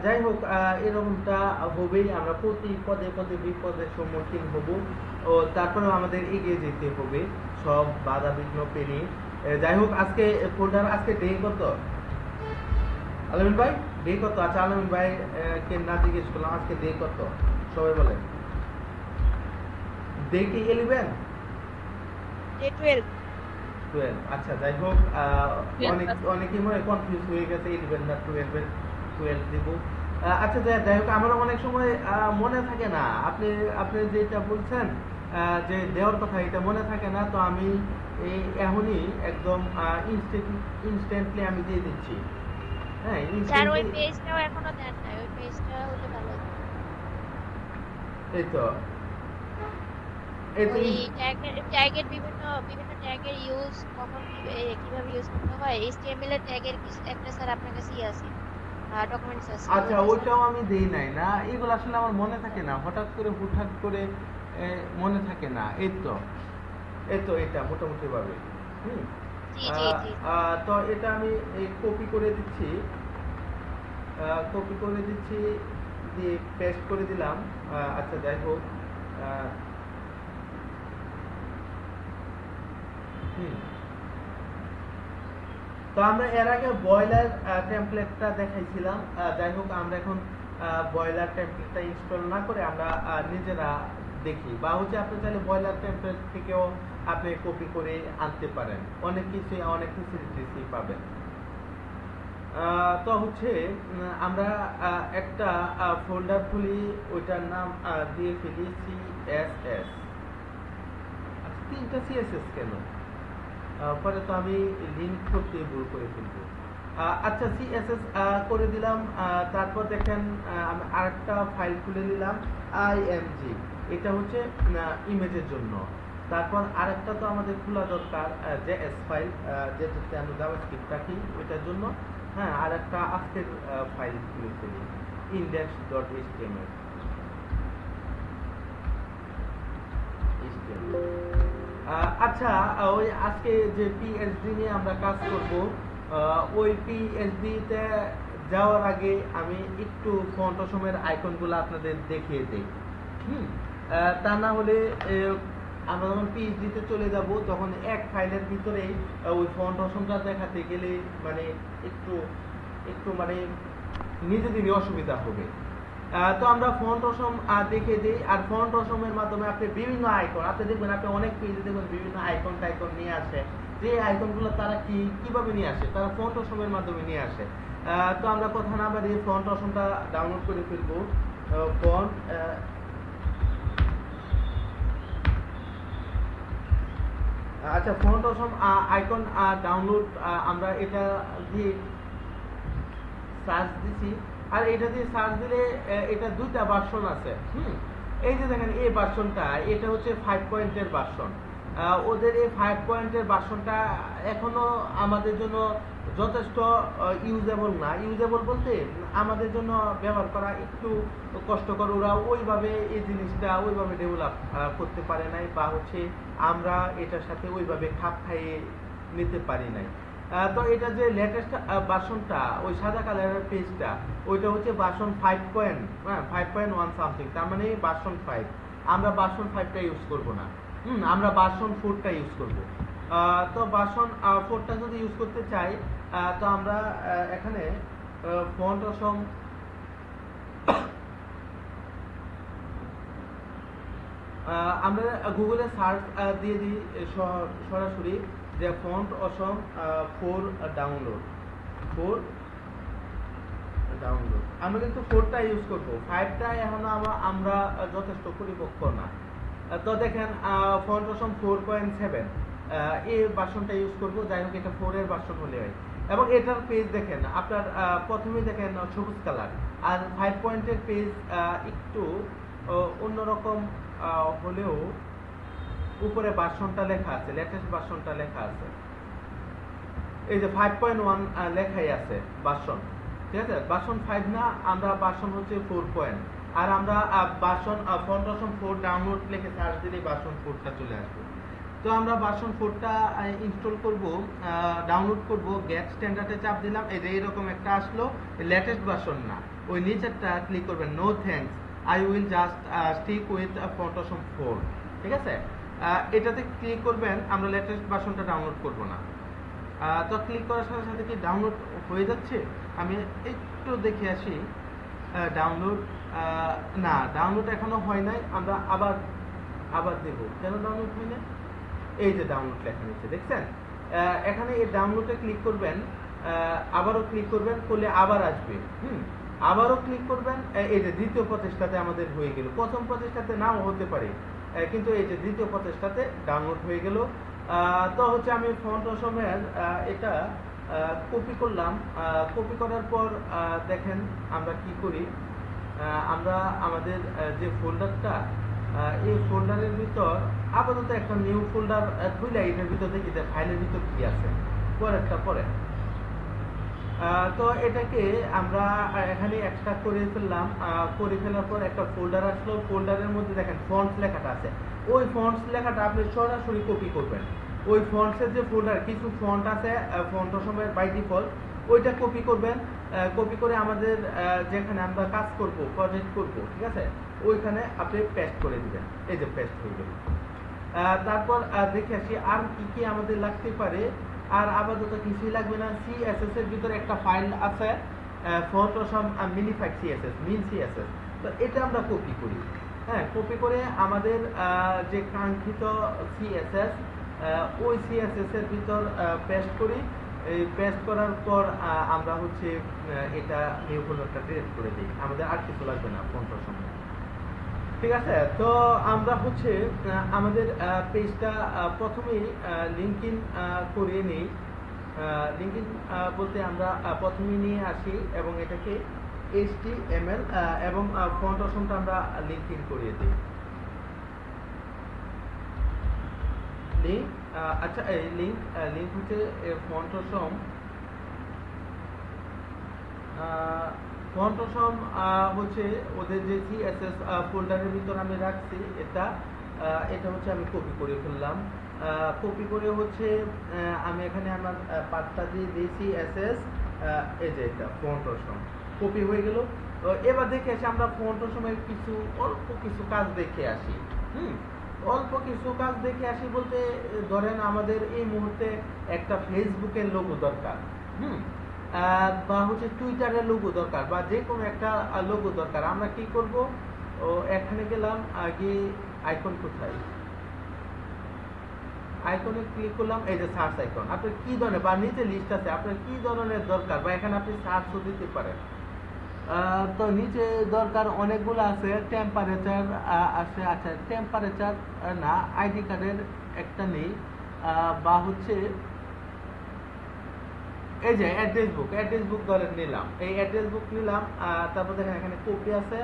যাই হোক, এরকমটা হবেই। আমরা প্রতি পদে পদে বিপদের সম্মুখীন হব, ও তারপরেও আমাদের এগিয়ে যেতে হবে সব বাধা বিঘ্ন পেরিয়ে। যাই হোক, আজকে ফোল্ডার আজকে ডে কত আলমিন ভাই? ডে কত? আচ্ছা, আলমিন ভাই কে না জিজ্ঞেস করলাম আজকে ডে কত, সবাই বলেন। ডে কি 11? ডে 12। 12। আচ্ছা, যাই হোক, অনেকেই মনে কনফিউজ হয়ে গেছে 11 না 12 12 দিব। আচ্ছা, যাই হোক, আমার অনেক সময় মনে থাকে না। আপনি আপনি যেটা বলছেন যে দেওয়ার কথা, এটা মনে থাকে না, তো আমি এই এখনই একদম ইনস্ট্যান্টলি আমি দিয়ে দিচ্ছি। হ্যাঁ, স্যার ওই ইনস্ট্যান্টলি। পেজটাও এখনো দেন নাই, ওই পেজটা হলে ভালো হতো। এই তো, এই তো ওই ট্যাগের বিভিন্ন বিভিন্ন ট্যাগের ইউজ কখন কিভাবে ইউজ করতে হয়, এইচটিএমএল এর ট্যাগের একটা স্যার আপনার কাছে আছে, ডকুমেন্টস আছে আচ্ছা, ওইটা স্যার। ওইটাও আমি দেই নাই না। এগুলো আসলে আমার মনে থাকে না, হঠাৎ করে হুটহাট করে মনে থাকে না। এই তো এটা মোটামুটি ভাবে। হুম। জি জি জি জি। তো এটা আমি কপি করে দিচ্ছি, কপি করে দিচ্ছি, দিয়ে পেস্ট করে দিলাম। আচ্ছা, যাই হোক। আহ, হুম। তো আমরা এর আগে বয়লার টেমপ্লেটটা দেখাইছিলাম। যাই হোক, আমরা এখন বয়লার টেমপ্লেটটা ইনস্টল না করে আমরা নিজেরা দেখি, বা হচ্ছে আপনি চাইলে বয়লার টেমপ্লেট থেকেও আপনি কপি করে আনতে পারেন, অনেক কিছুই অনেক ফেসিলিটিসই পাবেন। তো হচ্ছে আমরা একটা ফোল্ডার খুলি, ওইটার নাম দিয়ে ফেলি সিএসএস। আচ্ছা, 3টা সিএসএস কেন? পরে তো আমি লিঙ্ক করতে ভুল করে ফেলবো। আচ্ছা, সিএসএস করে দিলাম। তারপর দেখেন, আমি আরেকটা ফাইল খুলে নিলাম, আইএমজি। এটা হচ্ছে ইমেজের জন্য। তারপর আরেকটা তো আমাদের খোলা দরকার, জেএস ফাইল, যেটাতে আমরা জাভাস্ক্রিপ্ট রাখি, ওইটার জন্য। হ্যাঁ, আর একটা আজকের ফাইল খুলে ফেলি, index.html। আচ্ছা, ওই আজকে যে পিএইচডি নিয়ে আমরা কাজ করব, ওই পিএইচডি তে যাওয়ার আগে আমি একটু ফন্ট অসমের আইকনগুলো আপনাদের দেখিয়ে দেই। হুম। তা না হলে আমরা যখন পিএইচডি তে চলে যাব, তখন এক ফাইলের ভিতরেই ওই ফন্ট অসমটা দেখাতে গেলে মানে একটু একটু মানে নিজেদেরই অসুবিধা হবে। তো আমরা ফন্ট অসম দেখে দিই, আর ফন্ট অসমের মাধ্যমে আপনি বিভিন্ন আইকন, আপনি দেখবেন, আপনি অনেক পেজে দেখবেন বিভিন্ন আইকন টাইকন নিয়ে আসে। যে আইকনগুলো তারা কিভাবে নিয়ে আসে, তারা ফন্ট অসমের মাধ্যমে নিয়ে আসে। তো আমরা কথা না বাড়িয়ে ফন্ট অসমটা ডাউনলোড করে ফেলবো। ফন্ট, আচ্ছা, ফন্ট অসম আইকন ডাউনলোড, আমরা এটা দিয়ে সার্চ দিছি। আর এটা দিয়ে সার্চ দিলে এটা দুইটা ভার্সন আছে। হুম। এই যে দেখেন, এই ভার্সনটা, এটা হচ্ছে 5 পয়েন্টের ভার্সন। ওদের এই 5 পয়েন্টের ভার্সনটা এখনো আমাদের জন্য যথেষ্ট ইউজেবল না। ইউজেবল বলতে আমাদের জন্য ব্যবহার করা একটু কষ্টকর। ওরা ওইভাবে এই জিনিসটা ওইভাবে ডেভেলপ করতে পারে নাই, বা হচ্ছে আমরা এটার সাথে ওইভাবে খাপ খাইয়ে নিতে পারি নাই। তো এটা যে লেটেস্ট ভার্সনটা, ওই সাদা কালারের পেজটা, ওইটা হচ্ছে ভার্সন 5.1 সামথিং, তার মানে ভার্সন 5। আমরা ভার্সন 5টা ইউজ করব না। আমরা ভার্সন 4টা ইউজ করব। তো ভার্সন 4টা যদি ইউজ করতে চাই, তো আমরা এখানে ফন্ট অসম, আমরা গুগলে সার্চ দিয়ে দিই সরাসরি, যে ফন্ট অসম 4 ডাউনলোড, 4 ডাউনলোড। আমরা কিন্তু 4টা ইউজ করব, 5টা এখনো আমরা যথেষ্ট পরিপক্ক না। তো দেখেন, ফন্ট অসম 4.7 এই ভার্সনটা ইউজ করব। যাই হোক, এটা 4 এর ভার্সন হলে হয়। এবং এটার পেজ দেখেন, আপনার প্রথমে দেখেন সবুজ কালার, আর 5 পয়েন্টের পেজ একটু অন্যরকম হলেও উপরে ভার্সনটা লেখা আছে, লেটেস্ট ভার্সনটা লেখা আছে। এই যে 5.1 লেখাই আছে ভার্সন। ঠিক আছে, ভার্সন 5 না, আমরা ভার্সন হচ্ছে 4 পয়েন্ট। আর আমরা ভার্সন ফন্ট অসম 4 ডাউনলোড লিখে সার্চ দিলে ভার্সন 4টা চলে আসবে। তো আমরা ভার্সন 4টা ইনস্টল করব, ডাউনলোড করব, গেট স্ট্যান্ডার্ডে চাপ দিলাম, এই যে এরকম একটা আসলো, লেটেস্ট ভার্সন না, ওই নিচেরটা ক্লিক করবেন, no thanks, I will just stick with Photoshop 4, ঠিক আছে? এটাতে ক্লিক করবেন, আমরা লেটেস্ট ভার্সনটা ডাউনলোড করব না। তো ক্লিক করার সাথে সাথে কি ডাউনলোড হয়ে যাচ্ছে? আমি একটু দেখে আসি। ডাউনলোড না, ডাউনলোড এখনো হয় নাই, আমরা আবার দেব। কেন ডাউনলোড হয় না? এই যে ডাউনলোড লেখা নিচ্ছে, দেখছেন? এখানে এই ডাউনলোডে ক্লিক করবেন, আবারও ক্লিক করবেন, করলে আবার আসবে। আবারও ক্লিক করবেন, এই যে দ্বিতীয় প্রচেষ্টাতে আমাদের হয়ে গেল। প্রথম প্রচেষ্টাতে নাও হতে পারে, কিন্তু এই যে দ্বিতীয় প্রচেষ্টাতে ডাউনলোড হয়ে গেল। তো হচ্ছে আমি ফন্টসমের এটা কপি করলাম। কপি করার পর দেখেন আমরা কি করি, আমরা আমাদের যে ফোল্ডারটা, এই ফোল্ডারের ভিতর আপাতত একটা নিউ ফোল্ডার খুলে এটার ভিতর দেখি যে ফাইলের ভিতর কি আছে, পরেরটা পরে। তো এটাকে আমরা এখানে এক্সট্রাক্ট করে ফেললাম। করে ফেলার পর একটা ফোল্ডার আসলো, ফোল্ডারের মধ্যে দেখেন ফন্টস লেখাটা আছে, ওই ফন্টস লেখাটা আপনি সরাসরি কপি করবেন। ওই ফন্টসের যে ফোল্ডার, কিছু ফন্ট আছে ফন্টসমের বাই ডিফল্ট, ওইটা কপি করবেন। কপি করে আমাদের যেখানে আমরা কাজ করব, প্রজেক্ট করব, ঠিক আছে, ওইখানে আপনি পেস্ট করে দিবেন। এই যে পেস্ট হয়ে গেল। তারপর দেখে আসি আর কি কি আমাদের লাগতে পারে। আর আপাতত কিছুই লাগবে না। সিএসএস এর ভিতরে একটা ফাইল আছে, ফটোশপ মিনিফাই সিএসএস, মিন সিএসএস। তো এটা আমরা কপি করি। হ্যাঁ, কপি করে আমাদের যে কাঙ্ক্ষিত সিএসএস, ওই সিএসএস এর ভিতর পেস্ট করি। এই পেস্ট করার পর আমরা হচ্ছে এটা নিউ ফোল্ডারটা ডিলিট করে দিই। আমাদের আর কিছু লাগবে না ফটোশপ। ঠিক আছে, তো আমরা হচ্ছে আমাদের পেজটা প্রথমেই লিঙ্কিং করিয়ে নিই। লিঙ্কিং বলতে আমরা প্রথমেই নিয়ে আসি এবং এটাকে HTML এবং ফন্ট অপশনটা আমরা লিঙ্কিং করিয়ে দিই। লিঙ্ক, আচ্ছা, এই লিঙ্ক হচ্ছে ফন্ট অপশন। ফন্টসম হচ্ছে ওদের যে সিএসএস ফোল্ডারের ভিতর আমি রাখছি, এটা হচ্ছে আমি কপি করে ফেললাম। কপি করে হচ্ছে আমি এখানে আমার পার্টটা দিয়ে দিয়েছি সিএসএস, এই যে এটা ফন্টসম কপি হয়ে গেল। এবার দেখে আসি আমরা ফন্টসমের অল্প কিছু কাজ দেখে আসি। অল্প কিছু কাজ দেখে আসি বলতে ধরেন আমাদের এই মুহূর্তে একটা ফেসবুকের লোগো দরকার, বা হচ্ছে টুইটারের লোগো দরকার, বা যে কোনো একটা লোগো দরকার। আমরা কি করব, এখানে গেলাম, আগে আইকন কোথায়, আইকনে ক্লিক করলাম, এই যে সার্চ আইকন। আপনার কি ধরনের, বা নিচে লিস্ট আছে, আপনার কি ধরনের দরকার, বা এখানে আপনি সার্চও দিতে পারেন। তো নিচে দরকার অনেকগুলো আছে। টেম্পারেচার আছে, আচ্ছা টেম্পারেচার না, আইডি কার্ডের একটা নেই, বা হচ্ছে এই যে অ্যাড্রেস বুক ধরেন নিলাম, এই অ্যাড্রেস বুক নিলাম। তারপর দেখেন এখানে কপি আছে,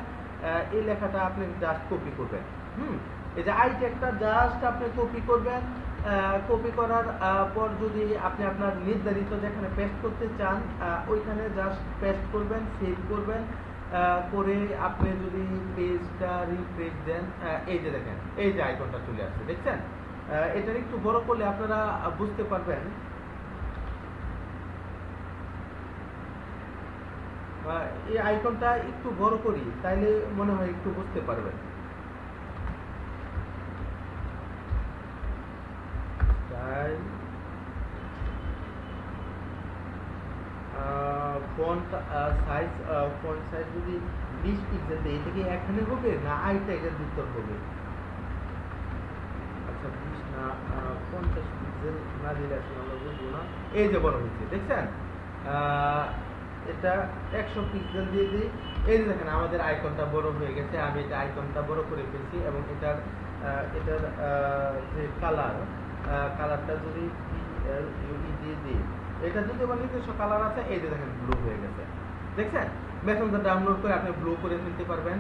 এই লেখাটা আপনি জাস্ট কপি করবেন। এই যে আই ট্যাগটা জাস্ট আপনি কপি করবেন। কপি করার পর যদি আপনি আপনার নির্ধারিত যেখানে পেস্ট করতে চান, ওইখানে জাস্ট পেস্ট করবেন, সেভ করবেন। করে আপনি যদি পেজটা রিফ্রেশ দেন, এই যে দেখেন এই যে আইকনটা চলে আসছে, দেখছেন? এটার একটু বড় করলে আপনারা বুঝতে পারবেন। এই আইকনটা একটু বড় করি, তাইলে মনে হয় একটু বুঝতে পারবেন। ফন্ট সাইজ যদি 20 পিক্সেল দেয়, এটা কি এখানে হবে না আই ট্যাগের ভিতর হবে? আচ্ছা 20 না 50 পিক্সেল না দিলে আসলে আমরা বুঝবো না। এই যে বড় হচ্ছে, দেখছেন? এটা 100 পিক্সেল দিয়ে দিই। এই যে দেখেন আমাদের আইকনটা বড় হয়ে গেছে। আমি এটা আইকনটা বড় করে ফেলছি এবং এটার যে কালারটা যদি PLUE দিয়ে দিই, এটা যদি আমার নিজস্ব কালার আছে, এই যে দেখেন ব্লু হয়ে গেছে, দেখছেন? মেসেঞ্জার ডাউনলোড করে আপনি ব্লু করে ফেলতে পারবেন।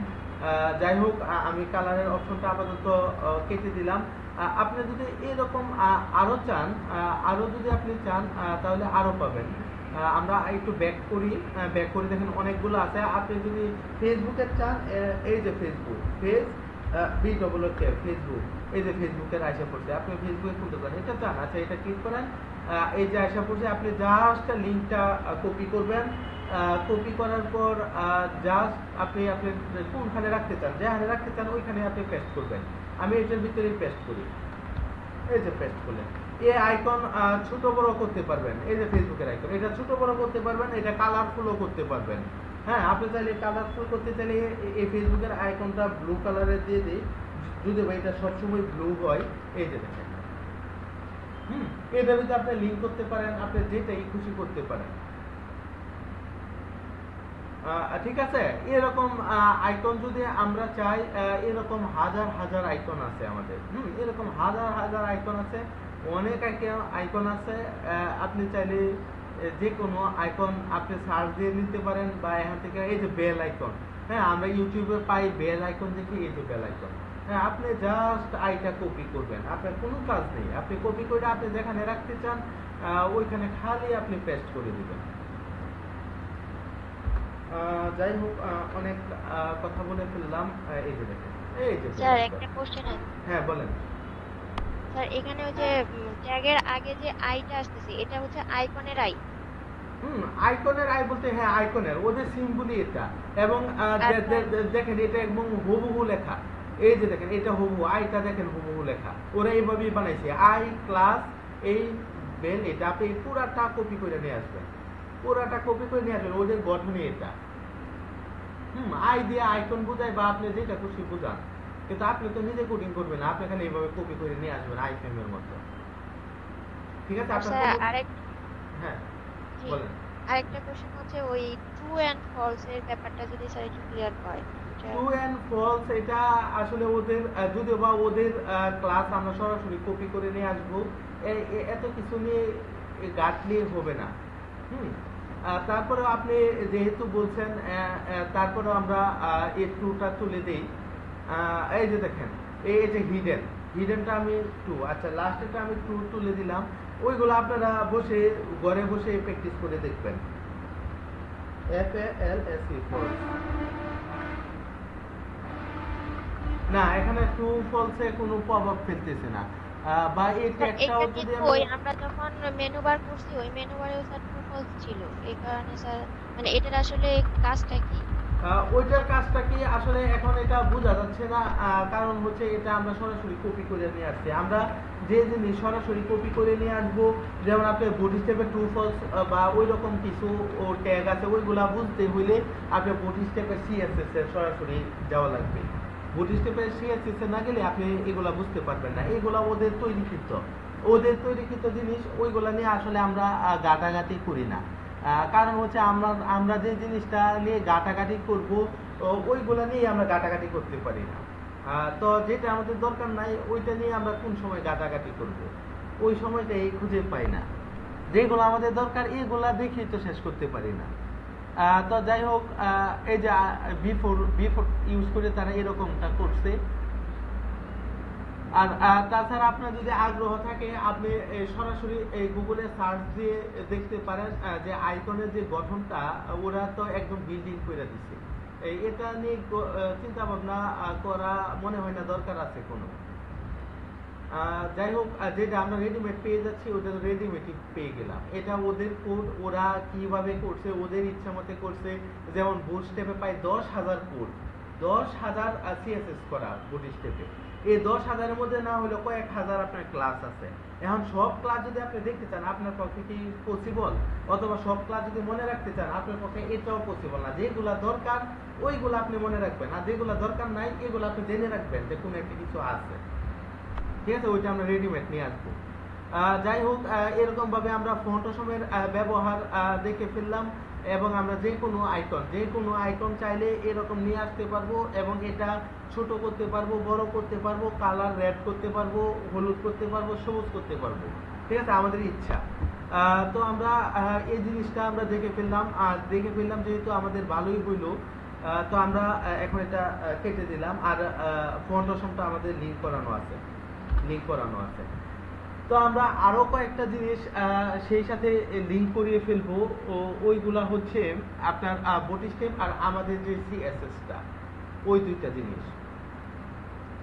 যাই হোক, আমি কালারের অপশনটা আপাতত কেটে দিলাম। আপনি যদি এরকম আরো চান, আরো যদি আপনি চান, তাহলে আরো পাবেন। আমরা একটু ব্যাক করি, দেখেন অনেকগুলো আছে। আপনি যদি ফেসবুকের চান, এই যে Facebook page, B double K Facebook, এই যে ফেসবুকের আশা পড়ছে, আপনি ফেসবুকে খুলতে পারেন, এটা চান, আচ্ছা এটা ক্লিক করেন, এই যে আশা পড়ছে, আপনি জাস্ট লিঙ্কটা কপি করবেন, কপি করার পর জাস্ট আপনি আপনি কোনখানে রাখতে চান, যেখানে রাখতে চান ওইখানে আপনি পেস্ট করবেন। আমি এটার ভিতরে পেস্ট করি, এই যে পেস্ট করলেন। এই আইকন ছোট বড় করতে পারবেন, এই যে ফেসবুকের আইকন, এটা ছোট বড় করতে পারবেন, এটা কালারফুলও করতে পারবেন। হ্যাঁ, আপনি চাইলে কালারফুল করতে চাইলে এই ফেসবুকের আইকনটা ব্লু কালারের দিয়ে দিই, যদি ভাই এটা সবসময় ব্লু হয়, এই যে দেখেন। এটার ভিতরে আপনি লিঙ্ক করতে পারেন, আপনি যেটাই খুশি করতে পারেন। ঠিক আছে, এরকম আইকন যদি আমরা চাই, এরকম হাজার হাজার আইকন আছে আমাদের, এরকম হাজার হাজার আইকন আছে, অনেক আইকন আছে। আপনি চাইলে যে কোনো আইকন আপনি সার্চ দিয়ে নিতে পারেন, বা এখান থেকে এই যে বেল আইকন, হ্যাঁ আমরা ইউটিউবে পাই বেল আইকন দেখি, এই যে বেল আইকন, হ্যাঁ আপনি জাস্ট আইটা কপি করবেন, আপনার কোনো কাজ নেই, আপনি কপি করে আপনি যেখানে রাখতে চান ওইখানে খালি আপনি পেস্ট করে দিবেন। যাই হোক, অনেক কথা বলে ফেললাম। এই যে দেখেন, এই যে স্যার একটা কোশ্চেন আছে। হ্যাঁ বলেন। স্যার এখানে ওই যে ট্যাগের আগে যে আইটা আসতেছে, এটা হচ্ছে আইকনের আই? আইকনের আই বলতে হ্যাঁ আইকনের, ওদের সিম্বলই এটা, এবং দেখেন এটা একদম হুবহু লেখা, এই যে দেখেন এটা হুবহু আইটা, দেখেন হুবহু লেখা, ওরা এইভাবেই বানাইছে, আই ক্লাস এই বেল, এটা আপনি পুরাটা কপি করে নিয়ে আসবেন, পুরাটা কপি করে নিয়ে আসবেন, ওদের গঠনই এটা। আই দিয়ে আইকন বোঝায়, বা আপনি যেটা খুশি বোঝান, কিন্তু আপনি তো নিজে কোডিং করবেন না, আপনি খালি এইভাবে কপি করে নিয়ে আসবেন আই ফ্রেমের মতো। ঠিক আছে আপনার? স্যার আরেক হ্যাঁ জি, বলেন। আরেকটা কোশ্চেন হচ্ছে ওই ট্রু এন্ড ফলস এর ব্যাপারটা যদি স্যার একটু ক্লিয়ার করেন। ট্রু এন্ড ফলস এটা আসলে ওদের, যদিও বা ওদের ক্লাস আমরা সরাসরি কপি করে নিয়ে আসবো, এত কিছু নিয়ে গাঁটলে হবে না। তারপরে আপনি যেহেতু বলছেন, তারপরে আমরা এই ট্রুটা তুলে দেই। এই যে দেখেন, এই যে হিডেনটা আমি ট্রু, আচ্ছা লাস্টেরটা আমি ট্রু তুলে দিলাম, ওইগুলো আপনারা বসে ঘরে বসে প্র্যাকটিস করে দেখবেন। FALSE ফলস না, এখানে ট্রু ফলসে কোনো প্রভাব ফেলতেছে না, বা এই স্যার ট্যাগটাও এটা যদি কিন্তু আমরা ওই আমরা যখন মেনু বার করছি, ওই মেনু বারেও স্যার ট্রু ফলস ছিল, এই কারণে স্যার মানে এটার আসলে কাজটা কি? ওইটার কাজটা কি আসলে এখন এটা বোঝা যাচ্ছে না, কারণ হচ্ছে এটা আমরা সরাসরি কপি করে নিয়ে আসছি, আমরা যে জিনিস সরাসরি কপি করে নিয়ে আসবো, যেমন আপনার বুট স্টেপে ট্রু ফলস বা ওই রকম কিছু ট্যাগ আছে, ওইগুলা বুঝতে হইলে আপনার বুট স্টেপের CSS এর সরাসরি যাওয়া লাগবে। বুট স্টেপের CSS এ না গেলে আপনি এগুলা বুঝতে পারবেন না, এগুলা ওদের তৈরিকৃত জিনিস, ওইগুলা নিয়ে আসলে আমরা গাটাগাটি করি না। কারণ হচ্ছে আমরা যে জিনিসটা নিয়ে গাটাগাটি করব, ওইগুলা নিয়ে আমরা গাটাগাটি করতে পারি না। তো যেটা আমাদের দরকার নাই, ওইটা নিয়ে আমরা কোন সময় গাটাগাটি করব, ওই সময়টাই খুঁজে পাই না। যেগুলো আমাদের দরকার এগুলা দেখে তো শেষ করতে পারি না। তো যাই হোক, এই যে বিফোর ইউজ করে তারা এরকমটা করছে। আর তাছাড়া আপনার যদি আগ্রহ থাকে, আপনি সরাসরি এই গুগলে সার্চ দিয়ে দেখতে পারেন, যে আইকনের যে গঠনটা ওরা তো একদম বিল্ডিং করে দিছে, এটা নিয়ে চিন্তা ভাবনা করা মনে হয় না দরকার আছে কোনো। যাই হোক, যেটা আমরা রেডিমেড পেয়ে যাচ্ছি ওটা রেডিমেডই পেয়ে গেলাম, এটা ওদের কোড, ওরা কিভাবে করছে ওদের ইচ্ছা মতে করছে। যেমন বুট স্টেপে পাই 10,000 কোড, 10,000 CSS করা বুট স্টেপে, এই 10,000-এর মধ্যে না হলে কয়েক হাজার আপনার ক্লাস আছে। এখন সব ক্লাস যদি আপনি দেখতে চান আপনার পক্ষে কি পসিবল, অথবা সব ক্লাস যদি মনে রাখতে চান আপনার পক্ষে এটাও পসিবল না। যেগুলা দরকার ওইগুলো আপনি মনে রাখবেন, আর যেগুলো দরকার নাই এগুলো আপনি জেনে রাখবেন যে কোনো একটা কিছু আছে। ঠিক আছে, ওইটা আমরা রেডিমেড নিয়ে আসবো। যাই হোক, এরকম ভাবে আমরা ফন্টসমের ব্যবহার দেখে ফেললাম, এবং আমরা যে কোনো আইকন চাইলে এরকম নিয়ে আসতে পারবো, এবং এটা ছোট করতে পারবো, বড় করতে পারবো, কালার রেড করতে পারবো, হলুদ করতে পারবো, সবুজ করতে পারবো। ঠিক আছে, আমাদের ইচ্ছা। তো আমরা এই জিনিসটা আমরা দেখে ফেললাম, যেহেতু আমাদের ভালোই হইলো। তো আমরা এখন এটা কেটে দিলাম, আর ফন্টসমটা আমাদের লিঙ্ক করানো আছে। তো আমরা আরো কয়েকটা জিনিস সেই সাথে লিঙ্ক করিয়ে ফেলবো, ওইগুলা হচ্ছে আপনার বুট স্টেপ আর আমাদের যে CSS টা, ওই দুইটা জিনিস।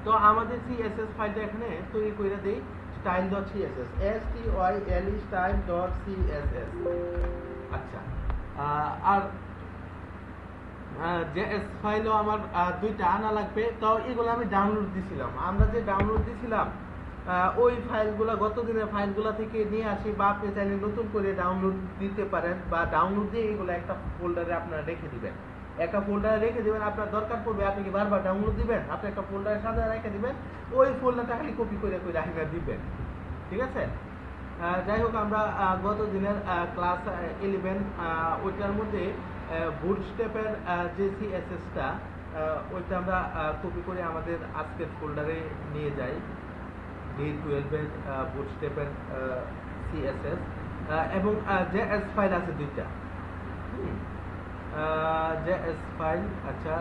তো আমাদের সিএসএস ফাইলটা এখানে তৈরি করে দেই style.css style style.css। আচ্ছা, আর জেএস ফাইলও আমার দুইটা আনা লাগবে। তো এগুলো আমি ডাউনলোড দিছিলাম, আমরা যে ডাউনলোড দিছিলাম ওই ফাইলগুলো গত দিনের ফাইলগুলো থেকে নিয়ে আসি, বা আপনি চাইলে নতুন করে ডাউনলোড দিতে পারেন, বা ডাউনলোড দিয়ে এগুলো একটা ফোল্ডারে আপনারা রেখে দিবেন। একটা ফোল্ডারে রেখে দিবেন, আপনার দরকার পড়বে আপনি কি বারবার ডাউনলোড দিবেন, আপনি একটা ফোল্ডারে সাজায় রেখে দিবেন, ওই ফোল্ডারটা খালি কপি করে করে রাখা দিবেন। ঠিক আছে? যাই হোক, আমরা গত দিনের ক্লাস 11 ওইটার মধ্যে বুটস্ট্র্যাপের যে সিএসএসটা ওইটা আমরা কপি করে আমাদের আজকের ফোল্ডারে নিয়ে যাই, D12 এর বুটস্ট্র্যাপের সিএসএস, এবং জেএস ফাইল আছে দুইটা, জেএস ফাইল। আচ্ছা,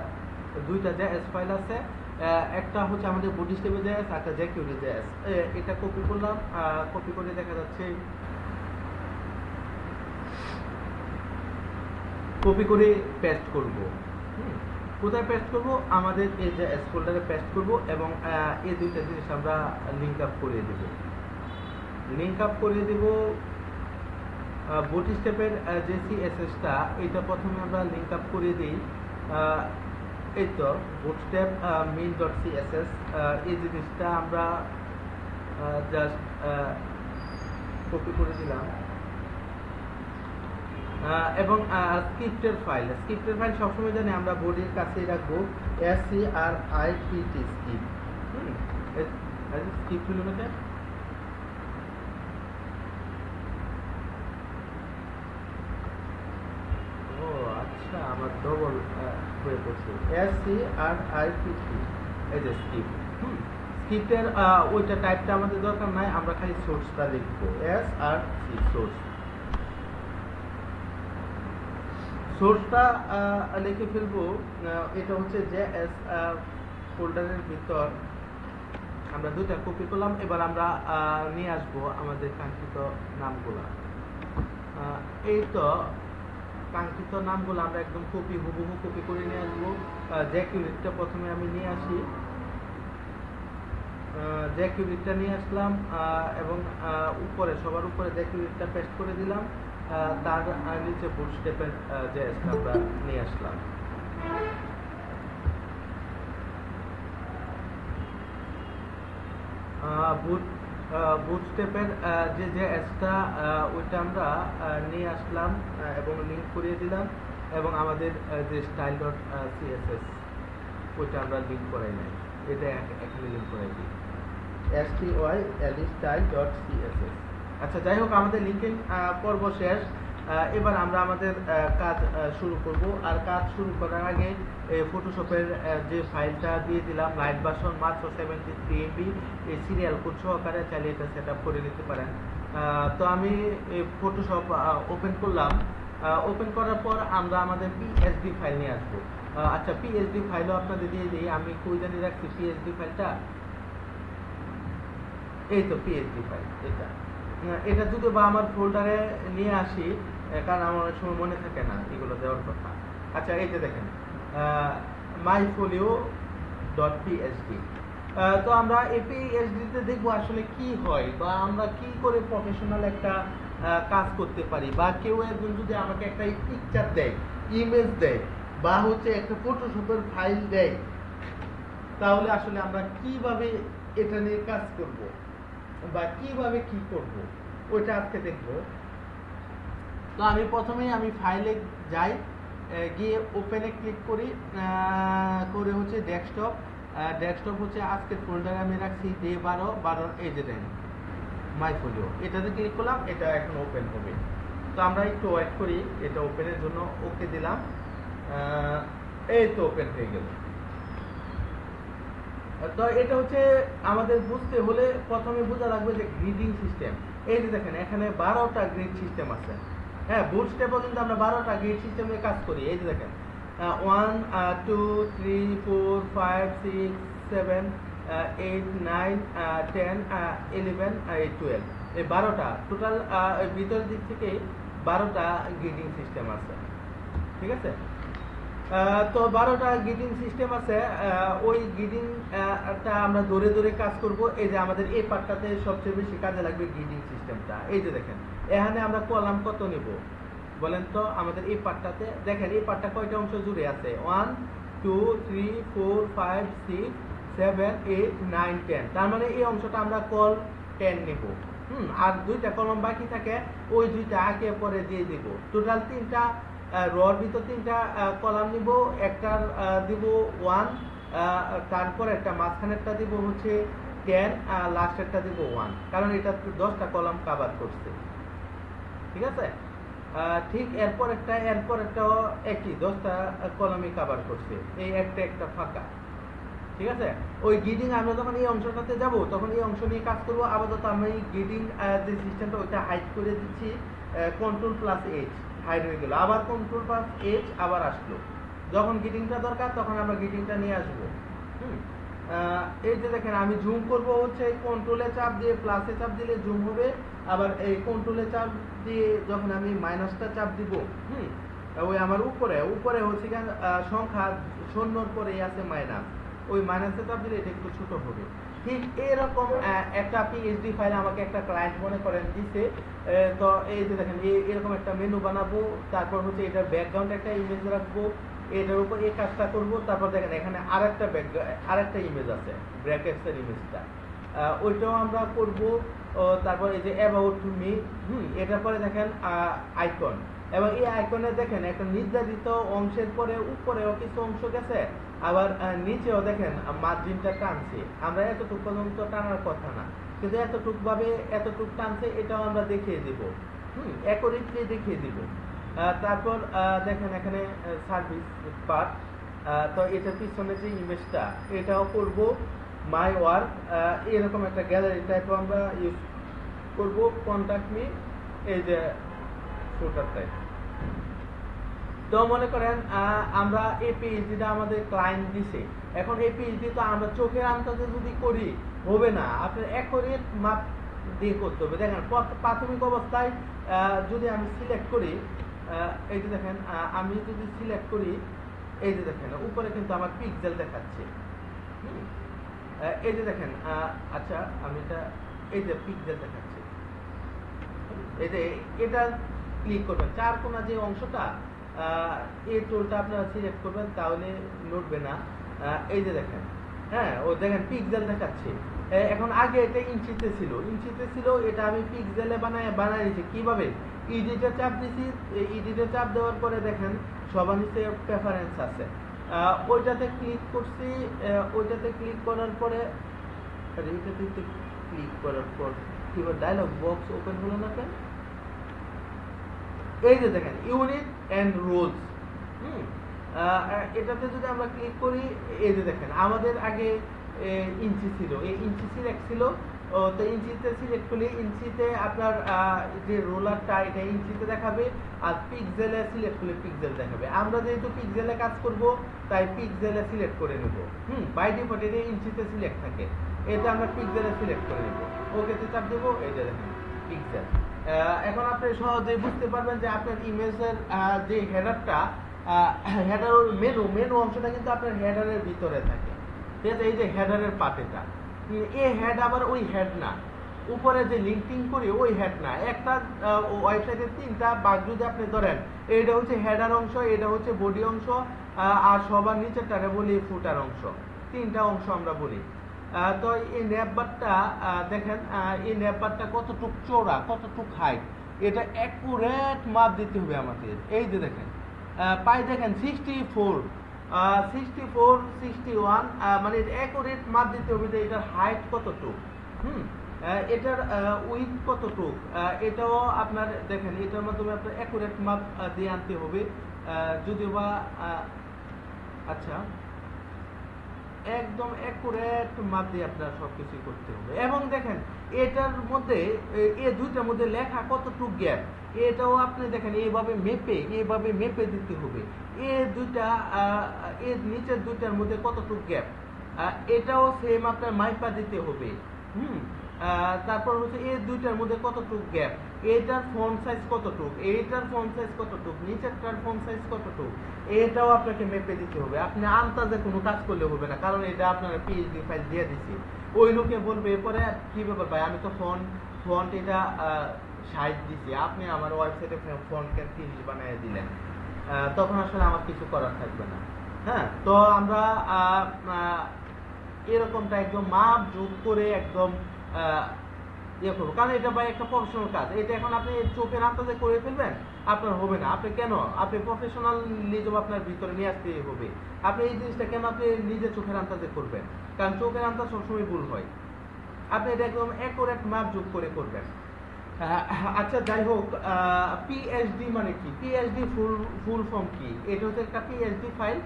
দুইটা জেএস ফাইল আছে, একটা হচ্ছে আমাদের বুটস্ট্র্যাপ জেএস, একটা জেকিউরি জেএস। এটা কপি করলাম, কপি করে দেখা যাচ্ছে কপি করে পেস্ট করব। কোথায় পেস্ট করব? আমাদের এই যে এস ফোল্ডারে পেস্ট করব, এবং এই দুইটা জিনিস আমরা লিংক আপ করিয়ে দেব। লিংক আপ করিয়ে দেব বুটস্ট্র্যাপের যে সিএসএসটা, এটা প্রথমে আমরা লিংক আপ করিয়ে দিই। এই তো বুটস্ট্র্যাপ main.css, এই জিনিসটা আমরা জাস্ট কপি করে দিলাম। এবং স্ক্রিপ্টের ফাইল সবসময় জানি আমরা বডির কাছেই রাখবো, SCRIPT স্ক্রিপ্ট। স্ক্রিপ্ট হলো না, ও আচ্ছা, আমার ডবল হয়ে পড়ছে, SCRIPT, এই যে স্ক্রিপ্ট। স্ক্রিপ্টের ওইটা টাইপটা আমাদের দরকার নাই, আমরা খালি সোর্সটা লিখবো, SRC সোর্স। সোর্সটা লিখে ফেলবো। এটা হচ্ছে জেএস ফোল্ডারের ভিতর আমরা দুইটা কপি করলাম। এবার আমরা নিয়ে আসবো আমাদের কাঙ্ক্ষিত নামগুলা। এই তো কাঙ্ক্ষিত নামগুলো আমরা একদম হুবহু কপি করে নিয়ে আসবো। জ্যাকুরিটটা প্রথমে আমি নিয়ে আসি, জ্যাকুরিটটা নিয়ে আসলাম, এবং উপরে সবার উপরে জ্যাকুরিটটা পেস্ট করে দিলাম। তার নিচে বুটস্ট্র্যাপের জেএসটা আমরা নিয়ে আসলাম। বুটস্ট্র্যাপের যে জেএসটা ওইটা আমরা নিয়ে আসলাম এবং লিংক করিয়ে দিলাম, এবং আমাদের যে style.css ওইটা আমরা লিংক করাই নাই, এটা এখানে লিংক করাই দিই, style.css। আচ্ছা, যাই হোক, আমাদের লিঙ্কিং পর্ব শেষ। এবার আমরা আমাদের কাজ শুরু করব। আর কাজ শুরু করার আগে ফটোশপের যে ফাইলটা দিয়ে দিলাম, লাইট ভার্সন মাত্র 73 MB, এই সিরিয়াল কোড সহকারে চাইলে এটা সেট আপ করে নিতে পারেন। তো আমি ফটোশপ ওপেন করলাম। ওপেন করার পর আমরা আমাদের পিএসডি ফাইল নিয়ে আসবো। আচ্ছা, পিএসডি ফাইলও আপনাদের দিয়ে দিই। আমি কই জানি রাখছি পিএসডি ফাইলটা, এই তো পিএসডি ফাইল। এটা যদি বা আমার ফোল্ডারে নিয়ে আসি, কারণ আমার অনেক সময় মনে থাকে না এগুলো দেওয়ার কথা। আচ্ছা, এই যে দেখেন myfolio.psd। তো আমরা এই পিএসডিতে দেখবো আসলে কি হয়, বা আমরা কি করে প্রফেশনাল একটা কাজ করতে পারি, বা কেউ একজন যদি আমাকে একটা পিকচার দেয়, ইমেজ দেয়, বা হচ্ছে একটা ফটোশপের ফাইল দেয়, তাহলে আসলে আমরা কিভাবে এটা নিয়ে কাজ করব, বা কিভাবে কি করব, ওইটা আজকে দেখব। তো আমি প্রথমেই ফাইলে যাই, গিয়ে ওপেনে ক্লিক করি, করে হচ্ছে ডেস্কটপ হচ্ছে আজকের ফোল্ডারে আমি রাখছি ডে 12 এই যে দেন মাইফোলিও, এটাতে ক্লিক করলাম, এটা এখন ওপেন হবে। তো আমরা একটু ওয়েট করি, এটা ওপেনের জন্য ওকে দিলাম। এই তো ওপেন হয়ে গেল। তো এটা হচ্ছে আমাদের বুঝতে হলে প্রথমে বোঝা লাগবে যে গ্রিডিং সিস্টেম। এই যে দেখেন এখানে 12টা গ্রিড সিস্টেম আছে। হ্যাঁ, বুটস্ট্র্যাপও কিন্তু আমরা 12টা গ্রিড সিস্টেমে কাজ করি। এই যে দেখেন 1 2 3 4 5 6 7 8 9 10 11 12, এই 12টা টোটাল ভিতরের দিক থেকে 12টা গ্রিডিং সিস্টেম আছে। ঠিক আছে? তো 12টা গিডিং সিস্টেম আছে। ওই গিডিং টা আমরা ধরে ধরে কাজ করব। এই যে আমাদের এই পার্টটাতে সবচেয়ে বেশি কাজে লাগবে গিডিং সিস্টেমটা। এই যে দেখেন এখানে আমরা কলাম কত নিব বলেন তো? আমাদের এই পার্টটাতে দেখেন এই পার্টটা কয়টা অংশ জুড়ে আছে? 1 2 3 4 5 6 7 8 9 10। তার মানে এই অংশটা আমরা কল 10 নিব। আর দুইটা কলম বাকি থাকে, ওই দুইটা আগে পরে দিয়ে দিব। টোটাল তিনটা রর ভিতর তিনটা কলাম নিব। একটার দিব 1, তারপর একটা মাঝখানেরটা দিব হচ্ছে 10, লাস্টেরটা দিব 1, কারণ এটা 10টা কলাম কভার করছে। ঠিক আছে? ঠিক এরপর একটাও একই 10টা কলামই কভার করছে। এই একটা ফাঁকা। ঠিক আছে? ওই গিডিং আমরা যখন এই অংশটাতে যাব তখন এই অংশ নিয়ে কাজ করব। আপাতত আমি গিডিং যে সিস্টেমটা ওইটা হাইড করে দিচ্ছি। Ctrl+H হাইড হয়ে গেল। আবার Ctrl+H আবার আসলো। যখন গিডিংটা দরকার তখন আমরা গিডিংটা নিয়ে আসবো। এই যে দেখেন আমি জুম করব হচ্ছে কন্ট্রোলে চাপ দিয়ে, প্লাসে চাপ দিলে জুম হবে। আবার এই কন্ট্রোলে চাপ দিয়ে যখন আমি মাইনাসটা চাপ দিব, ওই আমার উপরে হচ্ছে সংখ্যা শূন্যর পরে আছে মাইনাস, ওই মাইনাসে চাপ দিলে এটা একটু ছোট হবে। ঠিক এরকম একটা পিএইচডি ফাইল আমাকে একটা ক্লায়েন্ট মনে করেন দিছে। তো এই যে দেখেন এরকম একটা মেনু বানাবো, তারপর হচ্ছে এটার ব্যাকগ্রাউন্ড একটা ইমেজ রাখবো, এটার উপর এই কাজটা করবো। তারপর দেখেন এখানে আরেকটা ইমেজ আছে, ব্র্যাকেটসের ইমেজটা, ওইটাও আমরা করব। তারপর এই যে অ্যাবাউট মি, এটার পরে দেখেন আইকন, এবং এই আইকনে দেখেন একটা নির্ধারিত অংশের পরে উপরেও কিছু অংশ গেছে, আবার নিচেও দেখেন মার্জিনটা টানছে। আমরা এতটুকু পর্যন্ত টানার কথা না, কিন্তু এতটুক টানছে, এটাও আমরা দেখিয়ে দিব। অ্যাকুরেটলি দেখিয়ে দিব। তারপর দেখেন এখানে সার্ভিস পার্ট, তো এটা পিছনে যে ইমেজটা এটাও করব। মাই ওয়ার্ক, এরকম একটা গ্যালারি টাইপ আমরা ইউজ করব। কন্টাক্ট মি, এই যে ফুটার টাইপ। তো মনে করেন আমরা এই পিএইচডিটা আমাদের ক্লায়েন্ট দিছে। এখন এই পিএইচডি তো আমরা চোখের আন্দাজে যদি করি হবে না, আপনার অ্যাকুরেট মাপ দিয়ে করতে হবে। দেখেন প্রাথমিক অবস্থায় যদি আমি সিলেক্ট করি, এই যে দেখেন আমি যদি সিলেক্ট করি, এই যে দেখেন উপরে কিন্তু আমার পিক্সেল দেখাচ্ছে। এই যে দেখেন আচ্ছা আমি এটা, এই যে পিক্সেল দেখাচ্ছে, এই যে এটা ক্লিক করবেন, চার কোণা যে অংশটা, এই টুলটা আপনারা সিলেক্ট করবেন, তাহলে নড়বে না। এই যে দেখেন, হ্যাঁ ও দেখেন পিক্সেল দেখাচ্ছে। এখন আগে এটা ইঞ্চিতে ছিল, এটা আমি পিক্সেলে বানায় নিয়েছি। কিভাবে? এডিটে চাপ দিছি, এডিটে চাপ দেওয়ার পরে দেখেন সবার নিচে প্রেফারেন্স আছে, ওইটাতে ক্লিক করছি। ওইটাতে ক্লিক করার পরে কিভাবে ডায়লগ বক্স ওপেন হলো না কেন? এই যে দেখেন ইউনিট এন্ড রোলস, এটাতে যদি আমরা ক্লিক করি, এই যে দেখেন আমাদের আগে ইঞ্চি ছিল, এই ইঞ্চি সিলেক্ট ছিল। তো ইঞ্চিতে সিলেক্ট করলে ইঞ্চিতে আপনার যে রোলারটা এটা ইঞ্চিতে দেখাবে, আর পিক্সেলে সিলেক্ট করলে পিক্সেল দেখাবে। আমরা যেহেতু পিক্সেলে কাজ করব তাই পিক্সেলে সিলেক্ট করে নেব। বাই ডিফল্ট এটা ইঞ্চিতে সিলেক্ট থাকে, এটা আমরা পিক্সেলে সিলেক্ট করে নেব। ওকেতে চাপ দেবো, এই যে দেখেন পিক্সেল। এখন আপনি সহজেই বুঝতে পারবেন যে আপনার ইমেজের যে হেডারটা, হেডার মেনু অংশটা কিন্তু আপনার হেডারের ভিতরে থাকে। ঠিক আছে? এই যে হেডারের পার্ট, এটা এই হেড আবার ওই হেড না, উপরে যে লিঙ্কিং করি ওই হেড না। একটা ওয়েবসাইটের তিনটা ভাগ যদি আপনি ধরেন, এইটা হচ্ছে হেডার অংশ, এটা হচ্ছে বডি অংশ, আর সবার নিচেরটাকে বলি ফুটার অংশ। তিনটা অংশ আমরা বলি। তো এই নেপবারটা দেখেন, এই নেপবারটা কতটুক চওড়া, কতটুক হাইট, এটা অ্যাকুরেট মাপ দিতে হবে আমাদের। এই যে দেখেন পাই দেখেন 64, 61, মানে অ্যাকুরেট মাপ দিতে হবে যে এটার হাইট কতটুক, এটার উইথ কতটুক, এটাও আপনার দেখেন এটার মাধ্যমে আপনার অ্যাকুরেট মাপ দিয়ে আনতে হবে। যদিও বা আচ্ছা একদম অ্যাকুরেট মাপ দিয়ে আপনার সবকিছু করতে হবে। এবং দেখেন এটার মধ্যে, এই দুইটার মধ্যে লেখা কতটুক গ্যাপ, এটাও আপনি দেখেন এইভাবে মেপে দিতে হবে। এই দুইটা, এর নিচের দুইটার মধ্যে কতটুক গ্যাপ, এটাও সেম আপনার মাইপা দিতে হবে। তারপর হচ্ছে এই দুইটার মধ্যে কতটুক গ্যাপ, এটার ফন্ট সাইজ কতটুক, এইটার ফন্ট সাইজ কতটুক, নিচেরটার ফন্ট সাইজ কতটুক, এটাও আপনাকে মেপে দিতে হবে। আপনি আন্দাজে কোনো কাজ করলে হবে না, কারণ এটা আপনারা পিএইচডি ফাইল দিয়ে দিচ্ছি। ওই লোকে বলবে এরপরে কি ব্যাপার ভাই, আমি তো ফন্ট এটা 60 দিছি, আপনি আমার ওয়েবসাইটে ফন্টকে 30 বানিয়ে দিলেন, তখন আসলে আমার কিছু করার থাকবে না। হ্যাঁ, তো আমরা এরকমটা একদম মাপ যোগ করে একদম ইয়ে করবো, কারণ এটা ভাই একটা প্রফেশনাল কাজ। এটা এখন আপনি চোখের আন্দাজে করে ফেলবেন, আপনার হবে না। আপনি কেন, আপনি প্রফেশনালিজম আপনার ভিতরে নিয়ে আসতে হবে। আপনি এই জিনিসটা কেন আপনি নিজে চোখের আন্দাজে করবেন, কারণ চোখের আন্দাজ সবসময় ভুল হয়। আপনি এটা একদম অ্যাকুরেট মাপ যোগ করে করবেন। আচ্ছা যাই হোক, পিএইচডি মানে কি, পিএইচডি ফুল ফর্ম কি? এটা হচ্ছে একটা পিএইচডি ফাইল।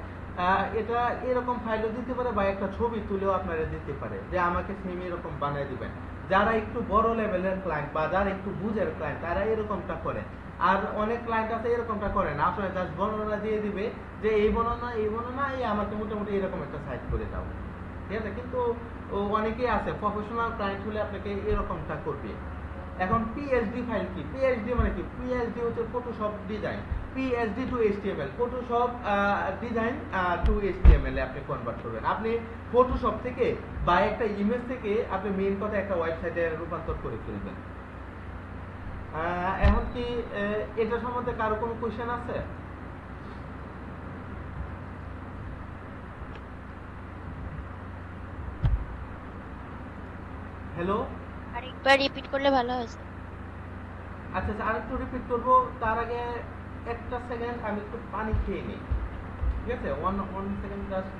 এটা এরকম ফাইলও দিতে পারে বা একটা ছবি তুলেও আপনারা দিতে পারে, যে আমাকে সেম এরকম বানিয়ে দিবেন। যারা একটু বড় লেভেলের ক্লায়েন্ট বা যারা একটু বুঝের ক্লায়েন্ট, তারা এরকমটা করে। আর অনেক ক্লায়েন্ট আছে এরকমটা করে না, আপনারা জাস্ট বর্ণনা দিয়ে দিবে যে এই বর্ণনা এই আমাকে মোটামুটি এরকম একটা সাইট করে দাও, ঠিক আছে। কিন্তু অনেকেই আছে প্রফেশনাল ক্লায়েন্ট হলে আপনাকে এরকমটা করবে। এখন পিএইচডি ফাইল কি, পিএইচডি মানে কি? পিএইচডি হচ্ছে Photoshop design, PSD to HTML, Photoshop design to HTML এ আপনি কনভার্ট করবেন। আপনি ফটোশপ থেকে বা একটা ইমেজ থেকে আপনি মেইন কথা একটা ওয়েবসাইটে রূপান্তর করে ফেলবেন। এখন কি এটা সম্বন্ধে কারো কোনো কোশ্চেন আছে? হ্যালো, আরেকবার রিপিট করলে ভালো হয়েছে। আচ্ছা আচ্ছা, আরেকটু রিপিট করবো। তার আগে একটা সেকেন্ড আমি একটু পানি খেয়ে নিই, ঠিক আছে? One second just.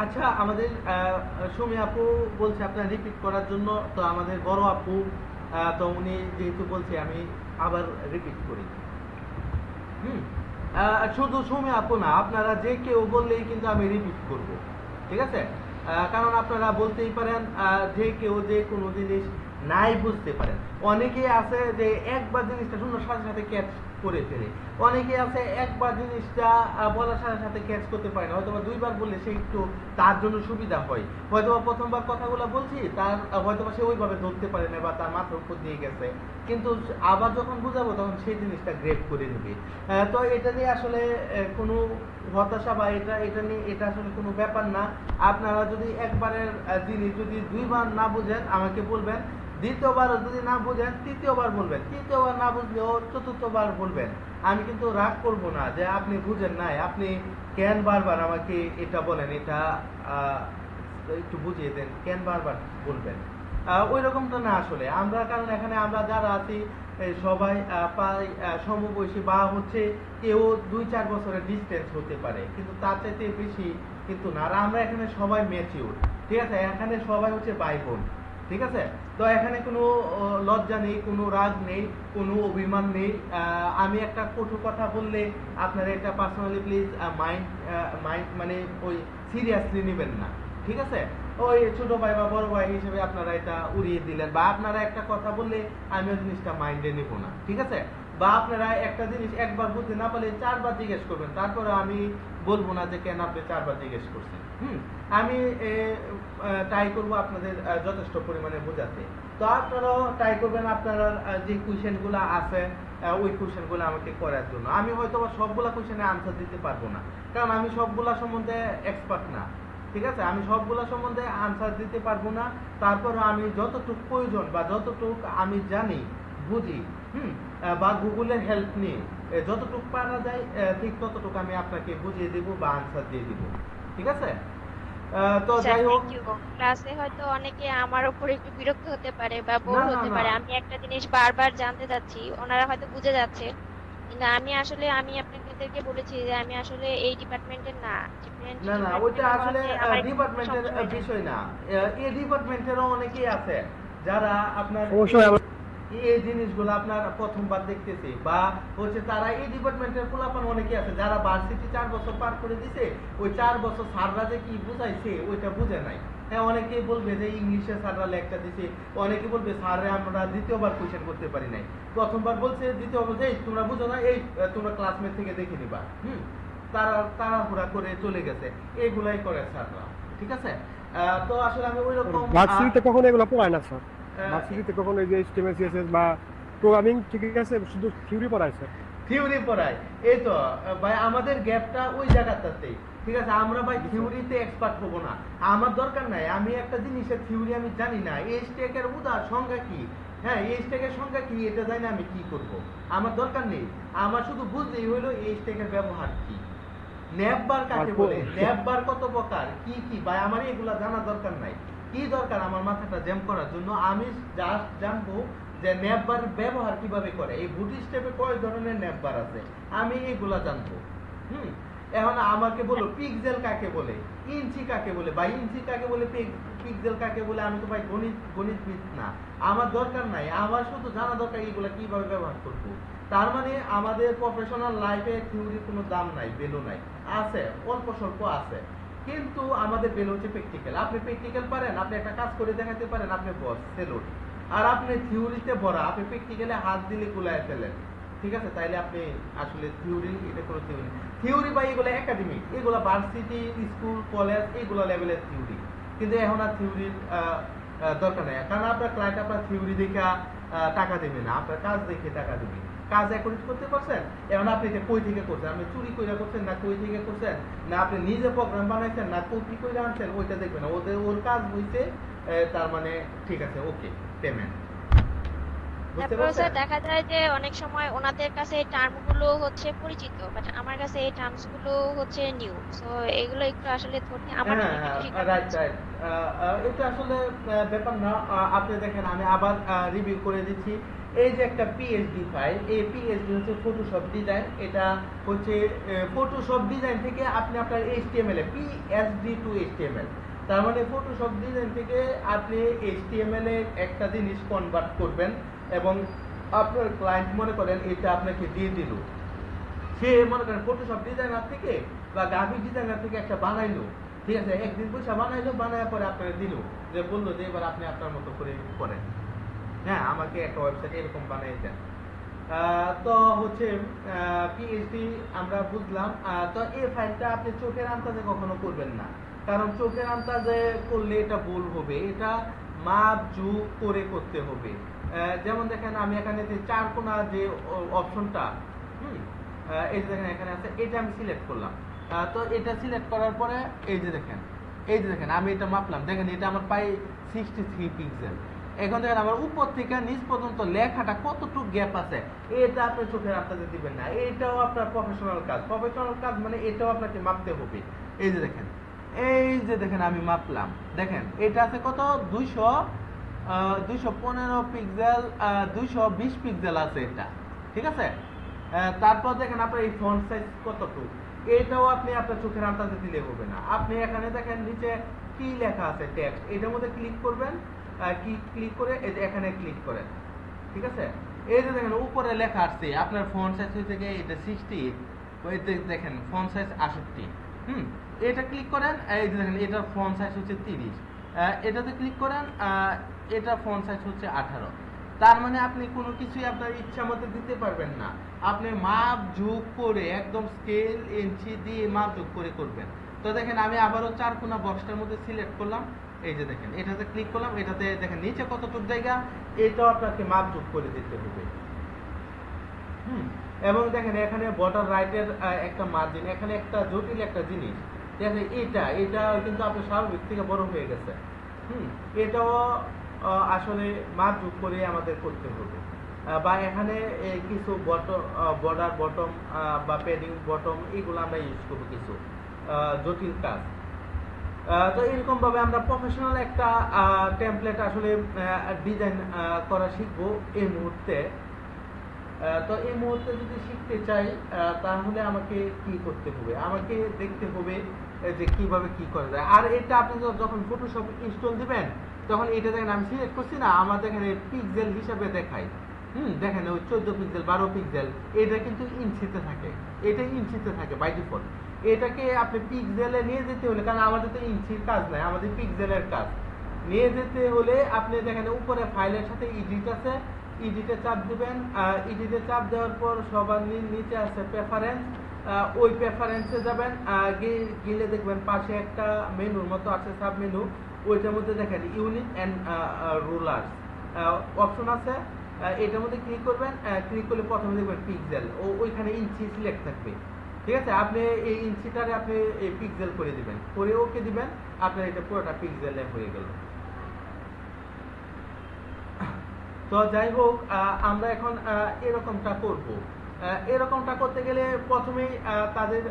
আচ্ছা, আমাদের সুমি আপু বলছে আপনার রিপিট করার জন্য। তো আমাদের বড় আপু, তো উনি যেহেতু বলছে আমি আবার রিপিট করি। শুধু সুমি আপু না, আপনারা যে কেউ বললেই কিন্তু আমি রিপিট করব, ঠিক আছে? কারণ আপনারা বলতেই পারেন যে কেউ যে কোনো জিনিস নাই বুঝতে পারেন। অনেকেই আছে যে একবার জিনিসটা শোনার সাথে সাথে ক্যাচ করে ফেলে, অনেকে আছে একবার জিনিসটা বলার সাথে সাথে ক্যাচ করতে পারে না, হয়তো দুইবার বললে সে একটু তার জন্য সুবিধা হয়। হয়তো প্রথমবার কথাগুলো বলছি তার হয়তো সে ওইভাবে ধরতে পারে না বা তার মাথার উপর দিয়ে গেছে, কিন্তু আবার যখন বুঝাবো তখন সেই জিনিসটা গ্রেপ করে নেবে। তো এটা নিয়ে আসলে কোনো হতাশা বা এটা নিয়ে এটা আসলে কোনো ব্যাপার না। আপনারা যদি একবারের জিনিস যদি দুইবার না বুঝেন আমাকে বলবেন, দ্বিতীয়বার যদি না বুঝেন তৃতীয়বার বলবেন, তৃতীয়বার না বুঝলেও চতুর্থবার বলবেন। আমি কিন্তু রাগ করব না যে আপনি বুঝেন নাই, আপনি কেন বারবার আমাকে এটা বলেন, এটা একটু বুঝিয়ে দেন, কেন বারবার বলবেন। ওই রকমটা না আসলে আমরা, কারণ এখানে আমরা যারা আছি সবাই প্রায় সমবয়সী বা হচ্ছে কেউ 2-4 বছরের ডিস্টেন্স হতে পারে, কিন্তু তার চাইতে বেশি কিন্তু না। আর আমরা এখানে সবাই ম্যাচিউর, ঠিক আছে? এখানে সবাই হচ্ছে ভাই বোন, ঠিক আছে? তো এখানে কোনো লজ্জা নেই, কোনো রাগ নেই, কোনো অভিমান নেই। আমি একটা কটু কথা বললে আপনারা এটা পার্সোনালি প্লিজ মাইন্ড মানে ওই সিরিয়াসলি নেবেন না, ঠিক আছে? ওই ছোট ভাই বা বড় ভাই হিসেবে আপনারা এটা উড়িয়ে দিলেন, বা আপনারা একটা কথা বললে আমি ওই জিনিসটা মাইন্ডে নেব না, ঠিক আছে? বা আপনারা একটা জিনিস একবার বুঝতে না পারলে 4বার জিজ্ঞেস করবেন, তারপরে আমি বলবো না যে কেন আপনি 4বার জিজ্ঞেস করছেন। আমি ট্রাই করবো আপনাদের যথেষ্ট পরিমাণে বোঝাতে। তো আপনারাও ট্রাই করবেন আপনারা যে কোয়েশ্চেনগুলো আছে ওই কোয়েশ্চেনগুলো আমাকে করার জন্য। আমি হয়তো সবগুলা কোয়েশ্চেনে আনসার দিতে পারবো না, কারণ আমি সবগুলা সম্বন্ধে এক্সপার্ট না, ঠিক আছে? আমি সবগুলা সম্বন্ধে আনসার দিতে পারবো না। তারপরও আমি যতটুকু প্রয়োজন বা যতটুকু আমি জানি বুঝি, বা গুগলের হেল্প নিয়ে যতটুকু পারা যায় ঠিক ততটুকু আমি আপনাকে বুঝিয়ে দেবো বা আনসার দিয়ে দিব, ঠিক আছে? তো যাই হোক, ক্লাসে হয়তো অনেকে আমার উপর একটু বিরক্ত হতে পারে বা বোর না না হতে না, পারে, আমি একটা জিনিস বারবার জানতে চাচ্ছি, ওনারা হয়তো বুঝে যাচ্ছে, কিন্তু আমি আপনাদেরকে বলেছি যে আমি আসলে এই ডিপার্টমেন্টের না, ডিফারেন্ট না না, ওইটা ডিপার্টমেন্টের আসলে হওয়াতে আমার একটু ডিপার্টমেন্টের সমস্যা হয়ে যায়। বিষয় না। এই ডিপার্টমেন্টেরও অনেকেই আছে যারা আপনার অবশ্যই এই জিনিসগুলো আপনার প্রথমবার দেখতেছে, বা হচ্ছে তারা এই ডিপার্টমেন্টের পোলাপান অনেকে আছে যারা ভার্সিটি 4 বছর পার করে দিছে, ওই 4 বছর স্যাররা যে কি বুঝাইছে ওইটা বুঝে নাই। হ্যাঁ, অনেকেই বলবে যে ইংলিশে স্যাররা লেখটা দিছে, অনেকে বলবে স্যারে আমরা দ্বিতীয়বার কোয়েশ্চেন করতে পারি নাই, প্রথমবার বলছে, দ্বিতীয়বার বলছে এই তোমরা বুঝো না, এই তোমরা ক্লাসমেট থেকে দেখে নিবা। তারা তাড়াহুড়া করে চলে গেছে, এগুলাই করে স্যাররা। ঠিক আছে, তো আসলে আমি ওই রকম ভার্সিটিতে কখনো এগুলো পড়ায় না স্যার, ভার্সিটিতে কখনো এই যে HTML CSS বা প্রোগ্রামিং ঠিক আছে, শুধু থিওরি পড়ায় স্যার। থিওরি পড়ায়, এই তো ভাই আমাদের গ্যাপটা ওই জায়গাটাতেই। ঠিক আছে, আমরা ভাই থিওরিতে এক্সপার্ট হবো না, আমার দরকার নাই। আমি একটা জিনিসের থিওরি আমি জানি না, এই স্ট্যাকের সংজ্ঞা কি, হ্যাঁ এই স্ট্যাকের সংজ্ঞা কি এটা জানি না, আমি কি করব? আমার দরকার নেই, আমার শুধু বুঝলেই হলো এই স্ট্যাকের ব্যবহার কি, ন্যাপবার কাকে বলে, ন্যাপবার কত প্রকার, কি কি ভাই আমার এগুলা জানা দরকার নাই। কি দরকার আমার মাথাটা জ্যাম করার জন্য? আমি জাস্ট জানবো যে ন্যাপবার ব্যবহার কিভাবে করে, এই বুটস্ট্র্যাপে কয় ধরনের ন্যাপবার আছে, আমি এগুলা জানবো। এখন আমাকে বলো পিক্সেল কাকে বলে, ইঞ্চি কাকে বলে, বা ইঞ্চি কাকে বলে, পিক্সেল কাকে বলে, আমি তো ভাই গণিতবিদ না, আমার দরকার নাই। আমার শুধু জানা দরকার এগুলা কিভাবে ব্যবহার করবো। তার মানে আমাদের প্রফেশনাল লাইফে থিওরির কোনো দাম নাই, ভ্যালু নাই, আছে অল্প স্বল্প আছে, কিন্তু আমাদের ভ্যালু হচ্ছে প্র্যাকটিক্যাল। আপনি প্র্যাকটিক্যাল পারেন, আপনি একটা কাজ করে দেখাতে পারেন, আপনি বস সেলুট। আর আপনি থিওরিতে ভরা, আপনি প্র্যাকটিক্যালে হাত দিলে গুলায় ফেলেন। ঠিক আছে, তাইলে আপনি আসলে থিওরি, এটা কোনো থিওরি বা এগুলো একাডেমিক, এগুলো ভার্সিটি, স্কুল, কলেজ, এইগুলো লেভেলের থিওরি। কিন্তু এখন আর থিওরির দরকার নেই, কারণ আপনার ক্লায়েন্ট আপনার থিওরি দেখে টাকা দেবে না, আপনার কাজ দেখে টাকা দেবে। কাজ অ্যাকুরেট করতে পারছেন, এখন আপনি এটা কই থেকে করছেন, আপনি চুরি কইরা করছেন না কই থেকে করছেন, না আপনি নিজে প্রোগ্রাম বানাইছেন না কপি কইরা আনছেন, ওইটা দেখবেন না। ওর কাজ হইছে, তার মানে ঠিক আছে, ওকে পেমেন্ট। তারপর স্যার দেখা যায় যে অনেক সময় ওনাদের কাছে এই টার্মগুলো হচ্ছে পরিচিত, বাট আমার কাছে এই টার্মস গুলো হচ্ছে নিউ, সো এগুলো একটু আসলে ধরতে আমার জন্য একটু শিখতে রাইট রাইট, এটা আসলে ব্যাপার না। আপনি দেখেন, আমি আবার রিভিউ করে দিচ্ছি। এই যে একটা পিএইচডি ফাইল, এই পিএইচডি হচ্ছে ফটোশপ ডিজাইন, এটা হচ্ছে ফটোশপ ডিজাইন থেকে আপনি আপনার HTML A PhD to HTML, তার মানে ফটোশপ ডিজাইন থেকে আপনি এইচটিএমএল এ একটা জিনিস কনভার্ট করবেন, এবং আপনার ক্লায়েন্ট মনে করেন এটা আপনাকে দিয়ে দিল, সে মনে করেন ফটোশপ ডিজাইনার থেকে বা গ্রাফিক ডিজাইনার থেকে একটা বানাইলো, ঠিক আছে, একদিন পয়সা বানাইলো, বানানোর পরে আপনাকে দিল, যে বললো যে এবার আপনি আপনার মতো করে করেন, হ্যাঁ আমাকে একটা ওয়েবসাইট এরকম বানিয়ে দেন। তো হচ্ছে পিএইচডি আমরা বুঝলাম। তো এই ফাইলটা আপনি চোখের আন্দাজে কখনো করবেন না, কারণ চোখের আন্দাজে করলে এটা ভুল হবে, এটা মাপ যোগ করে করতে হবে। যেমন দেখেন আমি এখানে যে চার কোণা যে অপশনটা, এই যে দেখেন এখানে আছে, এটা আমি সিলেক্ট করলাম। তো এটা সিলেক্ট করার পরে এই যে দেখেন আমি এটা মাপলাম, দেখেন এটা আমার প্রায় 63 পিক্সেল। এখন দেখেন আমার উপর থেকে নিচ পর্যন্ত লেখাটা কতটুকু গ্যাপ আছে, এটা আপনি চোখের আন্দাজে দিবেন না, এটাও আপনার প্রফেশনাল কাজ, মানে এটাও আপনাকে মাপতে হবে। এই যে দেখেন আমি মাপলাম, দেখেন এটা আছে কত, 215 পিক্সেল, 220 পিক্সেল আছে এটা, ঠিক আছে। তারপর দেখেন আপনার এই ফন্ট সাইজ কতটুকু, এটাও আপনি আপনার চোখের আন্দাজে দিলে হবে না। আপনি এখানে দেখেন নিচে কি লেখা আছে টেক্সট, এটার মধ্যে ক্লিক করবেন, ক্লিক করে এই যে এখানে ক্লিক করেন, ঠিক আছে। এই যে দেখেন উপরে লেখা আসছে আপনার ফন্ট সাইজ হচ্ছে গিয়ে এটা 60, ওইতে দেখেন ফন্ট সাইজ 68, এটা ক্লিক করেন, এই যে দেখেন এটার ফন্ট সাইজ হচ্ছে 30, এটাতে ক্লিক করেন, এটা ফন্ট সাইজ হচ্ছে 18। তার মানে আপনি কোনো কিছুই আপনার ইচ্ছা মতো দিতে পারবেন না, আপনি মাপ যোগ করে একদম স্কেল ইঞ্চি দিয়ে মাপ যোগ করে করবেন। তো দেখেন আমি আবারও চার কোণা বক্সটার মধ্যে সিলেক্ট করলাম, এই যে দেখেন এটাতে ক্লিক করলাম, এটাতে দেখেন নিচে কতটুকু জায়গা, এটাও আপনাকে মাপ যোগ করে দিতে হবে। এবং দেখেন এখানে বর্ডার রাইটের একটা মার্জিন, এখানে একটা জটিল একটা জিনিস, দেখেন এটা কিন্তু আপনার স্বাভাবিক থেকে বড় হয়ে গেছে, এটাও আসলে মাপ যোগ করে আমাদের করতে হবে। বা এখানে কিছু বর্ডার বটম বা প্যাডিং বটম, এগুলো আমরা ইউজ করবো কিছু জটিল কাজ। তো এরকম ভাবে আমরা প্রফেশনাল একটা টেমপ্লেট আসলে ডিজাইন করা শিখবো এই মুহূর্তে। তো এই মুহূর্তে যদি শিখতে চাই তাহলে আমাকে কি করতে হবে, আমাকে দেখতে হবে যে কিভাবে কি করা যায়। আর এটা আপনি যখন ফটোশপ ইনস্টল দিবেন, তখন এটা দেখেন আমি সিলেক্ট করছি না, আমাদের এখানে পিক্সেল হিসাবে দেখায়। দেখেন ওই 14 পিক্সেল 12 পিক্সেল এটা কিন্তু ইঞ্চিতে থাকে, এটা ইঞ্চিতে থাকে বাই ডিফল্ট। এটাকে আপনি পিক্সেলে নিয়ে যেতে হলে, কারণ আমাদের তো ইঞ্চির কাজ নাই, আমাদের পিক্সেলের কাজ, নিয়ে যেতে হলে আপনি দেখেন উপরে ফাইলের সাথে এডিট আছে, এডিটে চাপ দিবেন। এডিটে চাপ দেওয়ার পর সবার নিচে আছে প্রেফারেন্স, ওই প্রেফারেন্সে যাবেন, গেলে দেখবেন পাশে একটা মেনুর মতো আছে সাব মেনু, ওইটার মধ্যে দেখেন ইউনিট অ্যান্ড রুলার্স অপশন আছে। এটার মধ্যে ক্লিক করবেন, ক্লিক করলে প্রথমে দেখবেন পিক্সেল, ওইখানে ইঞ্চি সিলেক্ট থাকবে। ঠিক আছে, আপনি এই ইঞ্চিটারে আপনি এই পিক্সেল করে দিবেন, করে ওকে দিবেন, আপনার এটা পুরোটা পিক্সেলে হয়ে গেল। তো যাই হোক, আমরা এখন এরকমটা করব। এরকমটা করতে গেলে প্রথমেই তাদের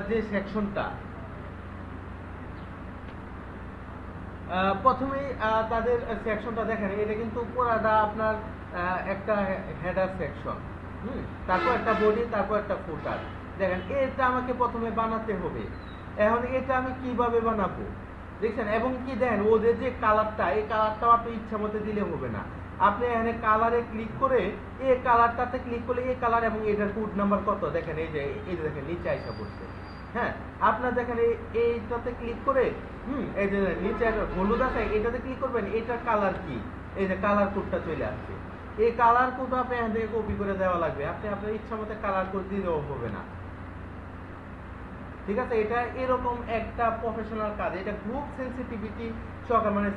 যে সেকশনটা, প্রথমেই তাদের সেকশনটা দেখেন, এটা কিন্তু পুরাটা আপনার একটা হেডার সেকশন, তারপর একটা বডি, তারপর একটা ফুটার। দেখেন এটা আমাকে প্রথমে বানাতে হবে। এখন এটা আমি কিভাবে বানাবো দেখছেন, এবং কি দেখেন ওদের যে কালারটা, এই কালারটাও আপনি ইচ্ছা মতো দিলে হবে না। আপনি এখানে কালারে ক্লিক করে এই কালারটাতে ক্লিক করলে এই কালার এবং এটার কোড নাম্বার কত দেখেন, এই যে দেখেন নিচে আইসা পড়ছে। হ্যাঁ, আপনার দেখেন এইটাতে ক্লিক করে এই যে নিচে একটা হলুদ আছে, এটাতে ক্লিক করবেন, এটার কালার কি, এই যে কালার কোডটা চলে আসছে। এই কালার কোড আপনি এখান থেকে কপি করে দেওয়া লাগবে, আপনি আপনার ইচ্ছা মতো কালার কোড দিলেও হবে না। ঠিক আছে, এটা এরকম একটা প্রফেশনাল কাজ, এটা খুব সেন্সিটিভিটি সহকারে, মানে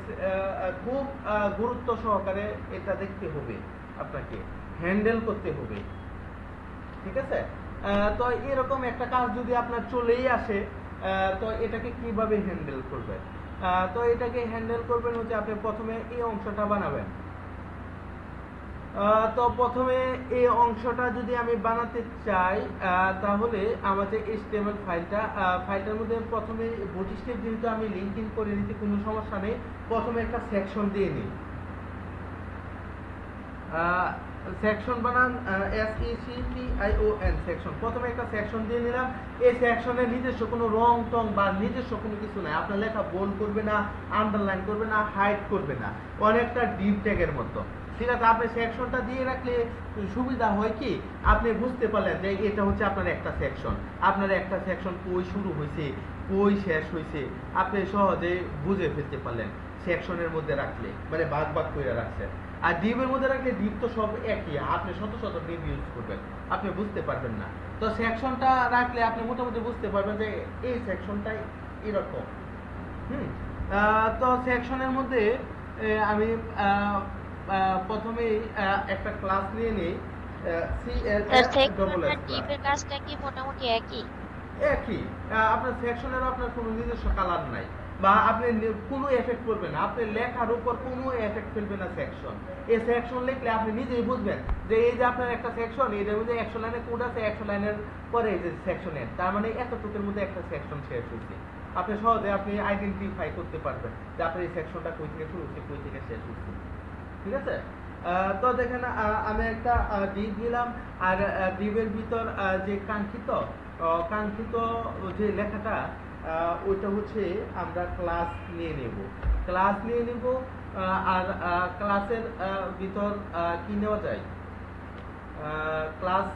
খুব গুরুত্ব সহকারে এটা দেখতে হবে, আপনাকে হ্যান্ডেল করতে হবে। ঠিক আছে, তো এরকম একটা কাজ যদি আপনার চলেই আসে, তো এটাকে কিভাবে হ্যান্ডেল করবেন? তো এটাকে হ্যান্ডেল করবেন হচ্ছে আপনি প্রথমে এই অংশটা বানাবেন। তো প্রথমে এই অংশটা যদি আমি বানাতে চাই, তাহলে আমাদের HTML ফাইলটার মধ্যে প্রথমে বডি স্টেপ যেহেতু আমি লিঙ্ক ইন করে নিতে কোনো সমস্যা নেই, প্রথমে একটা সেকশন দিয়ে নিই। সেকশন বানান SECTION সেকশন, প্রথমে একটা সেকশন দিয়ে নিলাম। এই সেকশনের নিজস্ব কোনো রং টং বা নিজস্ব কোনো কিছু নাই, আপনার লেখা বোল্ড করবে না, আন্ডারলাইন করবে না, হাইড করবে না, অনেকটা ডিপ ট্যাগের মতো। ঠিক আছে, আপনি সেকশনটা দিয়ে রাখলে সুবিধা হয় কি, আপনি বুঝতে পারলেন যে এটা হচ্ছে আপনার একটা সেকশন, আপনার একটা সেকশন কই শুরু হয়েছে কই শেষ হয়েছে, আপনি সহজে বুঝে ফেলতে পারলেন সেকশনের মধ্যে রাখলে, মানে ভাগ ভাগ করে রাখছেন। আর ডিপের মধ্যে রাখলে ডিপ তো সব একই, আপনি শত শত ডিপ ইউজ করবেন, আপনি বুঝতে পারবেন না। তো সেকশনটা রাখলে আপনি মোটামুটি বুঝতে পারবেন যে এই সেকশনটাই এরকম। তো সেকশনের মধ্যে আমি প্রথমেই একটা ক্লাস নিয়ে নিই, ডিপের কাজটা কি মোটামুটি একই? একই। আপনার সেকশনেরও আপনার কোনো নিজস্ব কালার নাই, বা আপনি কোনো এফেক্ট করবেন না, আপনি লেখার উপর কোনো এফেক্ট ফেলবেন না। সেকশন, এই সেকশন লিখলে আপনি নিজেই বুঝবেন যে এই যে আপনার একটা সেকশন, এটার মধ্যে 100 লাইনে কোড আছে, 100 লাইনের পরে এই যে সেকশনের, তার মানে এতটুকুর মধ্যে একটা সেকশন শেষ হয়েছে। আপনি সহজে আপনি আইডেন্টিফাই করতে পারবেন যে আপনার এই সেকশনটা কই থেকে শুরু হচ্ছে, কই থেকে শেষ হচ্ছে। ঠিক আছে, তো দেখেন আমি একটা ডিপ দিলাম, আর ডিপের ভিতর যে কাঙ্ক্ষিত যে লেখাটা, ওইটা হচ্ছে আমরা ক্লাস নিয়ে নেব। আর ক্লাসের ভিতর কি নেওয়া যায়, ক্লাস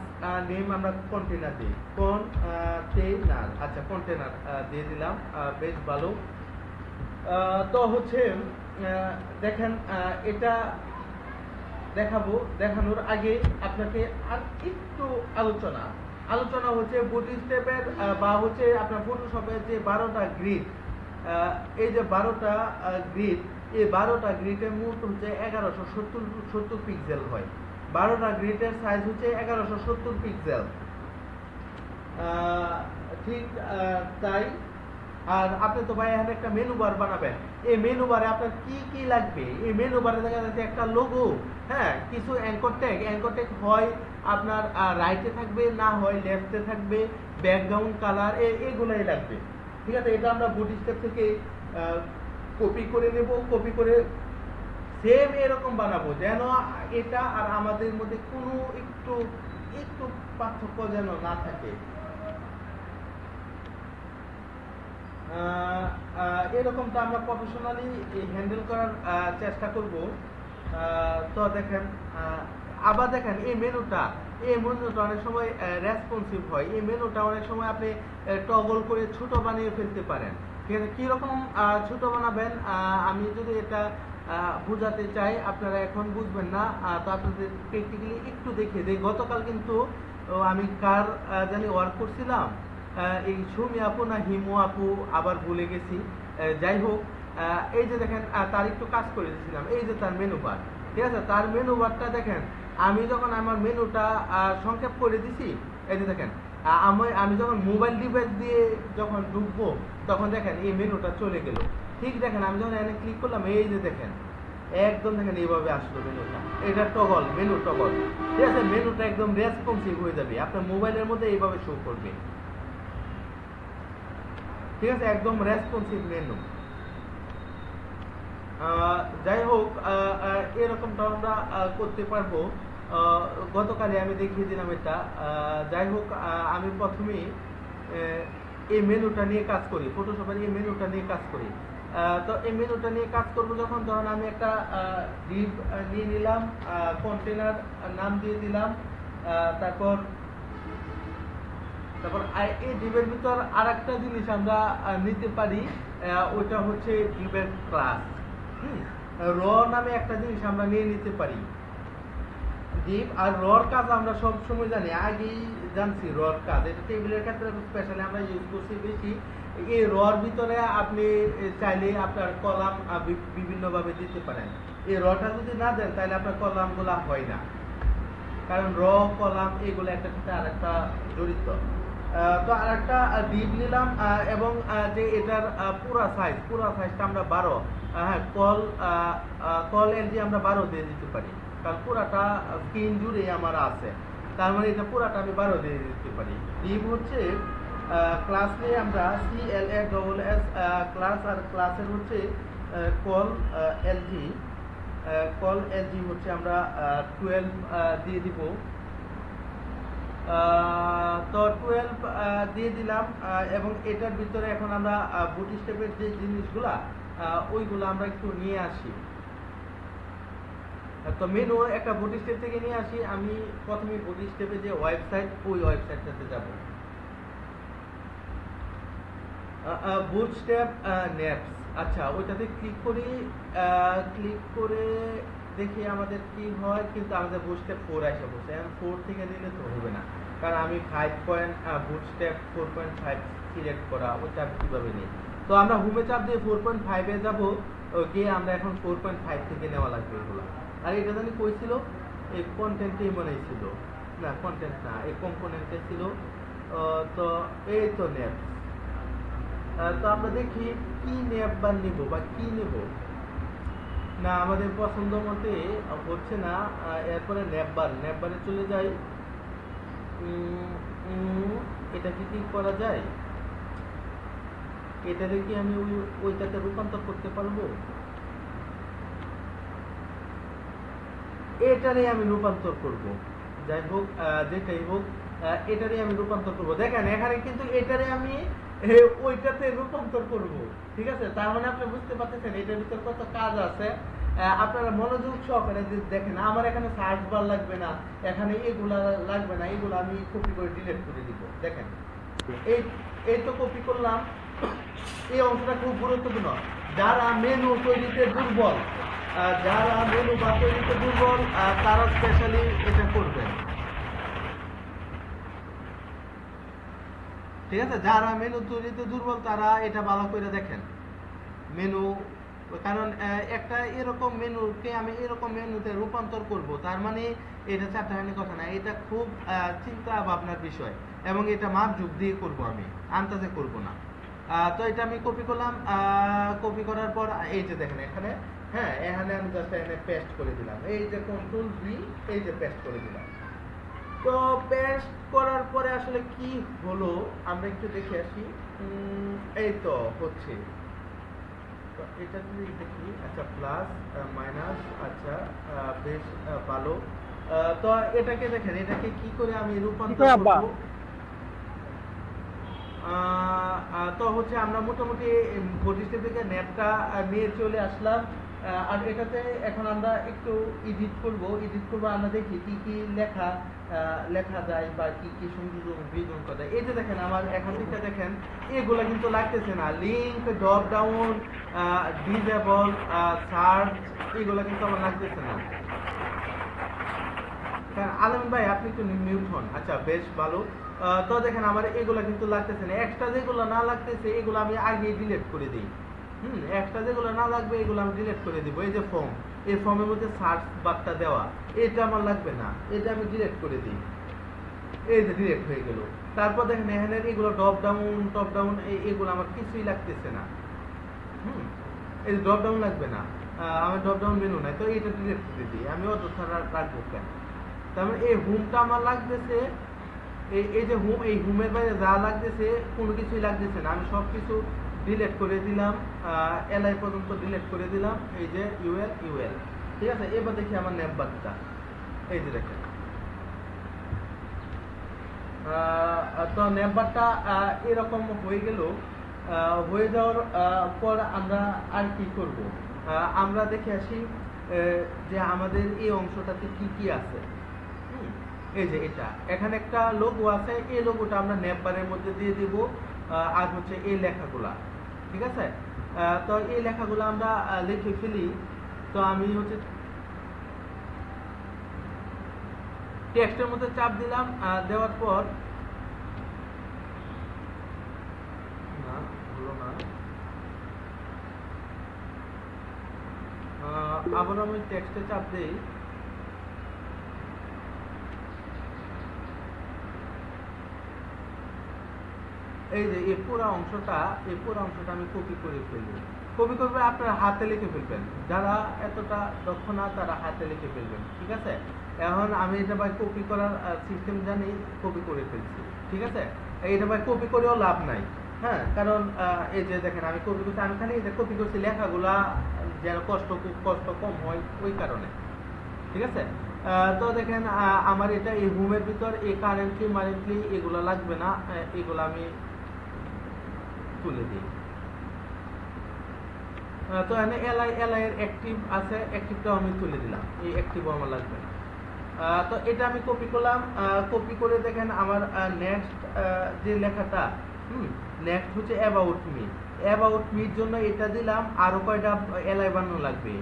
নেম আমরা কন্টেনার দিই, কন্টেনার। আচ্ছা, কন্টেনার দিয়ে দিলাম, বেশ ভালো। তো হচ্ছে দেখেন এটা দেখানোর আগে আপনাকে আর একটু আলোচনা হচ্ছে বডি স্টেপের, বা হচ্ছে আপনার ফটোশপের যে 12টা গ্রিড, এই যে 12টা গ্রিড, এই 12টা গ্রিডের মূলত হচ্ছে 1170 পিক্সেল হয়। 12টা গ্রিডের সাইজ হচ্ছে 1170 পিক্সেল। ঠিক তাই। আর আপনি তো ভাই এখানে একটা মেনু বার বানাবেন, এই মেনু বারে আপনার কি কি লাগবে, এই মেনু বারে দেখা যাচ্ছে একটা লোগো, হ্যাঁ, কিছু অ্যাঙ্কর ট্যাগ হয় আপনার রাইটে থাকবে, না হয় লেফটে থাকবে, ব্যাকগ্রাউন্ড কালার, এগুলাই লাগবে। ঠিক আছে, এটা আমরা বডি স্টেপ থেকে কপি করে নেব, কপি করে সেম এরকম বানাবো, যেন এটা আর আমাদের মধ্যে কোনো একটু পার্থক্য যেন না থাকে। এরকমটা আমরা প্রফেশনালি হ্যান্ডেল করার চেষ্টা করব। তো দেখেন আবার দেখেন এই মেনুটা অনেক সময় রেসপন্সিভ হয়। এই মেনুটা অনেক সময় আপনি টগল করে ছোট বানিয়ে ফেলতে পারেন। ঠিক আছে, কিরকম ছোট বানাবেন আমি যদি এটা বোঝাতে চাই, আপনারা এখন বুঝবেন না, তো আপনাদের প্র্যাকটিক্যালি একটু দেখিয়ে দিই। গতকাল কিন্তু আমি কার জানি ওয়ার্ক করছিলাম, এই সুমি আপু না হিমু আপু আবার ভুলে গেছি। যাই হোক, এই যে দেখেন তার একটু কাজ করে দিয়েছিলাম, এই যে তার মেনু বার। ঠিক আছে, তার মেনু বারটা দেখেন, আমি যখন আমার মেনুটা সংক্ষেপ করে দিছি, এই যে দেখেন আমি যখন মোবাইল ডিভাইস দিয়ে যখন ঢুকবো তখন দেখেন এই মেনুটা চলে গেল। ঠিক দেখেন আমি যখন এখানে ক্লিক করলাম, এই যে দেখেন একদম দেখেন এইভাবে আসলো মেনুটা। এটা টগল, মেনু টগল। ঠিক আছে, মেনুটা একদম রেসপন্সিভ হয়ে যাবে, আপনার মোবাইলের মধ্যে এইভাবে শো করবে। ঠিক আছে, একদম রেসপন্সিভ মেনু। যাই হোক, এরকমটা আমরা করতে পারবো। গতকালে আমি দেখিয়ে দিলাম এটা। যাই হোক, আমি প্রথমেই এই মেনুটা নিয়ে কাজ করি, ফটোশপের এই মেনুটা নিয়ে কাজ করি। তো এই মেনুটা নিয়ে কাজ করবো যখন, তখন আমি একটা ডিভ নিয়ে নিলাম, কন্টেনার নাম দিয়ে দিলাম। তারপর এই ডিভের ভিতর আর একটা জিনিস আমরা নিতে পারি, ওইটা হচ্ছে ডিভের ক্লাস। র নামে একটা জিনিস আমরা নিয়ে নিতে পারি। ডিভ আর রর কাজ আমরা সব সময় জানি, আগেই জানছি রর কাজ। এটা টেবিলের ক্ষেত্রে স্পেশালি আমরা ইউজ করছি বেশি। এই রর ভিতরে আপনি চাইলে আপনার কলাম বিভিন্নভাবে দিতে পারেন। এই রটা যদি না দেন তাহলে আপনার কলামগুলা হয় না, কারণ র কলাম এগুলো একটা সাথে আর একটা জড়িত। তো আর একটা ডিভ নিলাম, এবং যে এটার পুরা সাইজটা আমরা 12, হ্যাঁ কল এলজি আমরা 12 দিয়ে দিতে পারি, কারণ পুরাটা স্ক্রিন জুড়ে আমার আছে, তার মানে এটা পুরাটা আমি 12 দিয়ে দিতে পারি। ডিভ হচ্ছে ক্লাস নিয়ে আমরা CLASS ক্লাস, আর ক্লাসের হচ্ছে কল এলজি। কল এলজি হচ্ছে আমরা 12 দিয়ে দিব। তো 12 দিয়ে দিলাম, এবং এটার ভিতরে এখন আমরা বুট স্টেপের যে জিনিসগুলা ওইগুলো আমরা একটু নিয়ে আসি। তো মেনু একটা বুট স্টেপ থেকে নিয়ে আসি। আমি প্রথমে বুট স্টেপে যে ওয়েবসাইট, ওই ওয়েবসাইটটাতে যাব। বুটস্ট্র্যাপ নেপস, আচ্ছা ওইটাতে ক্লিক করি। ক্লিক করে দেখি আমাদের কি হয়, কিন্তু আমাদের বুটস্ট্র্যাপ 4 এসে বসে। এখন 4 থেকে দিলে তো হবে না, কারণ আমি বুটস্ট্র্যাপ 4.5 সিলেক্ট করা, ওইটা কিভাবে নিই। তো আমরা হোমে চাপ দিয়ে 4.5 এ যাব, গিয়ে আমরা এখন 4.5 থেকে নেওয়া লাগবে এগুলো। আর এটা জানি কই ছিল, এই কন্টেন্টেই মনে ছিল, না কন্টেন্ট না, এই কম্পোনেন্টে ছিল। তো এই তো নেপস। তো আমরা দেখি কি নেপ বার নিব বা কি নেব না, আমাদের পছন্দ মতে হচ্ছে না। এরপরে নেপবারে চলে যাই। এটা কি করা যায়, এটাতে কি আমি ওইটাতে রূপান্তর করতে পারবো? এটারে আমি রূপান্তর করব। যাই হোক, যেটাই হোক, এটারে আমি রূপান্তর করব। দেখেন এখানে কিন্তু এটারে আমি ওইটাতে রূপান্তর করব। ঠিক আছে, তার মানে আপনি বুঝতে পারতেছেন এটার ভিতর কত কাজ আছে। আপনারা মনোযোগ সহকারে দেখেন, আমার এখানে সার্চ বার লাগবে না, এখানে এগুলা লাগবে না, এগুলো আমি কপি করে ডিলিট করে দিব। দেখেন এই তো কপি করলাম। এই অংশটা খুব গুরুত্বপূর্ণ। যারা মেনু তৈরিতে দুর্বল, তারা স্পেশালি এটা করবেন। ঠিক আছে, যারা মেনু তৈরিতে দুর্বল তারা এটা ভালো করে দেখেন মেনু, কারণ একটা এরকম মেনুকে আমি এরকম মেনুতে রূপান্তর করব, তার মানে এটা চারটাখানি কথা না, এটা খুব চিন্তা ভাবনার বিষয়, এবং এটা মাপ যুগ দিয়ে করব, আমি আন্দাজে করব না। তো এটা আমি কপি করলাম। কপি করার পর এই যে দেখেন এখানে, হ্যাঁ এখানে আমি জাস্ট এখানে পেস্ট করে দিলাম, এই যে কন্ট্রোল ভি, এই যে পেস্ট করে দিলাম। তো পেস্ট করার পরে আসলে কি হলো আমরা একটু দেখে আসি। এই তো হচ্ছে, তো এটা যদি দেখি, আচ্ছা প্লাস মাইনাস, আচ্ছা বেশ ভালো। তো এটাকে দেখেন, এটাকে কি করে আমি রূপান্তর করব। তো হচ্ছে আমরা মোটামুটি বডিস্টেপ থেকে নেটটা নিয়ে চলে আসলাম। আর এটাতে এখন আমরা একটু এডিট করব আমরা দেখি কি কি লেখা যায় বা কি কি সংযোজন করা যায়। এই যে দেখেন আমার এখন থেকে দেখেন এগুলো কিন্তু লাগতেছে না, link, drop down, disable, search, এগুলো কিন্তু আমার লাগতেছে না। আলমিন ভাই আপনি একটু মিউট হন। আচ্ছা বেশ ভালো। তো দেখেন আমার এগুলা কিন্তু লাগতেছে না, এক্সট্রা যেগুলো না লাগতেছে এগুলো আমি আগে ডিলিট করে দিই। এক্সট্রা যেগুলো না লাগবে এগুলো আমি ডিলিট করে দিব। এই যে ফর্ম, এই ফর্মের মধ্যে সার্চ বারটা দেওয়া, এটা আমার লাগবে না, এটা আমি ডিলিট করে দিই। এই যে ডিলিট হয়ে গেল। তারপর দেখেন এখানে এগুলো ড্রপ ডাউন এগুলো আমার কিছুই লাগতেছে না। এই যে ড্রপ ডাউন লাগবে না, আমার ড্রপ ডাউন মেনু নাই, তো এটা ডিলিট করে দিই। আমি অযথা রাখবো কেন? তার মানে এই হোমটা আমার লাগতেছে, এই যে হোম, এই হোমের বাইরে যা লাগতেছে কোনো কিছুই লাগতেছে না। আমি সব কিছু ডিলিট করে দিলাম, এলআই পর্যন্ত ডিলিট করে দিলাম। এই যে ইউএল, ঠিক আছে। এবার দেখি আমার নেটবারটা, এই যে দেখেন। তো নেটবারটা এরকম হয়ে গেল। হয়ে যাওয়ার পর আমরা আর কি করব? আমরা দেখে আসি যে আমাদের এই অংশটাতে কি কি আছে। এই যে এটা, এখানে একটা লোগো আছে, এই লোগোটা আমরা নেটবারের মধ্যে দিয়ে দিব। আর হচ্ছে এই লেখাগুলা, ঠিক আছে। তো এই লেখাগুলো আমরা লিখে ফেলি। তো আমি হচ্ছে টেক্সটের মধ্যে চাপ দিলাম, দেওয়ার পর না হলো না, আবার আমি টেক্সটে চাপ দিই। এই যে এই পুরো অংশটা আমি কপি করে ফেলবো। কপি করবে আপনারা হাতে লিখে ফেলবেন, যারা এতটা দক্ষ না তারা হাতে লিখে ফেলবেন, ঠিক আছে। এখন আমি এটা ভাই কপি করার সিস্টেম জানি, কপি করে ফেলছি, ঠিক আছে। এটা ভাই কপি করেও লাভ নাই, হ্যাঁ, কারণ এই যে দেখেন আমি কপি করছি, আমি খালি এটা কপি করছি লেখাগুলা যেন কষ্ট কম হয় ওই কারণে, ঠিক আছে। তো দেখেন আমার এটা এই হোমের ভিতর এই কারেন্টলি এগুলো লাগবে না, এগুলো আমি তুলে দিই। তো এখানে এলআই এর অ্যাক্টিভ আছে, অ্যাক্টিভটাও আমি তুলে দিলাম, এই অ্যাক্টিভও আমার লাগবে না। তো এটা আমি কপি করলাম। কপি করে দেখেন আমার নেক্সট যে লেখাটা, নেক্সট হচ্ছে অ্যাবাউট মির জন্য এটা দিলাম। আরো কয়টা এলআই বানানো লাগবে?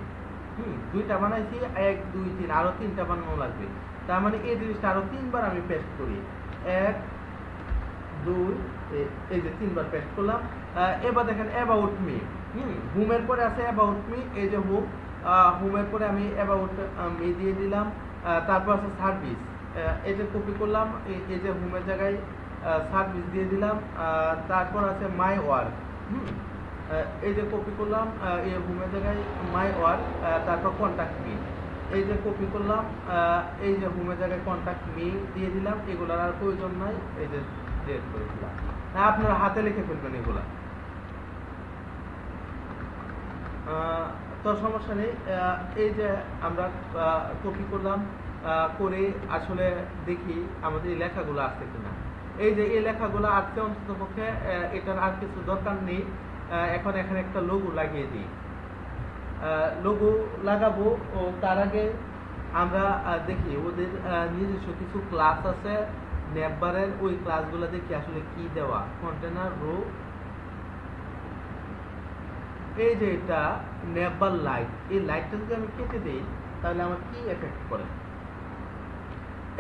দুইটা বানাইছি, 1 2 3, আরো 3টা বানানো লাগবে। তার মানে এই জিনিসটা আরো 3বার আমি পেস্ট করি, 1 2, এই যে 3বার পেস্ট করলাম। এবার দেখেন অ্যাবাউট মি, হোমের পরে আছে অ্যাবাউট মি, এই যে হোমের পরে আমি অ্যাবাউট মি দিয়ে দিলাম। তারপর আছে সার্ভিস, এই যে কপি করলাম, এই যে হোমের জায়গায় সার্ভিস দিয়ে দিলাম। তারপর আছে মাই ওয়ার্ক, এই যে কপি করলাম, এই হোমের জায়গায় মাই ওয়ার্ক। তারপর কন্ট্যাক্ট মি, এই যে কপি করলাম, এই যে হোমের জায়গায় কন্ট্যাক্ট মি দিয়ে দিলাম। এগুলার আর প্রয়োজন নাই, এই যে ডিলিট করে দিলাম। আপনারা হাতে লিখে ফেলবেন এগুলা, তো সমস্যা নেই। এই যে আমরা কপি করলাম, করে আসলে দেখি আমাদের এই লেখাগুলো আসছে কিনা। এই যে এই লেখাগুলো আসছে অন্তত পক্ষে, এটার আর কিছু দরকার নেই। এখন এখানে একটা লোগো লাগিয়ে দিই। লোগো লাগাবো, ও তার আগে আমরা দেখি ওদের নিজস্ব কিছু ক্লাস আছে নেটবারের, ওই ক্লাসগুলো দেখি আসলে কি দেওয়া। কন্টেনার রো, এই যে এটা নেটবার লাইট, এই লাইটটা যদি আমি কেটে দিই তাহলে আমার কি এফেক্ট করে?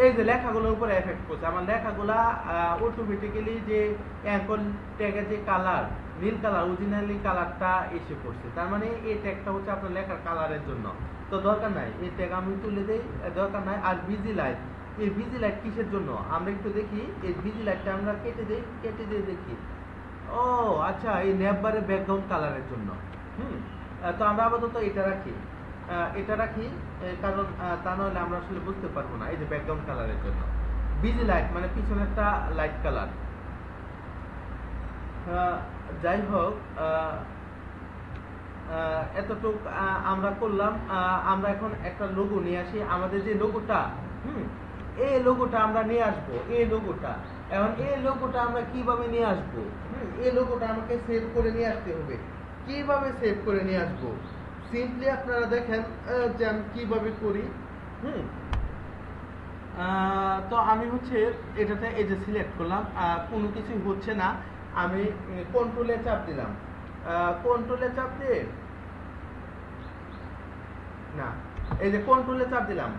এই যে লেখাগুলোর উপরে এফেক্ট করছে। আমার লেখাগুলা অটোমেটিক্যালি যে অ্যাঙ্কর ট্যাগের যে কালার, নীল কালার, অরিজিনালি কালারটা এসে পড়ছে। তার মানে এই ট্যাগটা হচ্ছে আপনার লেখার কালারের জন্য। তো দরকার নাই, এই ট্যাগ আমি তুলে দেই, দরকার নাই। আর বিজি লাইট, এই বিজি লাইট কিসের জন্য আমরা একটু দেখি। এই বিজি লাইটটা আমরা কেটে দিয়ে দেখি। ও আচ্ছা, এই নেটবারের ব্যাকগ্রাউন্ড কালারের জন্য। তো আমরা আপাতত এটা রাখি, কারণ তা নাহলে আমরা আসলে বুঝতে পারবো না। এই যে ব্যাকগ্রাউন্ড কালারের জন্য বিজি লাইট মানে পিছনেরটা লাইট কালার। যাই হোক, এতটুক আমরা করলাম। আমরা এখন একটা লোগো নিয়ে আসি। আমাদের যে লোগোটা, এই লোগোটা আমরা নিয়ে আসবো, এই লোগোটা। এখন এই লোগোটা আমরা কিভাবে নিয়ে আসবো? এই লোগোটা আমাকে সেভ করে নিয়ে আসতে হবে। কিভাবে সেভ করে নিয়ে আসবো? সিম্পলি আপনারা দেখেন যে আমি কিভাবে করি। তো আমি হচ্ছে এটাতে এই যে সিলেক্ট করলাম, কোনো কিছুই হচ্ছে না, আমি কন্ট্রোলে চাপ দিলাম। কন্ট্রোলে চাপ দিয়ে না, এই যে কন্ট্রোলে চাপ দিলাম,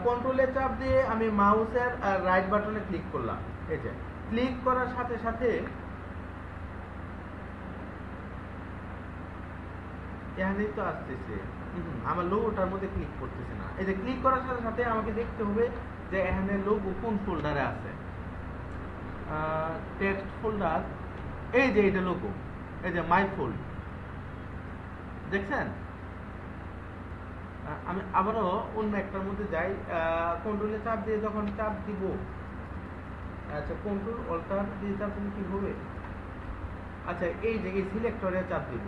কন্ট্রোলে চাপ দিয়ে আমি মাউসের রাইট বাটনে ক্লিক করলাম। এই যে ক্লিক করার সাথে সাথে এখানেই তো আসতেছে, আমার লোগোটার মধ্যে ক্লিক করতেছে না। এই যে ক্লিক করার সাথে সাথে আমাকে দেখতে হবে যে এখানে লোগো কোন ফোল্ডারে আছে। টেক্সট ফোল্ডার, এই যে এটা লোগো, এই যে মাই ফোল্ড, দেখছেন? আমি আবারও অন্য একটার মধ্যে যাই, কন্ট্রোলে চাপ দিয়ে যখন চাপ দিব, আচ্ছা কন্ট্রোল অল্টার দিয়ে চাপ দিলে কি হবে? আচ্ছা এই যে এই সিলেক্টরে চাপ দিব,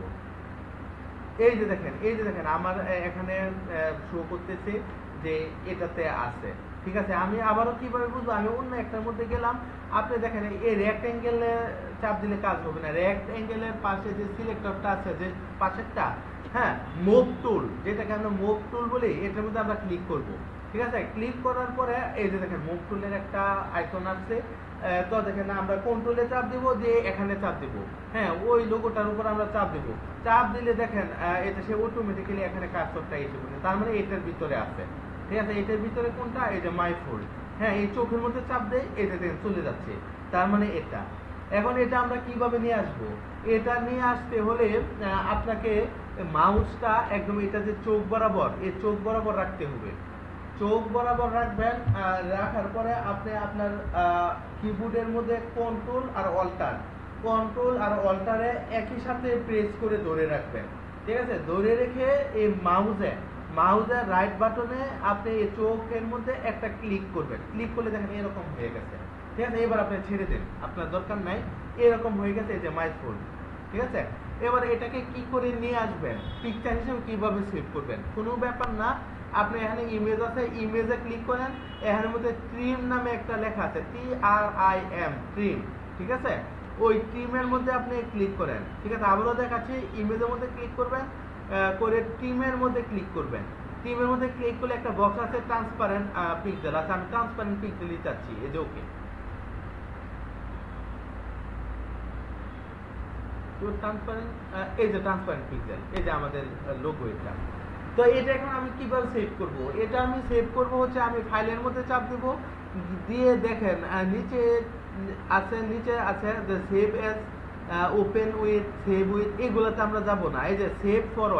এই যে দেখেন, এই যে দেখেন আমার এখানে শো করতেছে যে এটাতে আছে। ঠিক আছে, আমি আবারও কিভাবে বুঝবো? আমি অন্য একটার মধ্যে গেলাম, আপনি দেখেন এই রেক্টেঙ্গেলে চাপ দিলে কাজ হবে না। রেক্টেঙ্গেলের পাশে যে সিলেক্টরটা আছে, যে পাশেরটা, হ্যাঁ, মুভ টুল, যেটাকে আমরা মুভ টুল বলি, এটার মধ্যে আমরা ক্লিক করব। ঠিক আছে, ক্লিক করার পরে এই যে দেখেন মুভ টুলের একটা আইকন আছে। তো দেখেন আমরা কন্ট্রোলে চাপ দিব, দিয়ে এখানে চাপ দিব, হ্যাঁ, ওই লোগোটার উপর আমরা চাপ দিব। চাপ দিলে দেখেন এটা সে অটোমেটিক্যালি এখানে কার্সরটা এসে পড়ে, তার মানে এটার ভিতরে আছে। ঠিক আছে, এটার ভিতরে কোনটা? এই যে মাই ফোল্ড, হ্যাঁ, এই চোখের মধ্যে চাপ দেয়, এটা দেখেন চলে যাচ্ছে, তার মানে এটা। এখন এটা আমরা কিভাবে নিয়ে আসব? এটা নিয়ে আসতে হলে আপনাকে মাউসটা একদম এটা যে চোখ বরাবর, এই চোখ বরাবর রাখতে হবে। চোখ বরাবর রাখবেন, রাখার পরে আপনি আপনার কিবোর্ডের মধ্যে কন্ট্রোল আর অল্টারে একই সাথে প্রেস করে ধরে রাখবেন। ঠিক আছে, ধরে রেখে এই মাউসের রাইট বাটনে আপনি এই চোখের মধ্যে একটা ক্লিক করবেন। ক্লিক করলে দেখেন এরকম হয়ে গেছে। ঠিক আছে, এবার আপনি ছেড়ে দেন, আপনার দরকার নাই, এরকম হয়ে গেছে, এই যে মাই ফোল্ড। ঠিক আছে, এবার এটাকে কি করে নিয়ে আসবেন, পিকচার হিসেবে কিভাবে সেভ করবেন? কোনো ব্যাপার না, আপনি এখানে ইমেজ আছে, ইমেজে ক্লিক করেন, এখানের মধ্যে ট্রিম নামে একটা লেখা আছে, TRIM, ট্রিম। ঠিক আছে, ওই ট্রিমের মধ্যে আপনি ক্লিক করেন। ঠিক আছে, আবারও দেখাচ্ছি, ইমেজের মধ্যে ক্লিক করবেন, করে ট্রিমের মধ্যে ক্লিক করবেন। ট্রিমের মধ্যে ক্লিক করলে একটা বক্স আছে, ট্রান্সপারেন্ট পিক্সেল আছে, আমি ট্রান্সপারেন্ট পিক্সেলই চাচ্ছি, এই যে ওকে। তো ট্রান্সপারেন্ট, এই যে ট্রান্সপারেন্ট পিক্সেল, এই যে আমাদের লোগো এটা। তো এটা এখন আমি কিভাবে সেভ করব? এটা আমি সেভ করব হচ্ছে, আমি ফাইলের মধ্যে চাপ দেব, দিয়ে দেখেন নিচে আছে যে save age, open with, save with, এগুলোতে আমরা যাব না। এই যে সেভ ফর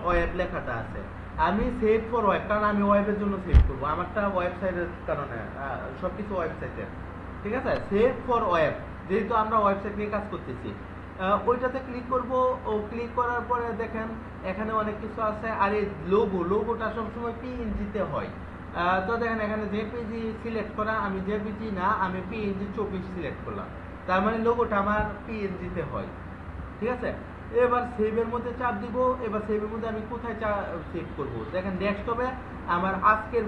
ওয়েব লেখাটা আছে, আমি সেভ ফর ওয়েব, কারণ আমি ওয়েবের জন্য সেভ করব, আমারটা ওয়েবসাইটের কারণে, সবকিছু ওয়েবসাইটের। ঠিক আছে, সেভ ফর ওয়েব, যেহেতু আমরা ওয়েবসাইট নিয়ে কাজ করতেছি, ওইটাতে ক্লিক করব। ও ক্লিক করার পরে দেখেন এখানে অনেক কিছু আছে, আর এই লোগোটা সবসময় পিএনজিতে হয়। তো দেখেন এখানে জেপিজি সিলেক্ট করা, আমি জেপিজি না, আমি পিএনজি 24 সিলেক্ট করলাম, তার মানে লোগোটা আমার পিএনজিতে হয়। ঠিক আছে, এবার সেভের মধ্যে চাপ দিব। এবার সেভের মধ্যে আমি কোথায় সেভ করব? দেখেন ডেস্কটপে আমার আজকের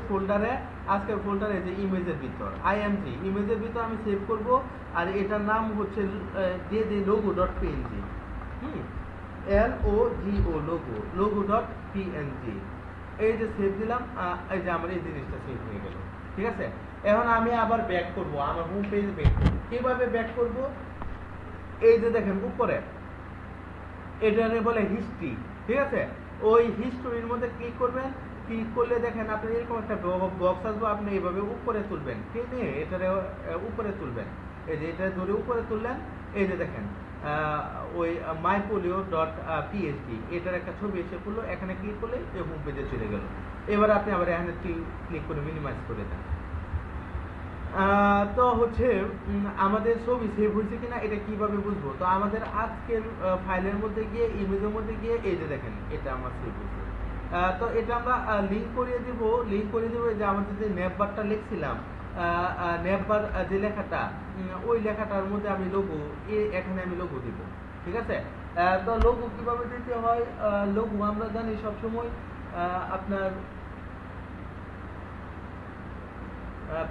ফোল্ডারে যে ইমেজের ভিতর, আইএমজি ইমেজের ভিতর আমি সেভ করব, আর এটার নাম হচ্ছে দিয়ে দিই logo.png, logo.png। এই যে সেভ দিলাম, এই যে আমার এই জিনিসটা সেভ হয়ে গেল। ঠিক আছে, এখন আমি আবার ব্যাক করব, আমার হোম পেজে ব্যাক করব। কিভাবে ব্যাক করব? এই যে দেখেন উপরে এটারে বলে হিস্ট্রি। ঠিক আছে, ওই হিস্ট্রির মধ্যে ক্লিক করবেন। ক্লিক করলে দেখেন আপনি এরকম একটা বক্স আসবে, আপনি এইভাবে উপরে তুলবেন, টেনে এটারে উপরে তুলবেন। এই যে এটা ধরে উপরে তুললেন, এই যে দেখেন ওই mypolio.php এটার একটা ছবি এসে পড়লো, এখানে ক্লিক করলে এই হোম পেজে চলে গেল। এবার আপনি আবার এখানে ক্লিক করে মিনিমাইজ করে দেন। তো হচ্ছে আমাদের ছবি সেভ হয়েছে কিনা এটা কিভাবে বুঝবো? তো আমাদের আজকের ফাইলের মধ্যে গিয়ে, ইমেজের মধ্যে গিয়ে, এই যে দেখেন এটা আমার সেভ হয়েছে। তো এটা আমরা লিঙ্ক করিয়ে দিব, যে আমাদের যে নেভবারটা লিখছিলাম, নেভবার যে লেখাটা, ওই লেখাটার মধ্যে আমি লোগো, এখানে আমি লোগো দিব। ঠিক আছে, তো লোগো কিভাবে দিতে হয়? লোগো আমরা জানি সবসময় আপনার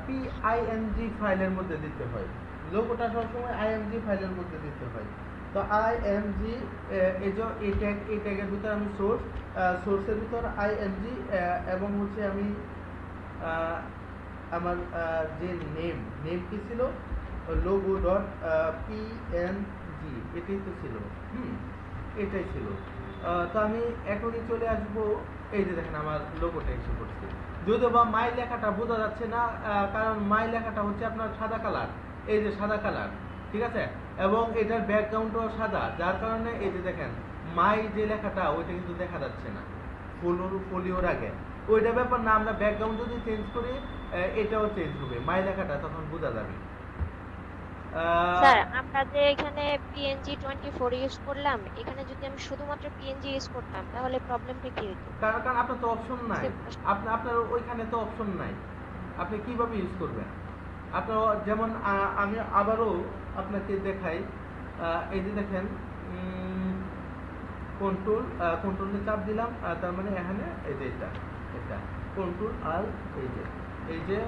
PING ফাইলের মধ্যে দিতে হয়, লোগোটা সবসময় IMG ফাইলের মধ্যে দিতে হয়। তো IMG এই ট্যাগের ভিতর আমি সোর্সের ভিতর IMG এবং হচ্ছে আমি আমার যে নেম কি ছিল লোগো ডট PNG এটাই তো ছিল, এটাই ছিল। তো আমি এখনই চলে আসবো, এই যে দেখেন আমার লোগোটা এসে পড়ছে, যদিও বা মাই লেখাটা বোঝা যাচ্ছে না, কারণ মাই লেখাটা হচ্ছে আপনার সাদা কালার, এই যে সাদা কালার, ঠিক আছে, এবং এটার ব্যাকগ্রাউন্ডও সাদা, যার কারণে এই যে দেখেন মাই যে লেখাটা ওইটা কিন্তু দেখা যাচ্ছে না ফোলিওর আগে। ওইটা ব্যাপার না, আমরা ব্যাকগ্রাউন্ড যদি চেঞ্জ করি এটাও চেঞ্জ হবে, মাই লেখাটা তখন বোঝা যাবে। স্যার আমরা যে এখানে PNG 24 ইউজ করলাম, এখানে যদি আমি শুধুমাত্র PNG ইউজ করতাম তাহলে প্রবলেমটা কি হতো? কারণ আপনার তো অপশন নাই, আপনার ওইখানে তো অপশন নাই, আপনি কিভাবে ইউজ করবেন? আপনার যেমন আমি আবারও আপনাকে দেখাই, এই যে দেখেন কন্ট্রোলে চাপ দিলাম, তার মানে এখানে এই যে এটা কন্ট্রোল আর এই যে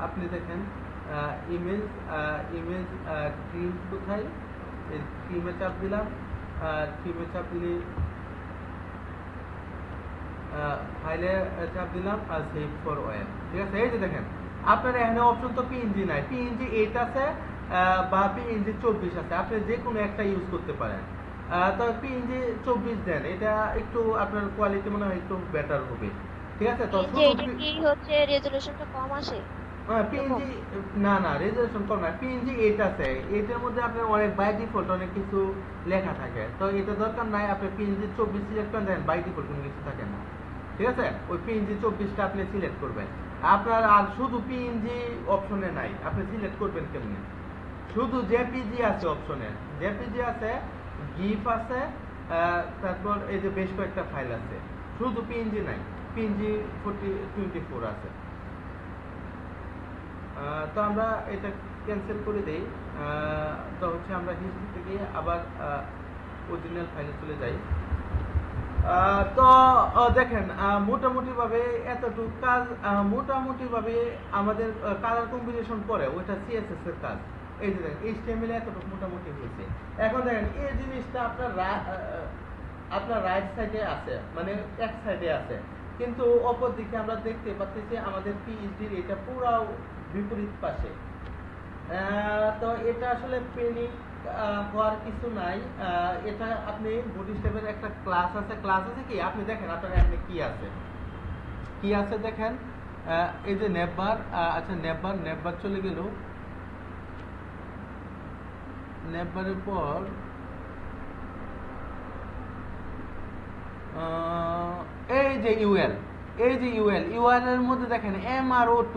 আপনি দেখেন ইমেজ ট্রিম কোথায়, এই ট্রিমে চাপ দিলাম, ট্রিমে চাপ দিলে ফাইলে চাপ দিলাম আর সেভ ফর ওয়েব, ঠিক আছে। এই যে দেখেন আপনার এখানে অপশন তো PNG নাই, PNG 8 আছে বা PNG 24 আছে, আপনি যে কোনো একটা ইউজ করতে পারেন। তো PNG 24 দেন, এটা একটু আপনার কোয়ালিটি মনে হয় একটু বেটার হবে, ঠিক আছে। তো এটা কি হচ্ছে রেজোলিউশনটা কম আসে? PNG না রেজোলিউশন কম না, PNG 8 আছে, এটার মধ্যে আপনার অনেক বাই ডিফল্ট অনেক কিছু লেখা থাকে, তো এটা দরকার নাই, আপনি PNG 24 সিলেক্ট করেন, দেন বাই ডিফল্ট কোনো কিছু থাকে না, ঠিক আছে। ওই PNG 24টা আপনি সিলেক্ট করবেন, আপনার আর শুধু PNG অপশনে নাই, আপনি সিলেক্ট করবেন কেমনে? শুধু JPG আছে অপশনে, JPG আছে, GIF আছে, তারপর এই যে বেশ কয়েকটা ফাইল আছে, শুধু PNG নাই, PNG 24 আছে। তো আমরা এটা ক্যান্সেল করে দেই, তো হচ্ছে আমরা হিস্ট্রি থেকে আবার অরিজিনাল ফাইলে চলে যাই। তো দেখেন মোটামুটি ভাবে এতটুকু কাজ, মোটামুটি ভাবে আমাদের কালার কম্বিনেশন করে ওইটা CSS এর কাজ। এই যে দেখেন HTML এতটুকু মোটামুটি হয়েছে। এখন দেখেন এই জিনিসটা আপনার রাইট সাইডে আছে, মানে এক সাইডে আছে, কিন্তু অপর দিকে আমরা দেখতে পাচ্ছি আমাদের PhD এটা পুরো বিপরীত পাশে। তো এটা আসলে পেনিক হওয়ার কিছু নাই, এটা আপনি বুটস্ট্র্যাপের একটা ক্লাস আছে কি আপনি দেখেন আপনার এখানে কি আছে দেখেন, এই যে নেভবার, আচ্ছা নেভবার চলে গেল, নেভবারের পর এই যে ইউএল এর মধ্যে দেখেন MRO2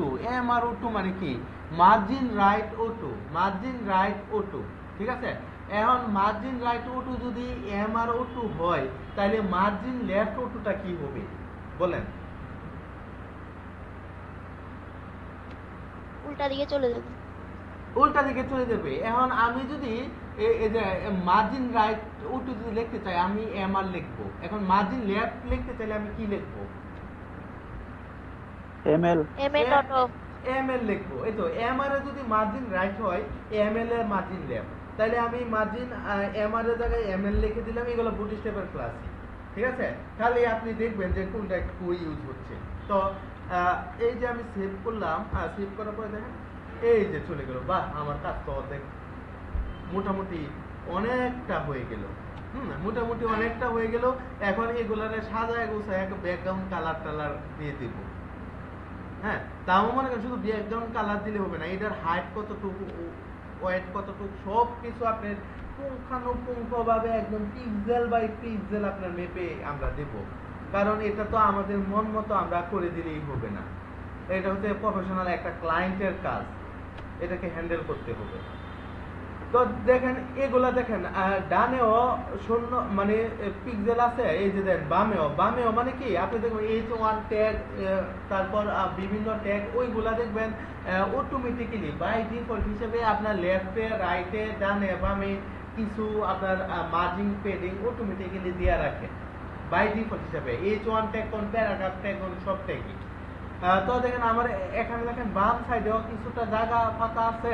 মানে কি মার্জিন রাইট O2, ঠিক আছে। এখন মার্জিন রাইট O2 যদি MRO2 হয় তাহলে মার্জিন লেফট O2টা কি হবে বলেন? উল্টা দিকে চলে যাবে। এখন আমি যদি এই যে মার্জিন রাইট O2 যদি লিখতে চাই আমি MR লিখবো, এখন মার্জিন লেফট লিখতে চাইলে আমি কি লিখবো? ML লিখবো। এই তো MR এর যদি মার্জিন রাইট হয় ML এর মার্জিন লেফট, তাহলে আমি মার্জিন MR এর জায়গায় ML লিখে দিলাম। এগুলো বুটস্ট্র্যাপের ক্লাস, ঠিক আছে। তাহলে আপনি দেখবেন যে কোনটা কই ইউজ হচ্ছে। তো এই যে আমি সেভ করলাম, সেভ করার পরে দেখেন এই যে চলে গেল, বাহ আমার কাজ তো অর্ধেক মোটামুটি অনেকটা হয়ে গেল, মোটামুটি অনেকটা হয়ে গেল। এখন এগুলারে সাজায় গোছায় ব্যাকগ্রাউন্ড কালার দিয়ে দিব। হ্যাঁ, তাও মনে করেন শুধু ব্যাকগ্রাউন্ড কালার দিলে হবে না, এটার হাইট কতটুকু, ওয়েট কতটুকু, সব কিছু আপনার পুঙ্খানুপুঙ্খভাবে একদম পিক্সেল বাই পিক্সেল আপনার মেপে আমরা দেব, কারণ এটা তো আমাদের মন মতো আমরা করে দিলেই হবে না। এটা হচ্ছে প্রফেশনাল একটা ক্লায়েন্টের কাজ, এটাকে হ্যান্ডেল করতে হবে। তো দেখেন এগুলা দেখেন ডানেও শূন্য মানে পিক্সেল আছে, এই যে দেখেন বামেও মানে কি আপনি দেখবেন H1 ট্যাগ, তারপর বিভিন্ন ট্যাগ, ওইগুলা দেখবেন অটোমেটিক্যালি বাই ডিফল্ট হিসেবে আপনার লেফটে রাইটে ডানে বামে কিছু আপনার মার্জিং পেডিং অটোমেটিক্যালি দেওয়া রাখে বাই ডিফল্ট হিসেবে। H1 ট্যাগ কোন, প্যারাগ্রাফ ট্যাগ কোন, সব ট্যাগই। তো দেখেন আমার এখানে দেখেন বাম সাইডেও কিছুটা জায়গা ফাঁকা আছে,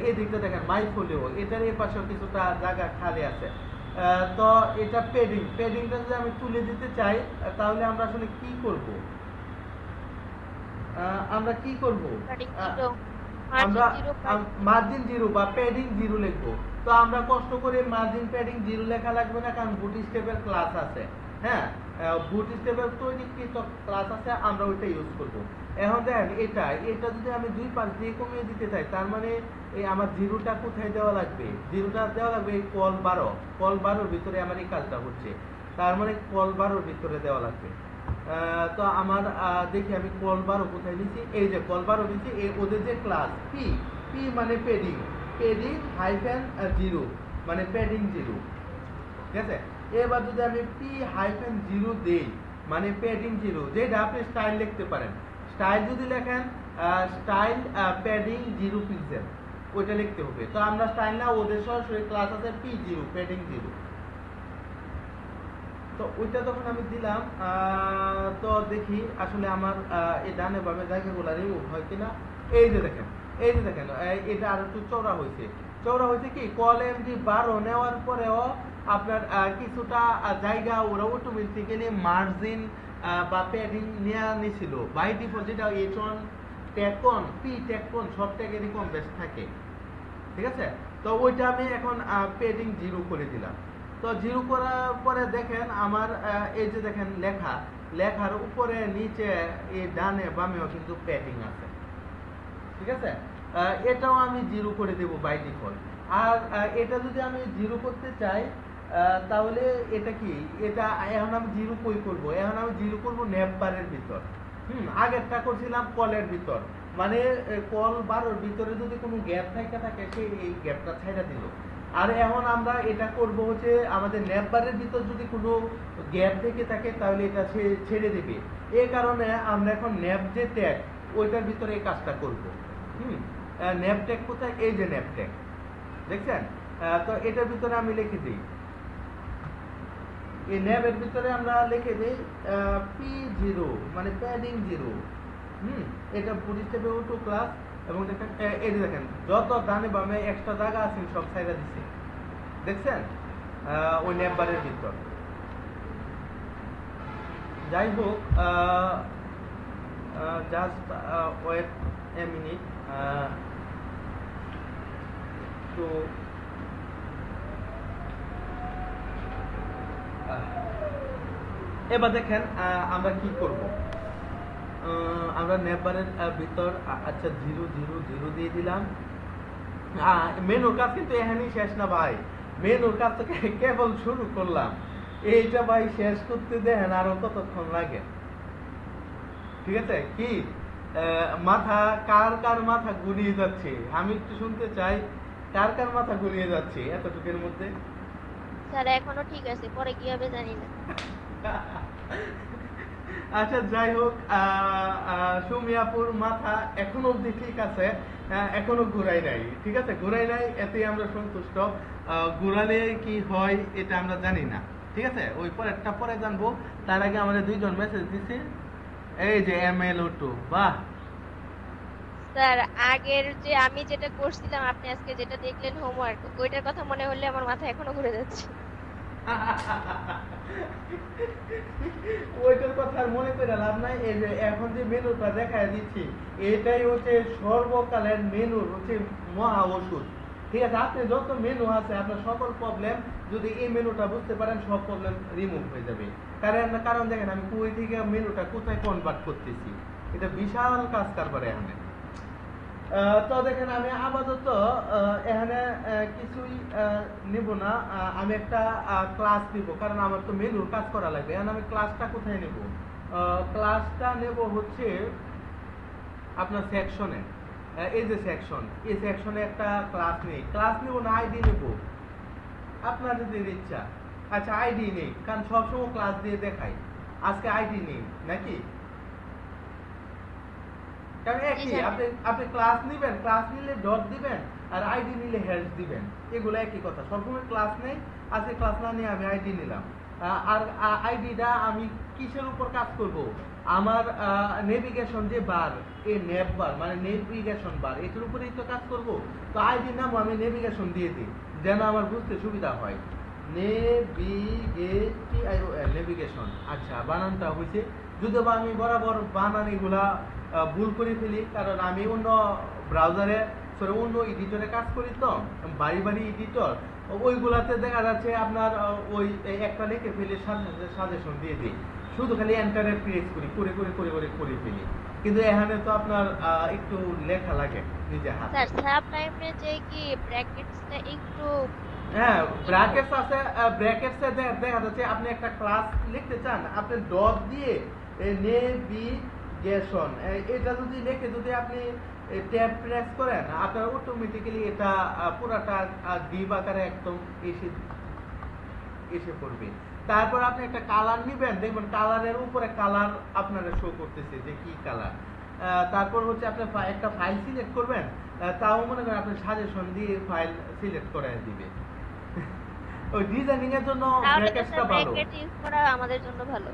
এই দিকটা দেখেন মাই ফোলিও এটার এই পাশেও কিছুটা জায়গা খালি আছে। তো এটা পেডিংটা যদি আমি তুলে দিতে চাই তাহলে আমরা আসলে কি করব? আমরা কি করব? আমরা মার্জিন জিরো বা প্যাডিং জিরো লিখবো। তো আমরা কষ্ট করে মার্জিন প্যাডিং জিরো লেখা লাগবে না, কারণ বুট স্টেপের ক্লাস আছে। হ্যাঁ, বুট স্টেপের তৈরিকৃত ক্লাস আছে, আমরা ওইটা ইউজ করব। এখন দেখেন এটা যদি আমি দুই পাশ দিয়ে কমিয়ে দিতে চাই, তার মানে এই আমার জিরোটা কোথায় দেওয়া লাগবে? জিরোটা দেওয়া লাগবে এই কল 12 ভিতরে আমার এই কাজটা হচ্ছে, তার মানে কল 12 ভিতরে দেওয়া লাগবে। তো আমার দেখি আমি কল 12 কোথায় নিচ্ছি, এই যে কল 12 নিচ্ছি, এই ওদের যে ক্লাস পি মানে পেডিং -0 মানে প্যাডিং জিরো, ঠিক আছে। এবার যদি আমি p-0 দেই মানে প্যাডিং জিরো, যেটা আপনি স্টাইল লিখতে পারেন। স্টাইল যদি লেখেন স্টাইল প্যাডিং 0 পিক্সেল, ওইটা লিখতে হবে। তো আমরা স্টাইল না, ওদের সরাসরি ক্লাস আছে p0 প্যাডিং 0। তো ওইটা যখন আমি দিলাম তো দেখি আসলে আমার এই ডানে বামে জায়গাগুলো রিমুভ হয় কিনা। এই যে দেখেন এটা আর একটু চওড়া হয়েছে কি কল এমডি 12 নেওয়ার পরেও আপনার কিছুটা জায়গা ওরা অটোমেটিক্যালি মার্জিন বা প্যাডিং নেওয়া নিছিল বাই ডিফল্ট, যেটা H1 ট্যাগকন পি ট্যাগকন সব ট্যাগেরই কম বেশ থাকে, ঠিক আছে। তো ওইটা আমি এখন প্যাডিং 0 করে দিলাম। তো 0 করার পরে দেখেন আমার এই যে দেখেন লেখার উপরে নিচে এই ডানে বামেও কিন্তু প্যাডিং আছে, ঠিক আছে। এটাও আমি 0 করে দেব বাই ডিফল্ট। আর এটা যদি আমি 0 করতে চাই তাহলে এটা কি, এটা এখন আমি 0 কই করব? এখন আমি 0 করব নেপবারের ভিতর। আগেরটা করছিলাম কলের ভিতর, মানে কল 12 ভিতরে যদি কোনো গ্যাপ থাকে সে এই গ্যাপটা ছাইড়া দিল। আর এখন আমরা এটা করব হচ্ছে আমাদের নেপবারের ভিতর যদি কোনো গ্যাপ থেকে থাকে তাহলে এটা সে ছেড়ে দেবে। এই কারণে আমরা এখন নেপ যে ট্যাগ ওইটার ভিতরে এই কাজটা করব। নেপ ট্যাগ কোথায়? এই যে নেপ ট্যাগ দেখছেন। তো এটার ভিতরে আমি লিখে দিই, এই নেপের ভিতরে আমরা লিখে দিই p0 মানে প্যাডিং 0। এটা বুট স্টেপে অটো ক্লাস, এবং দেখেন এই যে দেখেন যত ডানে বামে এক্সট্রা জায়গা আছে সব সাইডা দিচ্ছে, দেখছেন ওই নেপবারের ভিতর। যাই হোক, জাস্ট ওয়েট এ মিনিট। তো এবার দেখেন আমরা কি করব। আমরা নেপবারের ভিতর আচ্ছা 0 দিয়ে দিলাম। মেনুর কাজ কিন্তু এখানেই শেষ না ভাই, মেনুর কাজ তো কেবল শুরু করলাম। এইটা ভাই শেষ করতে দেন আরো কতক্ষণ লাগে, ঠিক আছে। কি মাথা কার মাথা গুলিয়ে যাচ্ছে, আমি একটু শুনতে চাই কার মাথা গুলিয়ে যাচ্ছে এতটুকুর মধ্যে। স্যার এখনো ঠিক আছে, পরে কি হবে জানি না। আচ্ছা যাই হোক, সুমিয়াপুর মাথা এখনো অবধি ঠিক আছে, এখনো ঘুরাই নাই, ঠিক আছে, ঘুরাই নাই, এতেই আমরা সন্তুষ্ট। ঘুরালে কি হয় এটা আমরা জানি না, ঠিক আছে, ওই পরেরটা পরে জানবো। তার আগে আমাদের দুইজন মেসেজ দিছে, এই যে MLO2, বাহ। স্যার আগের যে আমি যেটা করছিলাম, আপনি আজকে যেটা দেখলেন হোমওয়ার্ক, ওইটার কথা মনে হলে আমার মাথা এখনো ঘুরে যাচ্ছে। ওইটার কথা আর মনে করে লাভ নাই। এই যে এখন যে মেনুটা দেখায় দিচ্ছি, এটাই হচ্ছে সর্বকালের মেনুর হচ্ছে মহা ওষুধ, ঠিক আছে। আপনি যত মেনু আছে আপনার সকল প্রবলেম যদি এই মেনুটা বুঝতে পারেন, সব প্রবলেম রিমুভ হয়ে যাবে। কারণ দেখেন আমি কুই থেকে মেনুটা কোথায় কনভার্ট করতেছি, এটা বিশাল কাজ কারবার এখানে। তো দেখেন আমি আপাতত এখানে কিছুই নিব না, আমি একটা ক্লাস নিব, কারণ আমার তো মেনুর কাজ করা লাগবে। এখন আমি ক্লাসটা কোথায় নেব? ক্লাসটা নেব হচ্ছে আপনার সেকশনে, এই যে সেকশন, এই সেকশনে একটা ক্লাস নেই, ক্লাস নেব না আইডি নেব, আপনার যদি ইচ্ছা। আচ্ছা আইডি নেই, কারণ সবসময় ক্লাস দিয়ে দেখাই, আজকে আইডি নেই নাকি? কারণ একই, আপনি ক্লাস নিবেন, ক্লাস নিলে ডট দিবেন, আর আইডি নিলে হ্যাশ দিবেন, এগুলো একই কথা। সবসময় ক্লাস নেই, আজকে ক্লাস না নিয়ে আমি আইডি নিলাম, আর আইডিটা আমি কিসের উপর কাজ করব, আমার নেভিগেশন যে বার, এই নেভ বার মানে নেভিগেশন বার, এটার উপরেই তো কাজ করব। তো আইডির নাম আমি নেভিগেশন দিয়ে দিই যেন আমার বুঝতে সুবিধা হয়। নেভিগেশন। আচ্ছা, বানানটা হয়েছে, যদিও বা আমি বরাবর বানানিগুলা ভুল করে ফেলি, কারণ আমি অন্য ব্রাউজারে অন্য এডিটরে কাজ করি, তো বাড়ি বাড়ি এডিটর, ওইগুলাতে দেখা যাচ্ছে আপনার ওই একটা লিখে ফেলে সাজেশন দিয়ে দিই, শুধু খালি এন্টারে প্রেস করি, করে করে করে করে করে ফেলি। কিন্তু এখানে তো আপনার একটু লেখা লাগে নিজে হাতে। স্যার সাবটাইমে যে কি ব্র্যাকেটসটা একটু হ্যাঁ, ব্র্যাকেটস আছে, ব্র্যাকেটসে দেখা যাচ্ছে আপনি একটা ক্লাস লিখতে চান, আপনি ডট দিয়ে নেভিগেশন এটা যদি লিখে যদি আপনি ট্যাব প্রেস করেন, আপনার অটোমেটিক্যালি এটা পুরাটা ডিভ আকারে একদম এসে পড়বে। তারপর আপনি একটা কালার নিবেন, দেখবেন কালারের উপরে কালার আপনারা শো করতেছে যে কি কালার। তারপর হচ্ছে আপনি একটা ফাইল সিলেক্ট করবেন, তাও মনে করেন আপনি সাজেশন দিয়ে ফাইল সিলেক্ট করে দিবে। ওই ডিজাইনিং এর জন্য ব্যাকএন্ডটা ভালো, ব্র্যাকেট ইউজ করা আমাদের জন্য ভালো।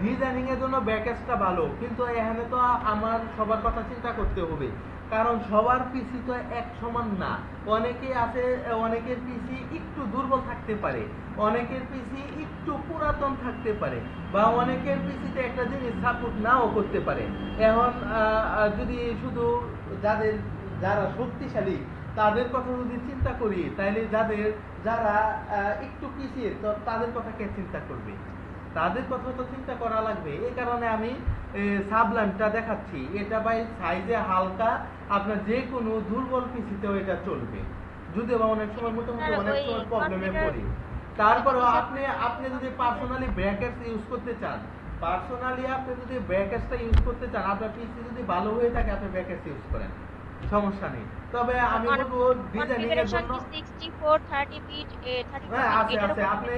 ডিজাইনিং এর জন্য ব্যাকএন্ডটা ভালো, কিন্তু এখানে তো আমার সবার কথা চিন্তা করতে হবে, কারণ সবার পিসি তো এক সমান না। অনেকে আছে, অনেকের পিসি একটু দুর্বল থাকতে পারে, অনেকের পিসি একটু পুরাতন থাকতে পারে, বা অনেকের পিসিতে একটা জিনিস সাপোর্ট নাও করতে পারে। এখন যদি শুধু যারা শক্তিশালী তাদের কথা যদি চিন্তা করি, তাহলে যারা একটু পিছিয়ে, তো তাদের কথা কে চিন্তা করবে? তাদের কথা তো চিন্তা করা লাগবে। এই কারণে আমি সাবলাইমটা দেখাচ্ছি। এটা বাই সাইজে হালকা, আপনার যে কোনো দুর্বল পিসিতেও এটা চলবে, যদিও বা অনেক সময় মোটামুটি অনেক সময় প্রবলেমে পড়ি। তারপরেও আপনি যদি পার্সোনালি ব্র্যাকেটস ইউজ করতে চান, আপনার পিসি যদি ভালো হয়ে থাকে, আপনি ব্র্যাকেটস ইউজ করেন, সমস্যা নেই। তবে আমি বলবো ডিজাইনিং এর জন্য 64 30 বিট 30 হ্যাঁ আছে, আপনি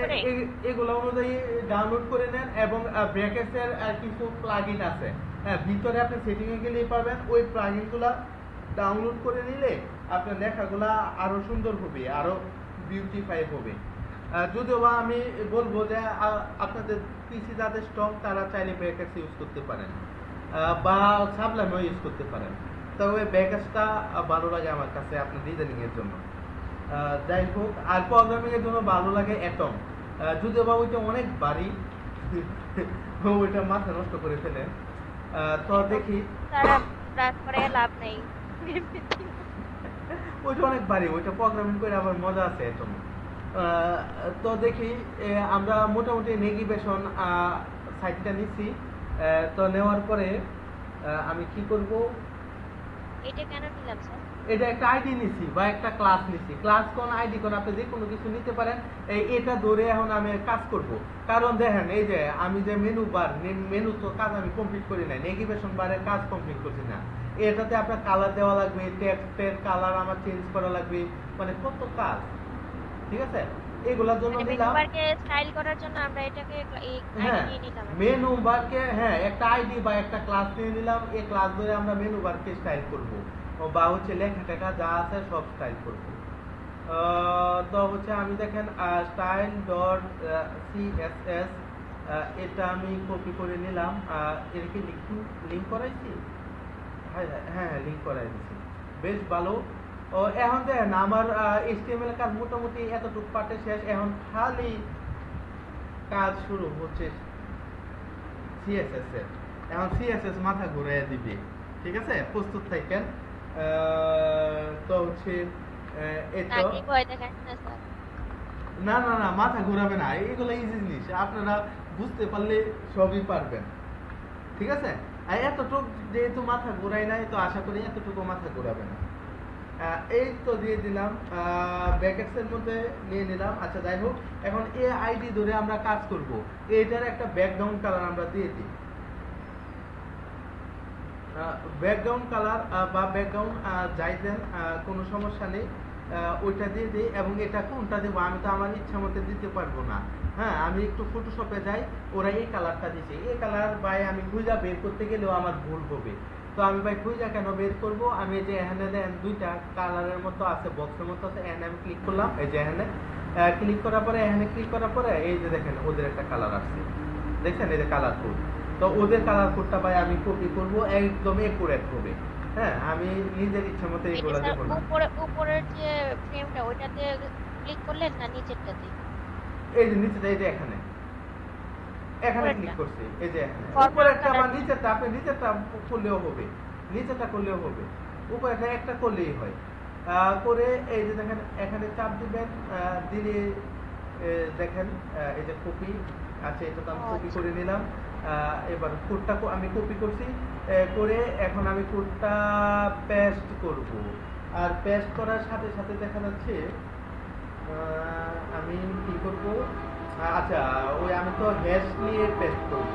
এগুলো অনুযায়ী ডাউনলোড করে নেন, এবং ব্র্যাকেটস এর কিছু প্লাগইন আছে, হ্যাঁ ভিতরে আপনি সেটিং এ গেলেই পাবেন। ওই প্লাগইনগুলো ডাউনলোড করে নিলে আপনার লেখাগুলা আরো সুন্দর হবে, আরো বিউটিফাই হবে। যদিও বা আমি বলবো যে আপনাদের পিসি যাদের স্ট্রং তারা চাইলে ব্র্যাকেটস ইউজ করতে পারেন, বা সাবলাইমও ইউজ করতে পারেন। তবে ব্যাকআপটা ভালো লাগে আমার কাছে আপনার ডিজাইনিং এর জন্য। যাই হোক, আর প্রোগ্রামিং এর জন্য ভালো লাগে অ্যাটম, যদিও বা ওইটা অনেক ভারী, ওইটা মাথা নষ্ট করে ফেলে। তো দেখি তারপরে লাভ নেই, ওইটা অনেক ভারী, ওইটা প্রোগ্রামিং করে আবার মজা আছে অ্যাটম। তো দেখি, আমরা মোটামুটি নেভিগেশন সাইটটা নিচ্ছি। তো নেওয়ার পরে আমি কি করব, এটা কেন নিলাম স্যার? এটা একটা আইডি নিছি বা একটা ক্লাস নিছি, ক্লাস কোন আইডি কোন আপনি যে কোনো কিছু নিতে পারেন। এটা ধরে এখন আমি কাজ করব, কারণ দেখেন এই যে আমি যে মেনু তো কাজ আমি কমপ্লিট করি নাই, নেভিগেশন বারের কাজ কমপ্লিট করছি না। এটাতে আপনার কালার দেওয়া লাগবে, টেক্সটের কালার আমার চেঞ্জ করা লাগবে, মানে কত কাজ। ঠিক আছে, এগুলোর জন্য নিলাম। মেনু বারকে স্টাইল করার জন্য আমরা এটাকে এই আইডি নিয়ে নিলাম। মেনু বারকে হ্যাঁ একটা আইডি বা একটা ক্লাস নিয়ে নিলাম, এই ক্লাস ধরে আমরা মেনু বারকে স্টাইল করব, বা হচ্ছে লেখা টেখা যা আছে সব স্টাইল করব। তো হচ্ছে আমি দেখেন স্টাইল ডট সিএসএস, এটা আমি কপি করে নিলাম। এর কি লিংক করাইছি? হ্যাঁ লিংক করাই দিছি, বেশ ভালো। ও এখন দেখেন আমার HTML কাজ মোটামুটি এতটুকু পার্টে শেষ, এখন খালি কাজ শুরু হচ্ছে CSS এর। এখন CSS মাথা ঘুরাইয়া দিবে, ঠিক আছে, প্রস্তুত থাকেন। তো হচ্ছে না না না মাথা ঘুরাবে না, এগুলো ইজি জিনিস, আপনারা বুঝতে পারলে সবই পারবেন, ঠিক আছে। আর এতটুকু যেহেতু মাথা ঘুরাই নাই, তো আশা করি এতটুকু মাথা ঘুরাবে না। এই তো দিয়ে দিলাম, ব্র্যাকেটস এর মধ্যে নিয়ে নিলাম। আচ্ছা যাই হোক, এখন এই আইডি ধরে আমরা কাজ করব। এটার একটা ব্যাকগ্রাউন্ড কালার আমরা দিয়ে দিই, ব্যাকগ্রাউন্ড কালার বা ব্যাকগ্রাউন্ড যাই দেন, কোনো সমস্যা নেই, ওইটা দিয়ে দিই। এবং এটা কোনটা দেবো আমি তো আমার ইচ্ছা মতো দিতে পারবো না, হ্যাঁ আমি একটু ফটোশপে যাই, ওরা এই কালারটা দিচ্ছে, এই কালার ভাই আমি খুঁজা বের করতে গেলেও আমার ভুল হবে। তো আমি ভাই খুঁজা কেন বের করব, আমি যে এখানে দুইটা কালারের মতো আছে, বক্সের মতো আছে, এখানে আমি ক্লিক করলাম, এই যে এখানে ক্লিক করার পরে এখানে ক্লিক করার পরে এই যে দেখেন ওদের একটা কালার আসছে, দেখছেন এই যে কালার কোড। তো ওদের কালার কোডটা ভাই আমি কপি করব, একদম একুরেট হবে। হ্যাঁ, আমি নিজের ইচ্ছা মতো এটা এইগুলো স্যার দেবো না। উপরের যে ফ্রেমটা ওইটাতে ক্লিক করলেন না নিচেরটাতে? এই যে নিচেটা, এই যে এখানে এখানে ক্লিক উপরেরটা? করছি, এই যে এখানে Format উপরেরটা বা color- নিচেরটা, আপনি নিচেরটা করলেও হবে, নিচেরটা করলেও হবে, উপরেরটা একটা করলেই হয়। করে এই যে দেখেন এখানে চাপ দিবেন, দিলে দেখেন এই যে কপি আছে, এটা তো আমি কপি আচ্ছা। করে নিলাম। এবার কোডটা আমি কপি করছি, করে এখন আমি কোডটা পেস্ট করব। আর পেস্ট করার সাথে সাথে দেখা যাচ্ছে আমি কি করব, আচ্ছা ওই আমি তো হ্যাশ নিয়ে পেস্ট করব।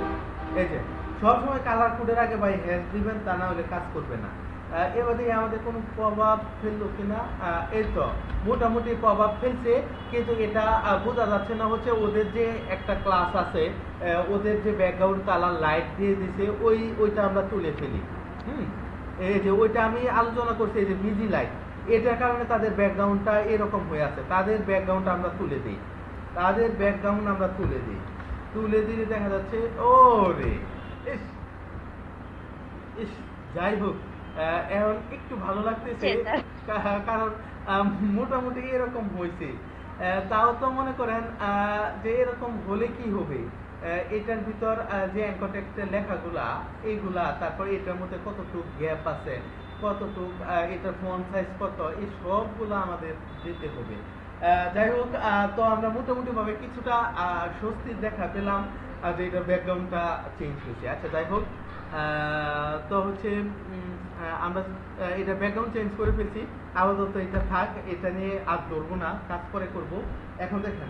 এই যে সবসময় কালার কোডের আগে ভাই হ্যাশ দিবেন, তা না হলে কাজ করবে না। এবার দেখি আমাদের কোনো প্রভাব ফেললো কিনা। এই তো মোটামুটি প্রভাব ফেলছে, কিন্তু এটা বোঝা যাচ্ছে না হচ্ছে ওদের যে একটা ক্লাস আছে, ওদের যে ব্যাকগ্রাউন্ড কালার লাইট দিয়ে দিছে ওইটা আমরা তুলে ফেলি। এই যে ওইটা আমি আলোচনা করছি, এই যে বিজি লাইট, এটার কারণে তাদের ব্যাকগ্রাউন্ডটা এরকম হয়ে আছে। তাদের ব্যাকগ্রাউন্ডটা আমরা তুলে দিই, তাদের ব্যাকগ্রাউন্ড আমরা তুলে দিই, তুলে দিলে দেখা যাচ্ছে ও রে ইস ইস, যাই হোক এখন একটু ভালো লাগতেছে, কারণ মোটামুটি এরকম হয়েছে। তাও তো মনে করেন যে এরকম হলে কি হবে, এটার ভিতর যে অ্যাঙ্কর টেক্সটের লেখাগুলা এইগুলা, তারপর এটার মধ্যে কতটুক গ্যাপ আছে, কতটুক এটার ফন্ট সাইজ কত, এই সবগুলো আমাদের দিতে হবে। যাই হোক, তো আমরা মোটামুটি ভাবে কিছুটা স্বস্তির দেখা পেলাম যে এটার ব্যাকগ্রাউন্ডটা চেঞ্জ হয়েছে। আচ্ছা যাই হোক, তো হচ্ছে আমরা এটা ব্যাকগ্রাউন্ড চেঞ্জ করে ফেলছি, আপাতত এটা থাক, এটা নিয়ে আর ধরবো না, কাজ পরে করব। এখন দেখেন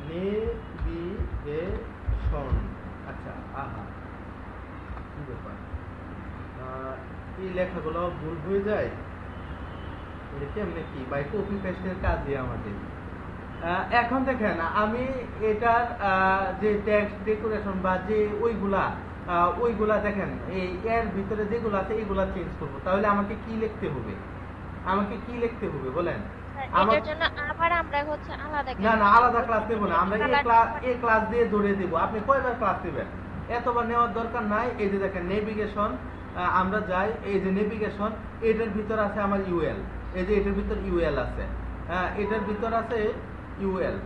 নেভিগেশন, আচ্ছা আহা কি ব্যাপার, এই লেখাগুলো ভুল হয়ে যায়, এটা কেমনে কি বাই কপি পেস্টের কাজই আমাদের। এখন দেখেন আমি এটার যে টেক্সট ডেকোরেশন বা যে ওইগুলা দেখেন এই এর ভিতরে যেগুলো আছে এগুলা চেঞ্জ করবো, তাহলে আমাকে কি লিখতে হবে, আমাকে কি লিখতে হবে বলেন? এটার জন্য আবার আমরা হচ্ছে আলাদা না না, আলাদা ক্লাস দেব না আমরা, এই ক্লাস দিয়ে ধরে দেব। আপনি কয়বার ক্লাস নেবেন, এতবার নেওয়ার দরকার নাই। এই যে দেখেন নেভিগেশন, আমরা যাই, এই যে নেভিগেশন, এটার ভিতর আছে আমার ইউএল, এই যে এটার ভিতর ইউএল আছে, হ্যাঁ এটার ভিতর আছে ইউএল।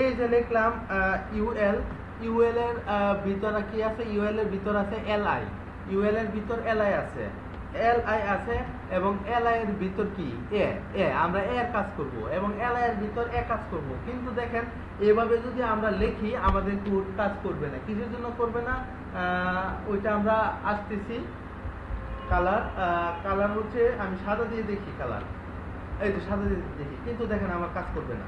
এই যে লিখলাম ইউএল, ইউএল এর ভিতরে কি আছে, ইউএল এর ভিতর আছে এলআই, ইউএল এর ভিতর এলআই আছে, এলআই আছে, এবং এলআই এর ভিতর কি এ আমরা এর কাজ করব, এবং এলআই এর ভিতর এ কাজ করব। কিন্তু দেখেন এভাবে যদি আমরা লিখি আমাদের কোড কাজ করবে না। কিসের জন্য করবে না, ওইটা আমরা আসতেছি। কালার, কালার হচ্ছে আমি সাদা দিয়ে দেখি কালার, এই যে সাদা দিয়ে দেখি, কিন্তু দেখেন আমার কাজ করবে না,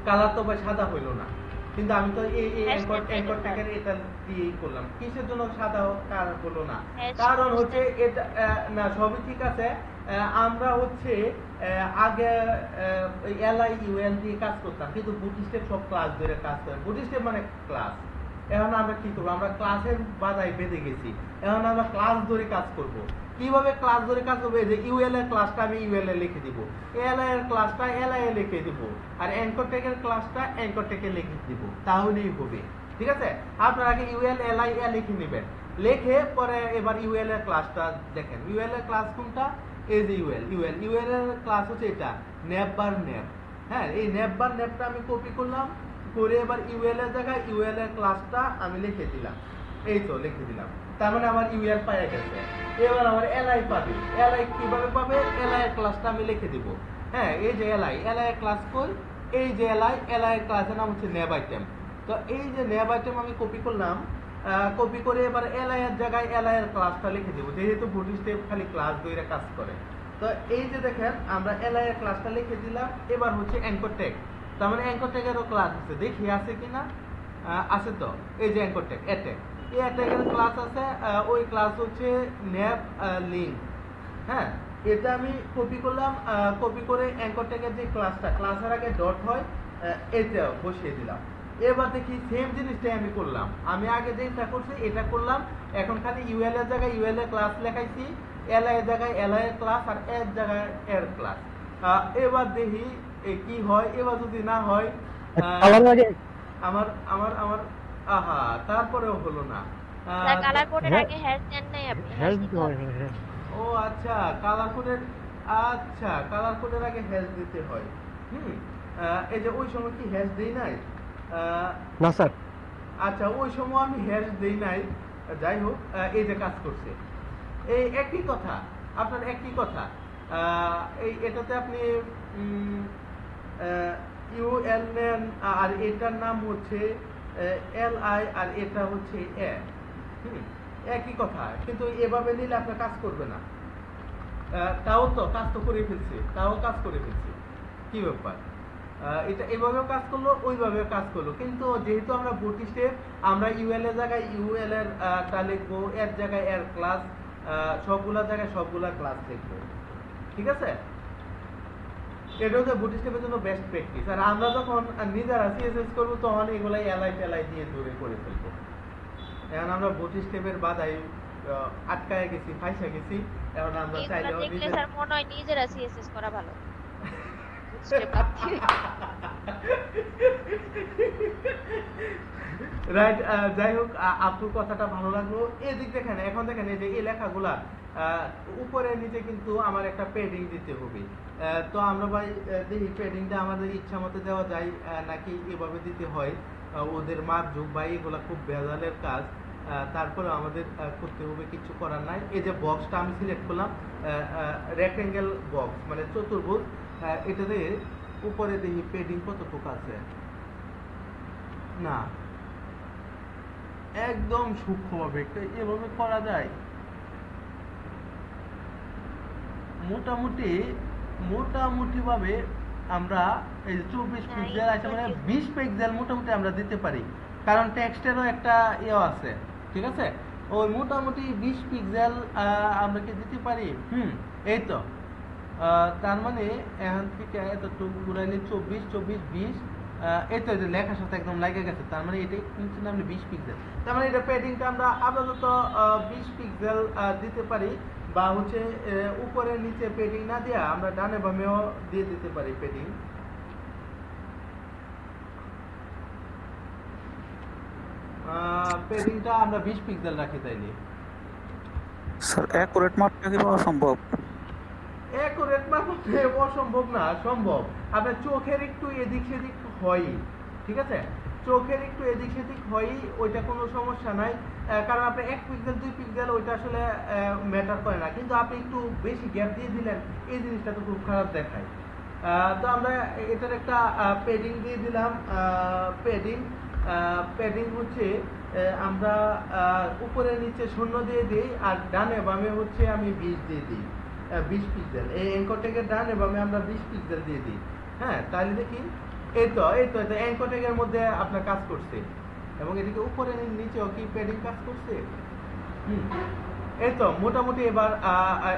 কালার তো ভাই সাদা হইলো না। কিন্তু আমি তো এই অ্যাঙ্কর ট্যাগের এটা দিয়েই করলাম, কিসের জন্য সাদা কালার হলো না? কারণ হচ্ছে এটা না, সবই ঠিক আছে, আমরা হচ্ছে আগে এলআই ইউএল দিয়ে কাজ করতাম, কিন্তু বুট স্টেপ সব ক্লাস ধরে কাজ করে, বুট স্টেপ মানে ক্লাস। এখন আমরা কি করবো, আমরা ক্লাসের বাধায় বেঁধে গেছি, এখন আমরা ক্লাস ধরে কাজ করব। কিভাবে ক্লাস ধরে কাজ করবো, এই যে ইউএল এর ক্লাসটা আমি ইউএল এ লিখে দিব, এলআই এর ক্লাসটা এলআই এ লিখে দিব, আর অ্যাঙ্কর ট্যাগের ক্লাসটা অ্যাঙ্কর ট্যাগে লিখে দিব, তাহলেই হবে। ঠিক আছে, আপনার আগে ইউএল এলআই এ লিখে নেবেন, লিখে পরে এবার ইউএল এর ক্লাসটা দেখেন, ইউএল এর ক্লাস কোনটা, এই যে ইউএল এর ক্লাস হচ্ছে এটা নেপ বার নেপ। হ্যাঁ, এই নেপ বার নেপটা আমি কপি করলাম, করে এবার ইউএল এর জায়গায় ইউএল এর ক্লাসটা আমি লিখে দিলাম, এই তো লিখে দিলাম, তার মানে আমার ইউএল পাওয়া গেছে। এবার আমার এলআই পাবে, এলআই কিভাবে পাবে, এলআই এর ক্লাসটা আমি লিখে দিব। হ্যাঁ, এই যে এলআই এর ক্লাস কই, এই যে এলআই এর ক্লাসের নাম হচ্ছে নেব আইটেম। তো এই যে নেব আইটেম আমি কপি করলাম, কপি করে এবার এলআই এর জায়গায় এলআই এর ক্লাসটা লিখে দিব, যেহেতু বুট স্টেপ খালি ক্লাস ধরে কাজ করে। তো এই যে দেখেন আমরা এলআই এর ক্লাসটা লিখে দিলাম। এবার হচ্ছে অ্যাঙ্কর ট্যাগ, তার মানে অ্যাঙ্কর ট্যাগেরও ক্লাস আছে, দেখি আছে কিনা, আছে তো, এই যে অ্যাঙ্কর ট্যাগ অ্যাটেগ, এই অ্যাটেগের ক্লাস আছে, ওই ক্লাস হচ্ছে নেভ লিঙ্ক। হ্যাঁ, এটা আমি কপি করলাম, কপি করে অ্যাঙ্কর ট্যাগের যে ক্লাসটা, ক্লাসের আগে ডট হয়, এটা বসিয়ে দিলাম। এবার দেখি সেম জিনিসটাই আমি করলাম, আমি আগে যেটা করছি এটা করলাম, এখন খালি ইউএল এর জায়গায় ইউএল এর ক্লাস লেখাইছি, এল এর জায়গায় এল এর ক্লাস আর এর জায়গায় এর ক্লাস। এবার দেখি কি হয়। এবার যদি না হয় কালার আগে আমার আমার আমার আহা তারপরেও হলো না। কালার কোডের হ্যাঁ আগে হ্যাশ দেন নাই আপনি, হ্যাশ হ্যাশ দিতে দিতে হয়, হবে। হ্যাঁ হ্যাঁ। ও আচ্ছা, কালার কোডের, আচ্ছা কালার কোডের আগে হ্যাশ দিতে হয়। হুম। এই যে ওই সময় কি হ্যাশ দেই নাই? না স্যার। আচ্ছা ওই সময় আমি হ্যাশ দেই নাই। যাই হোক, এই যে কাজ করছে। এই একই কথা, আপনার একই কথা। এই এটাতে আপনি ইউএল নেন, আর এটার নাম হচ্ছে এল আই, আর এটা হচ্ছে এ। একই কথা, কিন্তু এভাবে নিলে আপনার কাজ করবে না। তাও তো কাজ তো করে ফেলছে, তাও কাজ করে ফেলছে। কি ব্যাপার? এটা এভাবেও কাজ করলো, ওইভাবেও কাজ করলো, কিন্তু যেহেতু আমরা বুটি স্টেপ, আমরা ইউএল এর জায়গায় ইউএল এর টা লিখবো, এর জায়গায় এর ক্লাস, সবগুলা জায়গায় সবগুলা ক্লাস লিখবো। ঠিক আছে? এটা হচ্ছে বুটি স্টেপের জন্য বেস্ট প্র্যাকটিস। আর আমরা যখন নিজেরা সিএসএস করবো তখন এগুলাই এলাই টেলাই দিয়ে দূরে করে ফেলবো। এখন আমরা বুটি স্টেপের বাধাই আটকায় গেছি, ফাইসা গেছি। এখন আমরা এগুলা চাইলেও দেখলে নিজে স্যার মনে হয় নিজেরা সিএসএস করা ভালো। স্টেপ বাদ দিয়ে। রাইট। যাই হোক, আপুর কথাটা ভালো লাগলো। এদিক দেখেন, এখন দেখেন এই যে এই লেখাগুলা উপরে নিচে কিন্তু আমার একটা প্যাডিং দিতে হবে। তো আমরা ভাই দেখি প্যাডিংটা আমাদের ইচ্ছা মতো দেওয়া যায় নাকি এভাবে দিতে হয়। ওদের মাপ যোগ বা এগুলা খুব ভেজালের কাজ। তারপরে আমাদের করতে হবে, কিছু করার নাই। এই যে বক্সটা আমি সিলেক্ট করলাম, রেক্টেঙ্গেল বক্স মানে চতুর্ভুজ। এটাতে উপরে দেখি প্যাডিং কতটুকু আছে। না, একদম সূক্ষ্মভাবে এভাবে করা যায়। মোটামুটি মোটামুটি ভাবে আমরা এই 24 পিক্সেল আছে মানে 20 পিক্সেল মোটামুটি আমরা দিতে পারি, কারণ টেক্সটেরও একটা ইয়ে আছে। ঠিক আছে? ওই মোটামুটি 20 পিক্সেল আমরা কি দিতে পারি। এই তো তার মানে এখান থেকে এতটুকু ঘুরাইলে 24 24 20, এই তো যে লেখার সাথে একদম লাগে গেছে। তার মানে এটাই নিচে নামলে 20 পিক্সেল। তার মানে এটা প্যাডিংটা আমরা আপাতত 20 পিক্সেল দিতে পারি, বা হচ্ছে উপরে নিচে প্যাডিং না দিয়ে আমরা ডানে বামেও দিয়ে দিতে পারি প্যাডিং। প্যাডিংটা আমরা 20 পিক্সেল রাখি তাইলে। স্যার অ্যাকুরেট মাপটা কি পাওয়া সম্ভব? অ্যাকুরেট মাপতে অসম্ভব না, সম্ভব। আপনার চোখের একটু এদিক সেদিক হয়, ঠিক আছে? চোখের একটু এদিক সেদিক হয়, ওইটা কোনো সমস্যা নাই। কারণ আপনি 1 পিক্সেল 2 পিক্সেল ওইটা আসলে ম্যাটার করে না, কিন্তু আপনি একটু বেশি গ্যাপ দিয়ে দিলেন, এই জিনিসটা তো খুব খারাপ দেখায়। তো আমরা এটার একটা প্যাডিং দিয়ে দিলাম। প্যাডিং প্যাডিং হচ্ছে আমরা উপরে নিচে 0 দিয়ে দিই, আর ডানে বামে হচ্ছে আমি 20 দিয়ে দিই, 20 পিক্সেল। এই অ্যাঙ্কর ট্যাগের ডানে বামে আমরা 20 পিক্সেল দিয়ে দিই। হ্যাঁ, তাহলে দেখি এই তো অ্যাঙ্কর ট্যাগের মধ্যে আপনার কাজ করছে, এবং এদিকে উপরে নিচেও কি প্যাডিং কাজ করছে। এই তো মোটামুটি এবার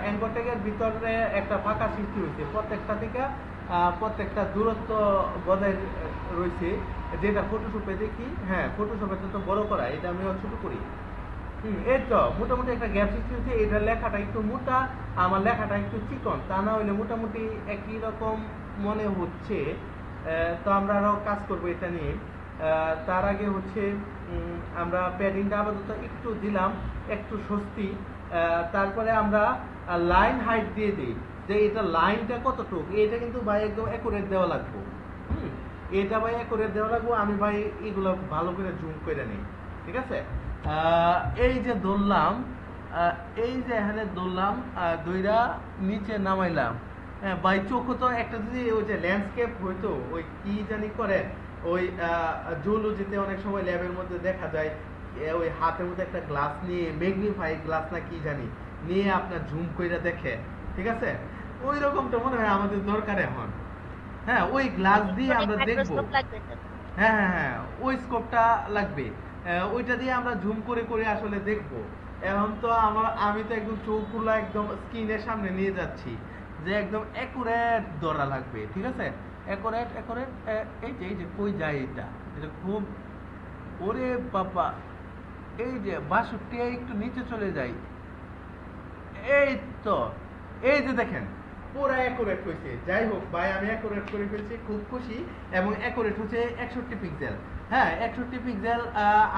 অ্যাঙ্কর ট্যাগের ভিতরে একটা ফাঁকা সৃষ্টি হয়েছে, প্রত্যেকটা থেকে প্রত্যেকটা দূরত্ব বজায় রয়েছে, যেটা ফটোশপে দেখি। হ্যাঁ, ফটোশপে তো বড় করা, এটা আমি ছোট করি। এই তো মোটামুটি একটা গ্যাপ সৃষ্টি হচ্ছে। এটার লেখাটা একটু মোটা, আমার লেখাটা একটু চিকন, তা না হইলে মোটামুটি একই রকম মনে হচ্ছে। তো আমরা আরো কাজ করবো এটা নিয়ে। তার আগে হচ্ছে আমরা প্যাডিংটা আপাতত একটু দিলাম, একটু স্বস্তি। তারপরে আমরা লাইন হাইট দিয়ে দিই, যে এটা লাইনটা কতটুকু। এটা কিন্তু ভাই একদম অ্যাকুরেট দেওয়া লাগবে। এটা ভাই অ্যাকুরেট দেওয়া লাগবে। আমি ভাই এগুলো ভালো করে জুম করে নিই। ঠিক আছে? এই যে ধরলাম, এই যে এখানে ধরলাম, দুইটা নিচে নামাইলাম। হ্যাঁ ভাই, চোখ তো একটা যদি ওই যে ল্যান্ডস্কেপ হইতো, ওই কি জানি করে, ওই জুলজিতে অনেক সময় ল্যাবের মধ্যে দেখা যায় ওই হাতের মধ্যে একটা গ্লাস নিয়ে, ম্যাগনিফাই গ্লাস না কি জানি নিয়ে আপনার জুম করে দেখে। ঠিক আছে? ওই রকমটা মনে হয় আমাদের দরকার এখন। হ্যাঁ, ওই গ্লাস দিয়ে আমরা দেখবো। হ্যাঁ হ্যাঁ হ্যাঁ, ওই স্কোপটা লাগবে। ওইটা দিয়ে আমরা জুম করে করে আসলে দেখবো। এখন তো আমি তো একদম চোখ খোলা একদম স্ক্রিনের সামনে নিয়ে যাচ্ছি, যে একদম অ্যাকুরেট ধরা লাগবে। ঠিক আছে? Accurate accurate. এই যে কই যায় এটা খুব, ওরে বাবা, এই যে 62 একটু নিচে চলে যাই, এই তো এই যে দেখেন পুরো অ্যাকুরেট হয়েছে। যাই হোক ভাই, আমি অ্যাকুরেট করে ফেলছি, খুব খুশি। এবং অ্যাকুরেট হচ্ছে 61 পিক্সেল। হ্যাঁ, 61 পিক্সেল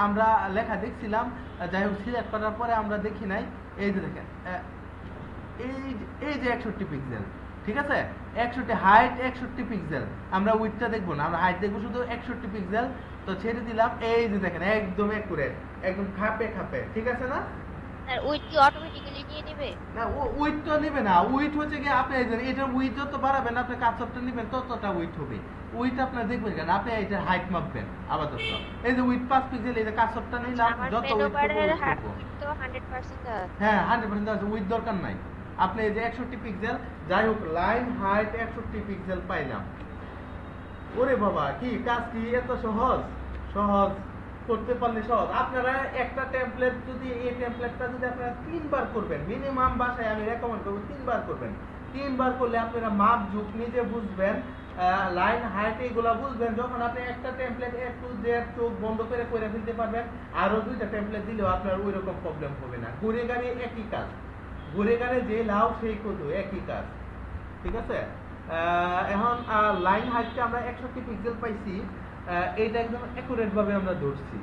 আমরা লেখা দেখছিলাম। যাই হোক, সিলেক্ট করার পরে আমরা দেখি নাই। এই যে দেখেন এই যে 61 পিক্সেল, ঠিক আছে? 61 হাইট 61 পিক্সেল। আমরা উইডথটা দেখবো না, আমরা হাইট দেখবো শুধু 61 পিক্সেল। তো ছেড়ে দিলাম। এই যে দেখেন একদম অ্যাকুরেট, একদম খাপে খাপে, ঠিক আছে না? আর উইথ কি অটোমেটিক্যালি নিয়ে নেবে? না, উইথ তো নেবে না। উইথ হচ্ছে কি, আপনি এটার উইথ যত বাড়াবেন, আপনি কাটছপটা নেবেন ততটা উইথ হবে। উইথ আপনার দেখবেন কেন, আপনি এটার হাইট মাপবেন আপাতত। এই যে উইথ 5 পিক্সেল, এই যে কাটছপটা নিলাম, আমার যত মেনু উইথ বারের করব। তো 100% আছে। হ্যাঁ, 100% আছে, উইথ দরকার নাই। আপনি এই যে 61 পিক্সেল, যাই হোক লাইন হাইট 61 পিক্সেল পাইলাম। ওরে বাবা, কি কাজ কি এত সহজ? সহজ করতে পারলে সহজ। আপনারা একটা টেমপ্লেট যদি, এই টেমপ্লেটটা যদি আপনারা 3 বার করবেন, মিনিমাম বাসায় আমি রেকমেন্ড করব 3 বার করবেন। 3 বার করলে আপনারা মাপ ঝুঁক নিজে বুঝবেন, লাইন হাইট এগুলা বুঝবেন। যখন আপনি একটা টেমপ্লেট A to Z চোখ বন্ধ করে ফেলতে পারবেন, আরো 2টা টেমপ্লেট দিলেও আপনার ওই রকম প্রবলেম হবে না। ঘুরে গাড়ি একই কাজ, ঘুরে গাড়ি যে লাভ সেই কত, একই কাজ, ঠিক আছে? এখন লাইন হাইটটা আমরা 61 পিক্সেল পাইছি। এইটা একদম অ্যাকুরেট ভাবে আমরা ধরছি।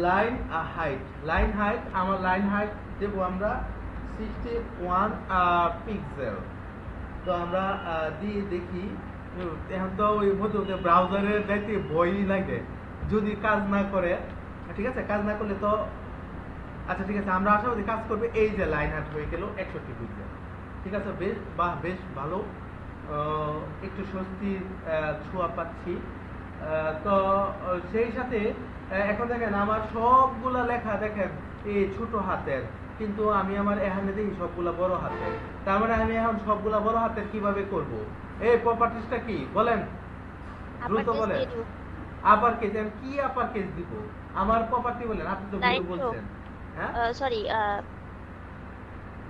লাইন হাইট আমার লাইন হাইট দেবো আমরা 61 পিক্সেল। তো আমরা দিয়ে দেখি। এখন তো ওই মধ্যে ব্রাউজারের দেখতে ভয়ই লাগে যদি কাজ না করে, ঠিক আছে? কাজ না করলে তো আচ্ছা, ঠিক আছে, আমরা আশাবাদী কাজ করবে। এই যে লাইন হাইট হয়ে গেল 61 পিক্সেল, ঠিক আছে? বেশ ভালো, একটু স্বস্তির ছোঁয়া পাচ্ছি। তো সেই সাথে এখন দেখেন আমার সবগুলা লেখা দেখেন এই ছোট হাতের, কিন্তু আমি আমার এখানে দেখি সবগুলা বড় হাতের। তার মানে আমি এখন সবগুলা বড় হাতের কিভাবে করব? এই প্রপার্টিসটা কি বলেন, দ্রুত বলেন। আপার কেস, আমি কি আপার কেস দিব? আমার প্রপার্টি বলেন, আপনি তো ভুল বলছেন। হ্যাঁ, সরি,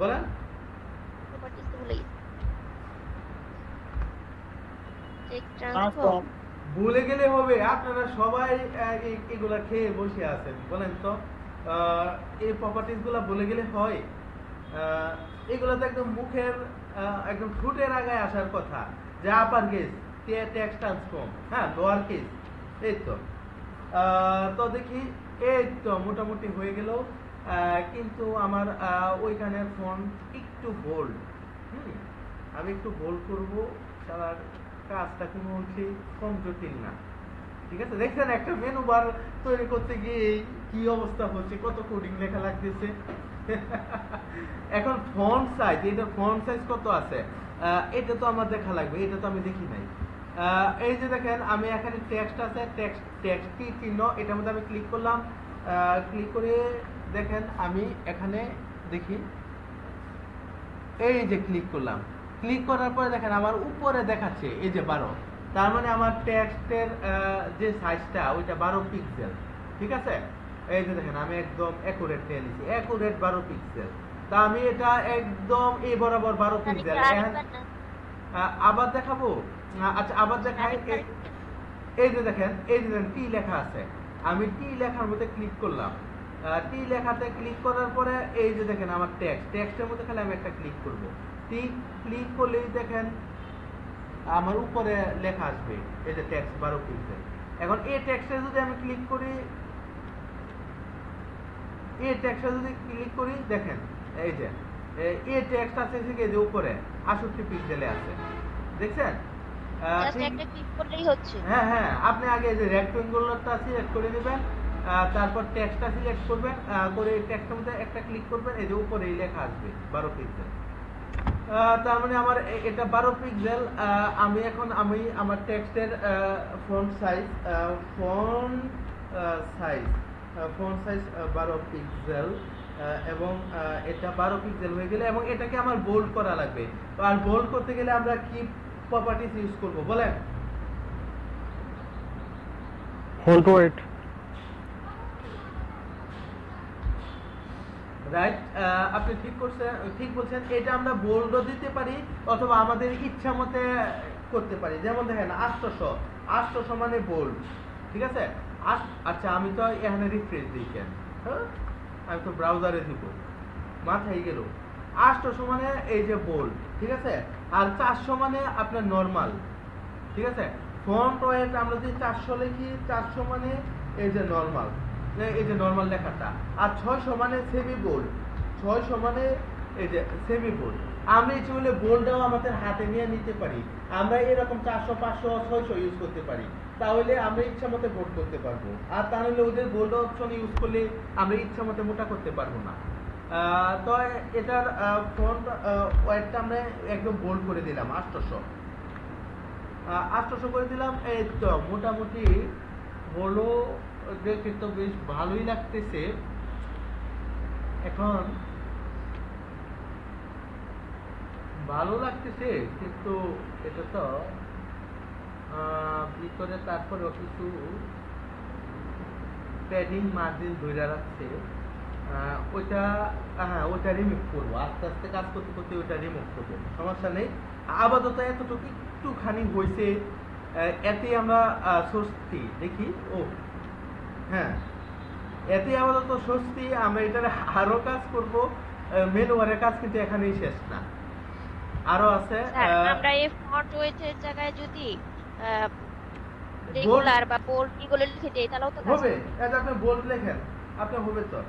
বলেন। প্রপার্টিজ তো ভুলে গেছি। Check transform. ভুলে গেলে হবে? আপনারা সবাই এগুলা খেয়ে বসে আছেন, বলেন তো। এই প্রপার্টিজ গুলা ভুলে গেলে হয়? এগুলা তো একদম মুখের, একদম ঠোঁটের আগায় আসার কথা। যে আপার কেস, টেক্সট ট্রান্সফর্ম, হ্যাঁ, লোয়ার কেস, এই তো। তো দেখি, এই তো মোটামুটি হয়ে গেল। কিন্তু আমার ওইখানে ফন্ট একটু বোল্ড, আমি একটু বোল্ড করবো। সারার কাজটা কোনো অংশে কম জটিল না, ঠিক আছে? দেখছেন একটা মেনু বার তৈরি করতে গিয়ে কি অবস্থা হচ্ছে, কত কোডিং লেখা লাগতেছে। এখন ফন্ট সাইজ, এটা ফন্ট সাইজ কত আছে এটা তো আমার দেখা লাগবে, এটা তো আমি দেখি নাই। এই যে দেখেন আমি এখানে টেক্সট আছে, টেক্সট কি চিহ্ন, এটার মধ্যে আমি ক্লিক করলাম। ক্লিক করে দেখেন আমি এখানে দেখি, এই যে ক্লিক করলাম। ক্লিক করার পরে দেখেন আমার উপরে দেখাচ্ছে এই যে 12। তার মানে আমার টেক্সটের যে সাইজটা ওইটা 12 পিক্সেল, ঠিক আছে? এই যে দেখেন আমি একদম অ্যাকুরেট নিয়ে নিয়েছি, অ্যাকুরেট 12 পিক্সেল। তা আমি এটা একদম এই বরাবর 12 পিক্সেল। আবার দেখাবো? আচ্ছা, আবার দেখাই। এই যে দেখেন, এই যে টি লেখা আছে, আমি টি লেখার মধ্যে ক্লিক করলাম। টি লেখাতে ক্লিক করার পরে এই যে দেখেন আমার টেক্সটের মধ্যে খালি আমি একটা ক্লিক করব। ক্লিক করলেই দেখেন আমার উপরে লেখা আসবে এই যে টেক্সট 12 পিক্সেল। এখন এই টেক্সটে যদি আমি ক্লিক করি, এই টেক্সটে যদি ক্লিক করি, দেখেন এই যে এই টেক্সট আছে যে উপরে 68 পিক্সেলে আছে, দেখছেন? একটা ক্লিক করলেই হচ্ছে। হ্যাঁ হ্যাঁ, আপনি আগে যে রেক্টেঙ্গুলারটা সিলেক্ট করে নেবেন, তারপর টেক্সটটা সিলেক্ট করবেন, করে টেক্সটের মধ্যে একটা ক্লিক করবেন, এই যে উপরে লেখা আসবে 12 পিক্সেল। তার মানে আমার এটা 12 পিক্সেল। আমি আমার টেক্সটের ফন্ট সাইজ 12 পিক্সেল, এবং এটা 12 পিক্সেল হয়ে গেলে, এবং এটাকে আমার বোল্ড করা লাগবে। আর বোল্ড করতে গেলে আমরা কি প্রপার্টিজ ইউজ করব বলেন? ফন্ট ওয়েট, রাইট, আপনি ঠিক বলছেন। এটা আমরা বোল্ডও দিতে পারি অথবা আমাদের ইচ্ছা মতে করতে পারি। যেমন দেখেন 800 মানে বোল্ড, ঠিক আছে? আচ্ছা, আমি তো এখানে রিফ্রেশ দিই কেন? আমি তো ব্রাউজারে দিব। মাথায় গেল। 800 মানে এই যে বোল্ড, ঠিক আছে, আর 400 মানে আপনার নরমাল, ঠিক আছে। ফন্ট ওয়েট আমরা যদি 400 লিখি, 400 মানে এই যে নরমাল, এই যে নরমাল লেখাটা, আর 600 মানে সেমি বোল্ড, 600 মানে এই যে সেমি বোল্ড। আমরা ইচ্ছে করলে বোল্ডটাও আমাদের হাতে নিয়ে নিতে পারি, আমরা এরকম 400 500 600 ইউজ করতে পারি, তাহলে আমরা ইচ্ছা মতো বোল্ড করতে পারবো। আর তাহলে ওদের বোল্ড অপশন ইউজ করলে আমরা ইচ্ছা মতো মোটা করতে পারবো না। তো এটার ফন্ট ওয়েটটা আমরা একদম বোল্ড করে দিলাম 800 করে দিলাম। এই তো মোটামুটি হলো, দেখে তো বেশ ভালোই লাগতেছে। এখন ভালো লাগতেছে, কিন্তু এটা তো ভিতরে তারপরে কিছু প্যাডিং মার্জিন ধরে রাখছে, ওইটা হ্যাঁ ওইটা রিমুভ করবো, আস্তে আস্তে কাজ করতে করতে ওইটা রিমুভ করবো, সমস্যা নেই। আপাতত এতটুকু একটুখানি হয়েছে, এতে আমরা স্বস্তি দেখি। ও হ্যাঁ, এতে আপাতত স্বস্তি। আমরা এটার আরো কাজ করবো, মেনুবারের কাজ কিন্তু এখানেই শেষ না, আরো আছে। আমরা এই ফন্ট ওয়েটের জায়গায় যদি রেগুলার বা বোল্ড এগুলো লিখে দেই তাহলেও তো কাজ হবে। করবে। এটা আপনি বোল্ড লেখেন, আপনি হবে তো,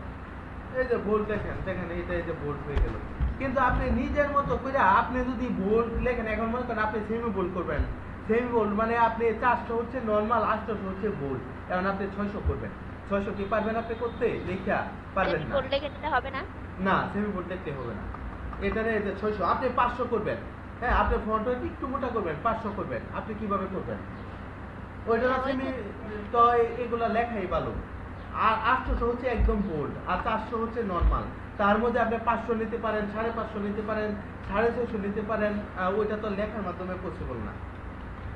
এই যে বোল্ড লেখেন, দেখেন এইটা এই যে বোল্ড হয়ে গেল। কিন্তু আপনি নিজের মতো করে আপনি যদি বোল্ড লেখেন, এখন মনে করেন আপনি সেমি বোল্ড করবেন, সেমি বোল্ড মানে আপনি 400 হচ্ছে নরমাল, 800 হচ্ছে বোল্ড, এখন আপনি 600 করবেন। 600 কি পারবেন আপনি করতে? লেখা পারবেন সেমি না, বোল্ড লিখে দিতে হবে না। না সেমি বোল্ড লিখতে হবে না। এটারে এই যে 600 আপনি 500 করবেন। হ্যাঁ, আপনি ফন্ট একটু মোটা করবেন, 500 করবেন। আপনি কিভাবে করবেন? ওইটা না সেমি, তো এগুলা লেখাই ভালো। আর 800 হচ্ছে একদম বোল্ড, আর 400 হচ্ছে নরমাল। তার মধ্যে আপনি 500 নিতে পারেন, 550 নিতে পারেন, 650 নিতে পারেন। ওইটা তো লেখার মাধ্যমে পসিবল না,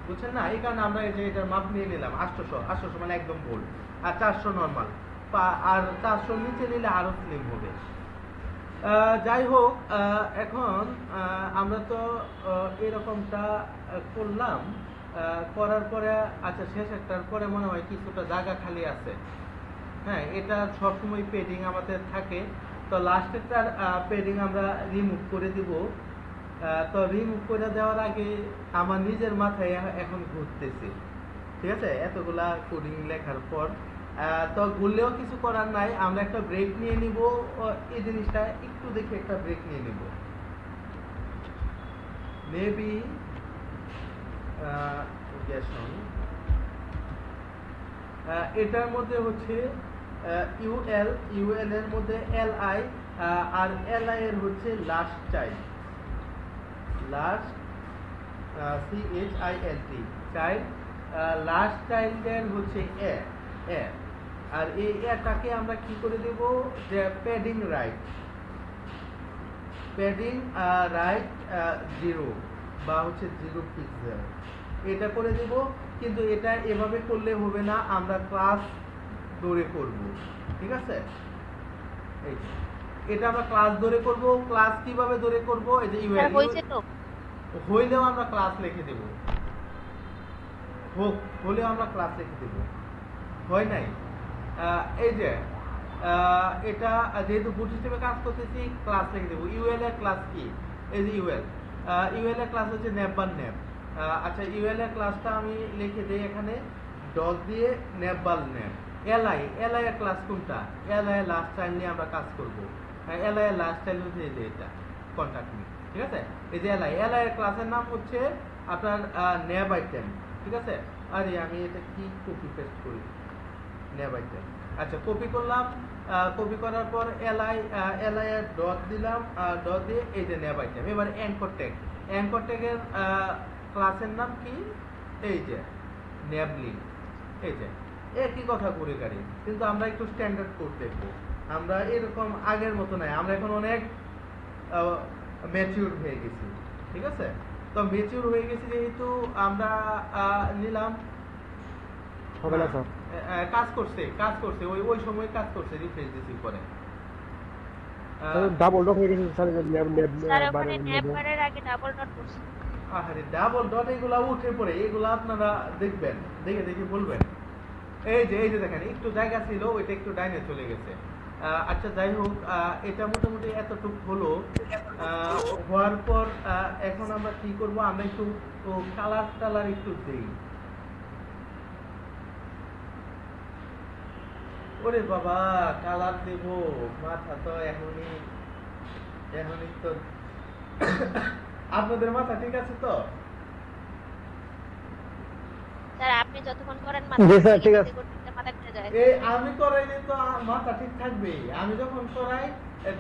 বুঝছেন না? এই কারণে আমরা এই যে এটার মাপ নিয়ে নিলাম 800 মানে একদম বোল্ড, আর 400 নরমাল, আর 400 নিচে নিলে আরো স্লিম হবে। যাই হোক, এখন আমরা তো এরকমটা করলাম, করার পরে আচ্ছা শেষ একটার পরে মনে হয় কিছুটা জায়গা খালি আছে। হ্যাঁ, এটা সবসময় পেডিং আমাদের থাকে, তো লাস্টেরটার পেডিং আমরা রিমুভ করে দিব। তো রিমুভ করে দেওয়ার আগে আমার নিজের মাথায় এখন ঘুরতেছে, ঠিক আছে, এতগুলা কোডিং লেখার পর। তো ঘুরলেও কিছু করার নাই, আমরা একটা ব্রেক নিয়ে নিব, এই জিনিসটা একটু দেখে একটা ব্রেক নিয়ে নিব। মেবি এটার মধ্যে হচ্ছে ইউএল এর মধ্যে এলআই, আর এলআই এর হচ্ছে last child, last CHILD child, last চাইল্ডের হচ্ছে এ, আর এই এটাকে আমরা কি করে দেব, যে প্যাডিং রাইট, প্যাডিং রাইট 0 বা হচ্ছে 0 পিক্সেল, এটা করে দেব। কিন্তু এটা এভাবে করলে হবে না, আমরা ক্লাস ধরে করব, ঠিক আছে। এই এটা আমরা ক্লাস ধরে করব। ক্লাস কিভাবে ধরে করব? এই যে স্যার হইছে তো, হইলেও আমরা ক্লাস লিখে দেব, হলেও আমরা ক্লাস লিখে দেব, হয় নাই। এই যে এটা যেহেতু বুট সিস্টেমে কাজ করতেছি, ক্লাস লিখে দেব। ইউএল এর ক্লাস কি? এই যে ইউএল এর ক্লাস হচ্ছে নেববার নেব। আচ্ছা, ইউএল এর ক্লাসটা আমি লিখে দেই এখানে ডট দিয়ে, নেববার নেব। এলআই এর ক্লাস কোনটা? এলআই এর লাস্ট চাইল্ড নিয়ে আমরা কাজ করব। এলআই এর লাস্ট চাইল্ড হচ্ছে এই যে এটা কন্টাক্ট মি, ঠিক আছে। এই যে এলআই এর ক্লাসের নাম হচ্ছে আপনার নেব আইটেম, ঠিক আছে। আরে আমি এটা কি কপি পেস্ট করি, নেব আইটেম। আচ্ছা, কপি করলাম, কপি করার পর এলআই এর ডট দিলাম, ডট দিয়ে এই যে নেব আইটেম। এবারে অ্যাঙ্কর ট্যাগের ক্লাসের নাম কি? এই যে নেব লিঙ্ক। এই যে একই কথা করে গাড়ি, কিন্তু আমরা একটু স্ট্যান্ডার্ড কোড দেখবো। আমরা এরকম আগের মতো নাই, আমরা এখন অনেক ম্যাচিউর হয়ে গেছি, ঠিক আছে। তো ম্যাচিউর হয়ে গেছি যেহেতু আমরা নিলাম, হবে না স্যার, কাজ করছে ওই সময় কাজ করছে, রিফ্রেশ দিছি পরে। ডাবল ডট হয়ে গেছে স্যার, স্যার ওখানে নেব বারের আগে ডাবল ডট করছি। আরে ডাবল ডট এগুলা উঠে পড়ে, এগুলা আপনারা দেখবেন, দেখে বলবেন। এই যে দেখেন একটু জায়গা ছিল, ওইটা একটু ডাইনে চলে গেছে। আচ্ছা যাই হোক, এটা মোটামুটি এতটুক হলো। হওয়ার পর এখন আমরা কি করব, আমরা একটু কালার টালার একটু দেই। ওরে বাবা, কালার দেব, মাথা তো এখনই তো আপনাদের মাথা ঠিক আছে তো? স্যার আপনি যতক্ষণ করেন জি স্যার, ঠিক আছে। মাথা ঘুরে যায়। এই আমি করাইলে তো মাথা ঠিক থাকবে। আমি যখন করাই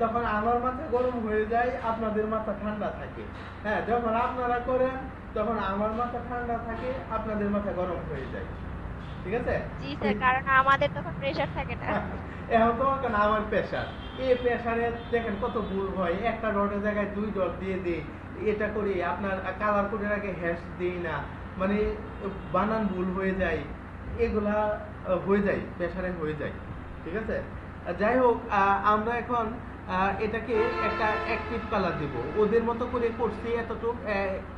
তখন আমার মাথা গরম হয়ে যায়, আপনাদের মাথা ঠান্ডা থাকে। হ্যাঁ, যখন আপনারা করেন তখন আমার মাথা ঠান্ডা থাকে, আপনাদের মাথা গরম হয়ে যায়। ঠিক আছে? জি স্যার, কারণ আমাদের তখন প্রেসার থাকে না। এখন তো কেন আমার প্রেশার, এই প্রেশারে দেখেন কত ভুল হয়। একটা ডটের জায়গায় 2 ডট দিয়ে দিই, এটা করি, আপনার কালার কোডের আগে হ্যাশ দিই না, মানে বানান ভুল হয়ে যায়, এগুলা হয়ে যায়, প্রেশারে হয়ে যায়। ঠিক আছে? যাই হোক, আমরা এখন এটাকে একটা অ্যাক্টিভ কালার দেব। ওদের মতো করে করছি এতটুক,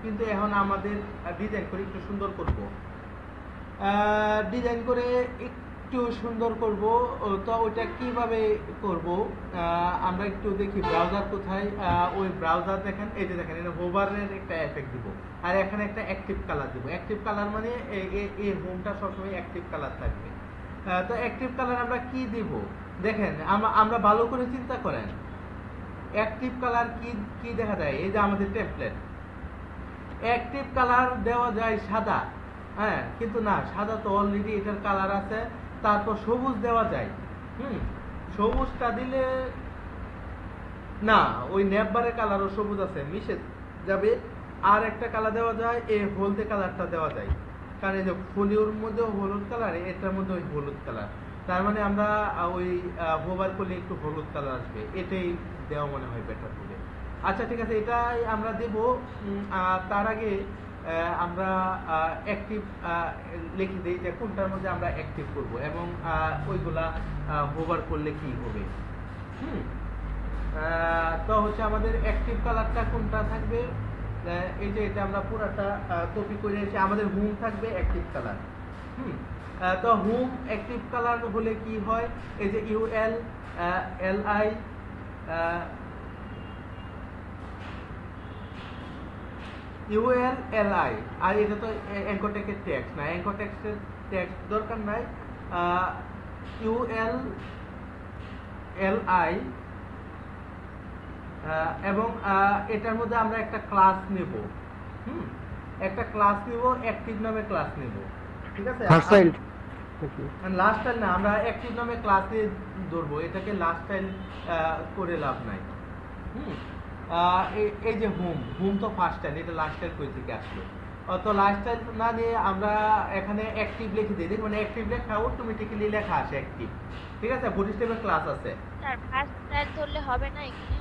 কিন্তু এখন আমাদের ডিজাইন করে একটু সুন্দর করব। ডিজাইন করে একটু সুন্দর করব। তো ওইটা কিভাবে করব, আমরা একটু দেখি ব্রাউজার কোথায়। ওই ব্রাউজার দেখেন, এই যে দেখেন, এটা হোভারের একটা এফেক্ট দিব, আর এখানে একটা অ্যাক্টিভ কালার দিব। অ্যাক্টিভ কালার মানে এই হোমটা সবসময় অ্যাক্টিভ কালার থাকবে। তো অ্যাক্টিভ কালার আমরা কি দিব দেখেন, আমরা ভালো করে চিন্তা করেন। অ্যাক্টিভ কালার কি দেখা যায়, এই যে আমাদের টেমপ্লেট। অ্যাক্টিভ কালার দেওয়া যায় সাদা, হ্যাঁ, কিন্তু না, সাদা তো অলরেডি এটার কালার আছে। তারপর সবুজ দেওয়া যায়। সবুজটা দিলে না, ওই নেপবারের কালারও সবুজ আছে, মিশে যাবে। আর একটা কালার দেওয়া যায়, এই হলদে কালারটা দেওয়া যায়, কারণ এই যে ফলিওর মধ্যে হলুদ কালার, এটার মধ্যে ওই হলুদ কালার। তার মানে আমরা ওই হোভার করলে একটু হলুদ কালার আসবে, এটাই দেওয়া মনে হয় বেটার হবে। আচ্ছা ঠিক আছে, এটাই আমরা দেব। তার আগে আমরা অ্যাক্টিভ লিখে দিই যে কোনটার মধ্যে আমরা অ্যাক্টিভ করব, এবং ওইগুলা হোভার করলে কি হবে। তো হচ্ছে আমাদের অ্যাক্টিভ কালারটা কোনটা থাকবে, এই যে এটা আমরা পুরাটা কপি করে এসে আমাদের হোম থাকবে অ্যাক্টিভ কালার। তো হোম অ্যাক্টিভ কালার হলে কি হয়, এই যে ইউএল এলআই ULLI, আর এটা তো অ্যাঙ্কর টেক্সটের টেক্সট না, অ্যাঙ্কর টেক্সটের টেক্সট দরকার নাই। ULLI, এবং এটার মধ্যে আমরা একটা ক্লাস নেব। একটা ক্লাস নেব, অ্যাক্টিভ নামে ক্লাস নেব। ঠিক আছে? লাস্ট স্টাইল না, আমরা অ্যাক্টিভ নামে ক্লাসে ধরবো, এটাকে লাস্ট স্টাইল করে লাভ নাই। এই যে হোম তো ফার্স্ট স্টাইল, এটা লাস্ট স্টাইল কই থেকে আসলো? তো লাস্ট স্টাইল না দিয়ে আমরা এখানে অ্যাক্টিভ লিখে দিই, দেখুন অ্যাক্টিভ লেখা অটোমেটিক্যালি লেখা আসে অ্যাক্টিভ। ঠিক আছে? বুটস্ট্র্যাপের ক্লাস আছে। স্যার ফার্স্ট স্টাইল ধরলে হবে না এখানে?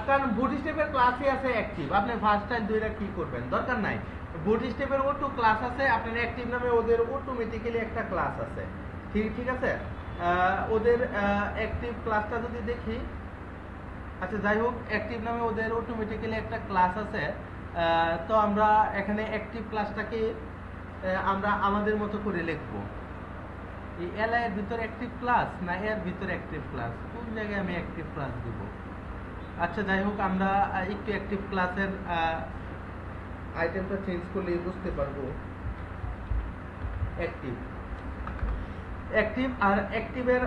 কারণ বুটস্ট্র্যাপের ক্লাসে আছে অ্যাক্টিভ, আপনি ফার্স্ট স্টাইল দুইটা কি করবেন, দরকার নাই। বুটস্ট্র্যাপের অটো ক্লাস আছে, আপনার অ্যাক্টিভ নামে ওদের অটোমেটিক্যালি একটা ক্লাস আছে। ঠিক আছে? ওদের অ্যাক্টিভ ক্লাসটা যদি দেখি, আচ্ছা যাই হোক, অ্যাক্টিভ নামে ওদের অটোমেটিক্যালি একটা ক্লাস আছে। তো আমরা এখানে অ্যাক্টিভ ক্লাসটাকে আমরা আমাদের মতো করে লিখব। এই এলআই এর ভিতরে অ্যাক্টিভ ক্লাস না এর ভিতরে অ্যাক্টিভ ক্লাস, কোন জায়গায় আমি অ্যাক্টিভ ক্লাস দিব? আচ্ছা যাই হোক, আমরা একটু অ্যাক্টিভ ক্লাসের আইটেমটা চেঞ্জ করলে বুঝতে পারবো। অ্যাক্টিভ আর অ্যাক্টিভের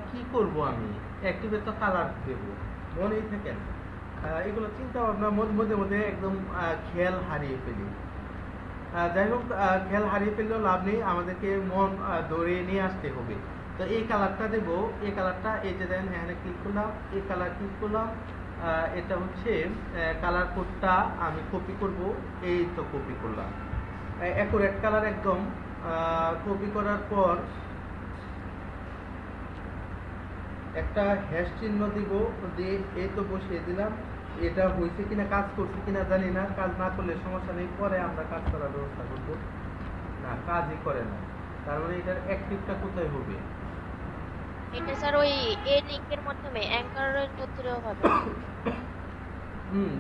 কি করব আমি? অ্যাক্টিভের তো কালার দেব, মনেই থাকেন। এগুলো চিন্তা ভাবনা মধ্যে মধ্যে একদম খেয়াল হারিয়ে ফেলি। যাই হোক, খেয়াল হারিয়ে ফেললেও লাভ নেই, আমাদেরকে মন দৌড়িয়ে নিয়ে আসতে হবে। তো এই কালারটা দেবো, এই কালারটা এই যে দেন, এখানে ক্লিক করলাম, এই কালার ক্লিক করলাম। এটা হচ্ছে কালার কোডটা আমি কপি করব, এই তো কপি করলাম, অ্যাকুরেট কালার একদম। কপি করার পর একটা হ্যাশ চিহ্ন দিব, দিয়ে এই তো বসিয়ে দিলাম। এটা হয়েছে কিনা, কাজ করছে কিনা জানি না, কাজ না করলে সমস্যা নেই, পরে আমরা কাজ করার ব্যবস্থা করবো। না, কাজই করে না, তার মানে এটার অ্যাক্টিভটা কোথায় হবে? এটা স্যার ওই এ লিংকের মাধ্যমে অ্যাঙ্করের মধ্যেও হবে।